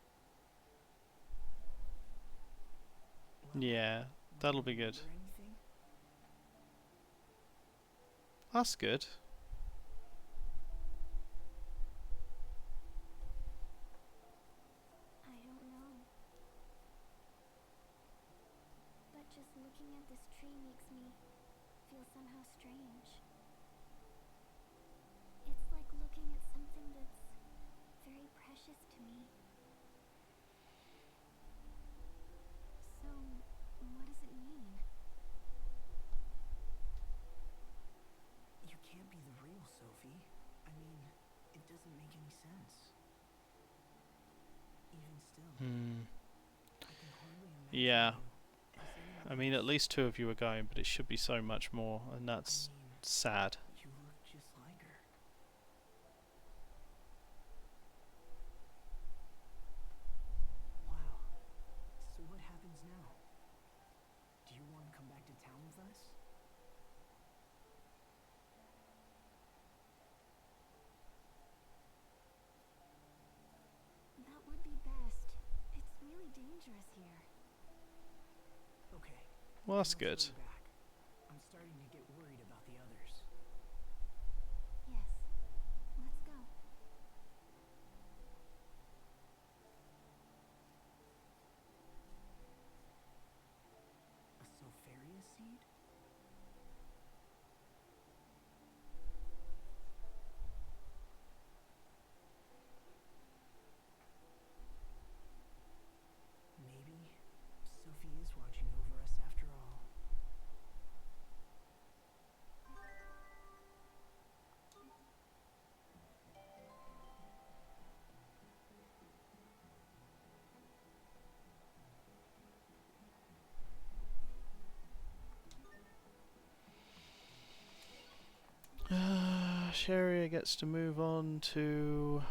Well, Yeah, that'll be good. remember anything? That's good. I don't know. But just looking at this tree makes me feel somehow strange. It's like looking at something that's very precious to me. So, what does it mean? You can't doesn't make any sense. Even still, Hmm. I can hardly imagine Yeah. you as anyone I mean, at else. least 2 of you are going, but it should be so much more, and that's I mean, sad. you look just like her. Wow. So what happens now? Do you want to come back to town with us? That would be best. It's really dangerous here. Okay. Well, that's then good. let's go back. I'm starting to get worried about the others. Yes. Let's go. A Sulfuria seed? Maybe Sophie is watching over us after all. Sharia gets to move on to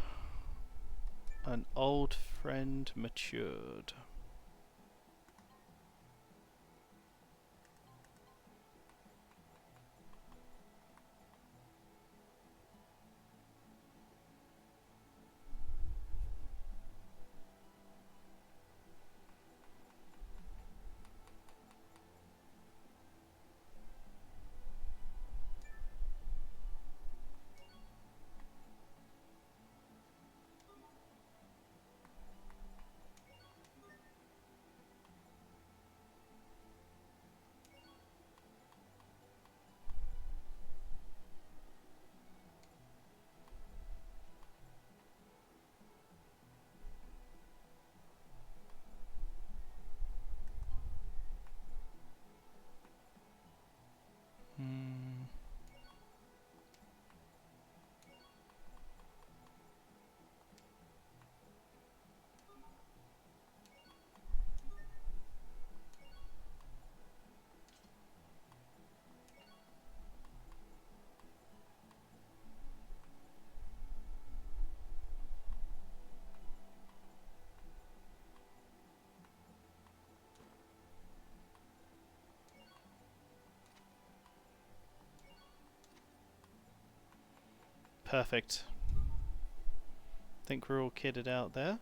an old friend matured. Hmm. Perfect. Think we're all kitted out there.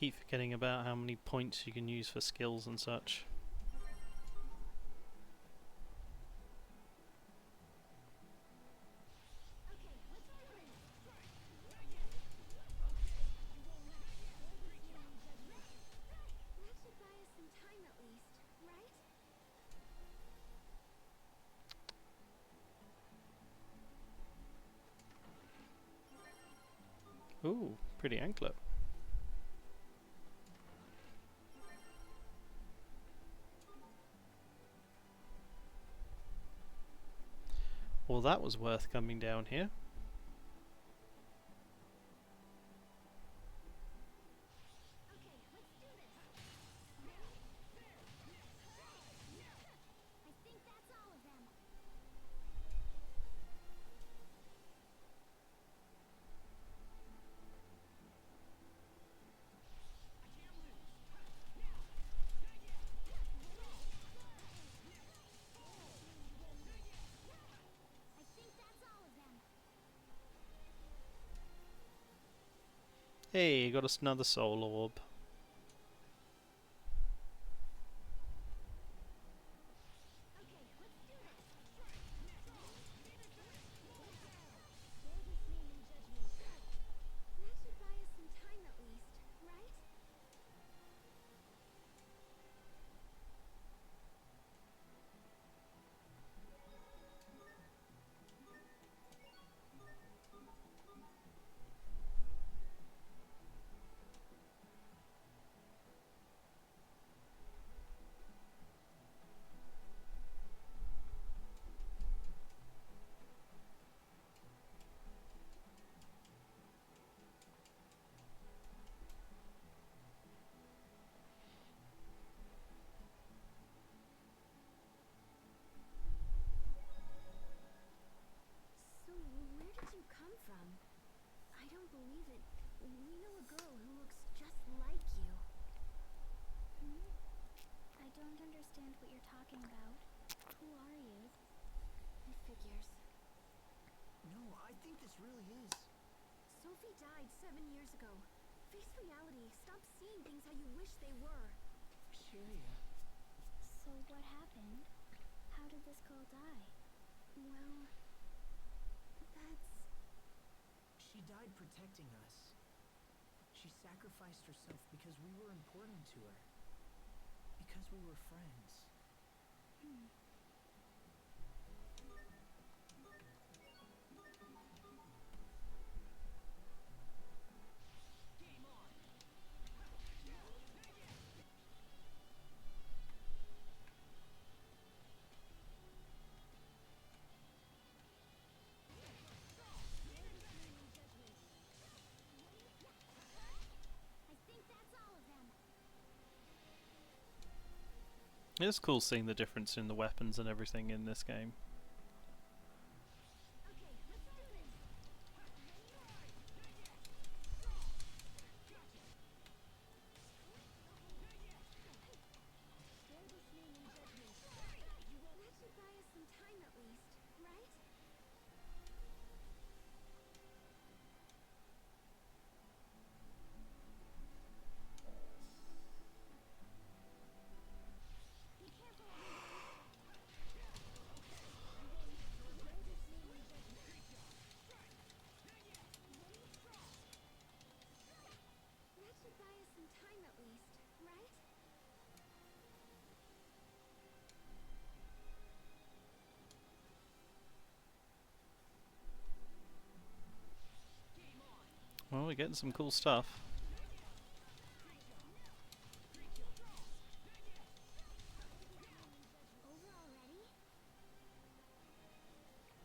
keep forgetting about how many points you can use for skills and such. That should buy us some time at least, right? Ooh, pretty anklet. Well, that was worth coming down here. Okay, let's do this. I think that's all of them. I think that's all of them. Hey, got us another soul orb. Okay, let's do this. Bear this name in judgment. That should buy us some time at least, right? So, where did you come from? I don't believe it. We know a girl who looks just like you. I don't understand what you're talking about. Who are you? It figures. No, I think this really is. Sophie died 7 years ago. Face reality. Stop seeing things how you wish they were. Sharia. So what happened? How did this girl die? Well, that's... She died protecting us. She sacrificed herself because we were important to her. Because we were friends. I think that's all of them. It's cool seeing the difference in the weapons and everything in this game. Okay, let's do this. Bear this name in judgment. That should buy us some time at least, right? Be careful, everybody. Bear this name in judgment. That should buy us some time at least, right? Well, we're getting some cool stuff. Over already?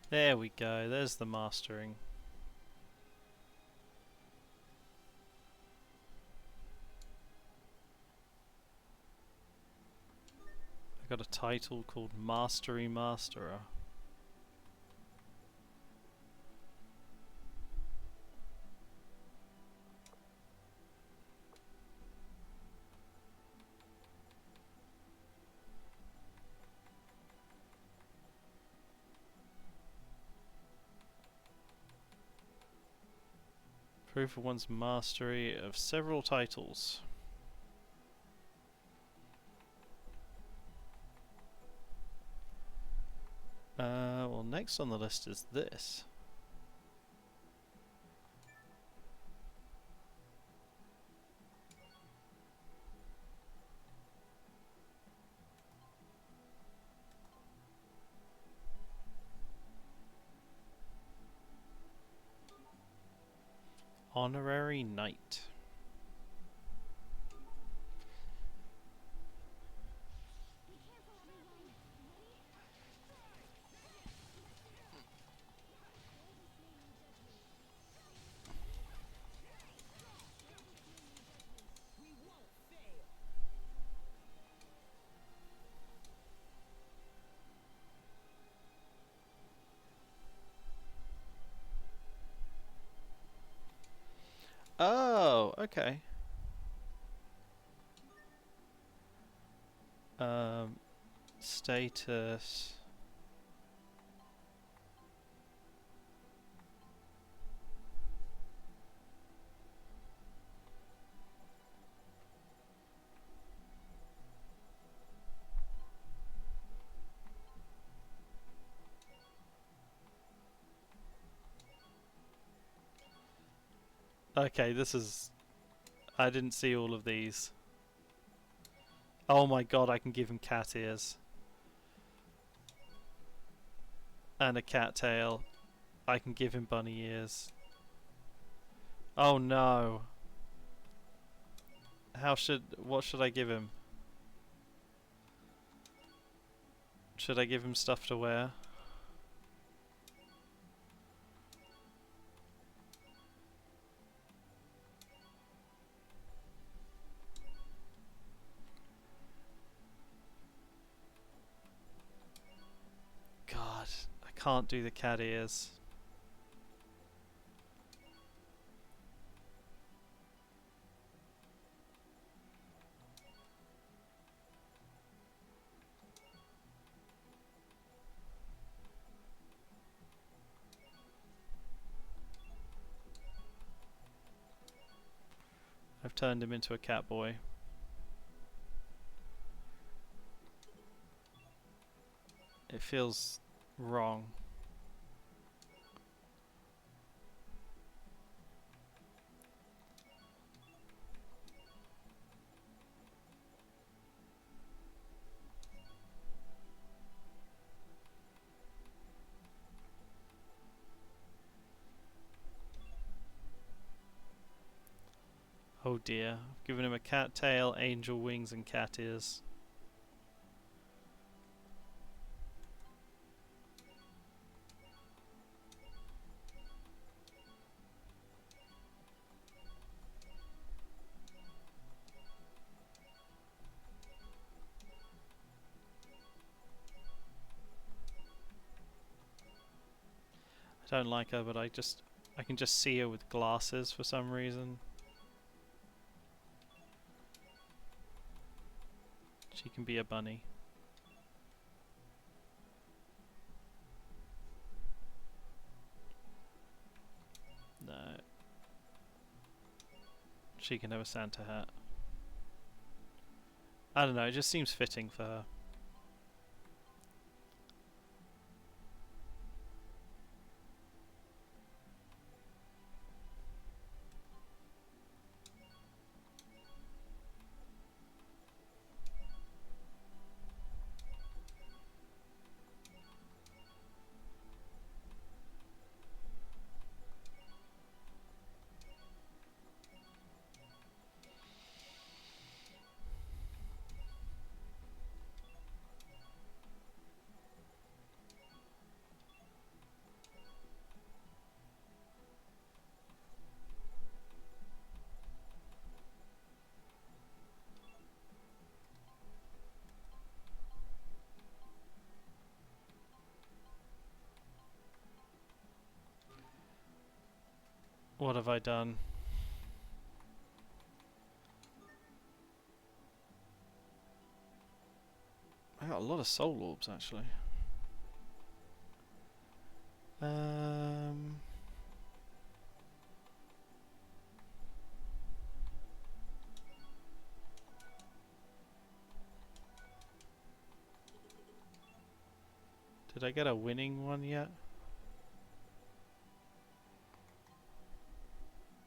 There we go, there's the mastering. I got a title called Mastery Masterer. Proof of one's mastery of several titles. next on the list is this. Honorary Knight. We won't fail. Oh, okay. Status. Okay, this is... I didn't see all of these. Oh my god, I can give him cat ears. And a cat tail. I can give him bunny ears. Oh no. What should I give him? Should I give him stuff to wear? God, I can't do the cat ears. I've turned him into a cat boy. It feels wrong. Oh dear, I've given him a cat tail, angel wings and cat ears. I don't like her, but I can just see her with glasses for some reason. She can be a bunny. No. She can have a Santa hat. I don't know, it just seems fitting for her. What have I done? I got a lot of soul orbs actually. Did I get a winning one yet?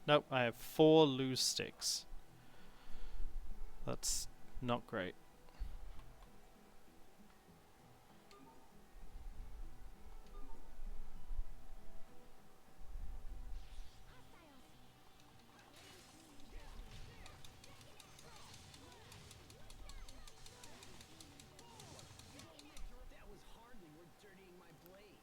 Nope, I have 4 lose sticks. That's not great. That was hardly worth dirtying my blade.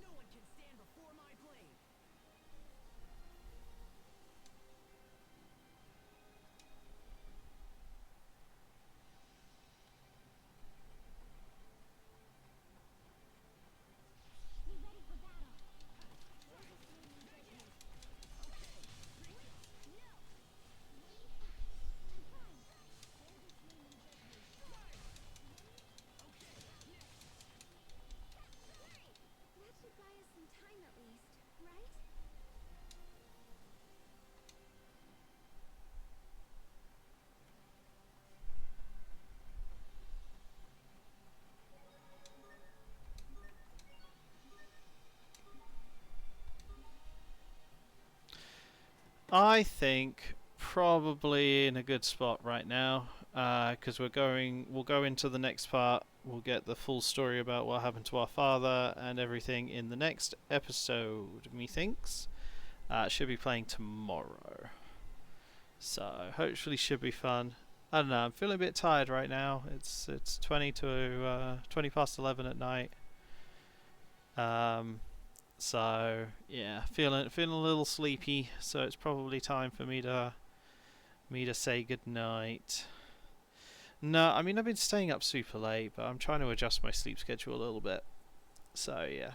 No one can stand before my blade. That should buy us some time at least, right? I think probably in a good spot right now, because we'll go into the next part. We'll get the full story about what happened to our father and everything in the next episode. Methinks should be playing tomorrow, so hopefully should be fun. I don't know. I'm feeling a bit tired right now. It's 20 past 11 at night. So yeah, feeling a little sleepy. So it's probably time for me to say good night. No, I mean I've been staying up super late, but I'm trying to adjust my sleep schedule a little bit. So yeah.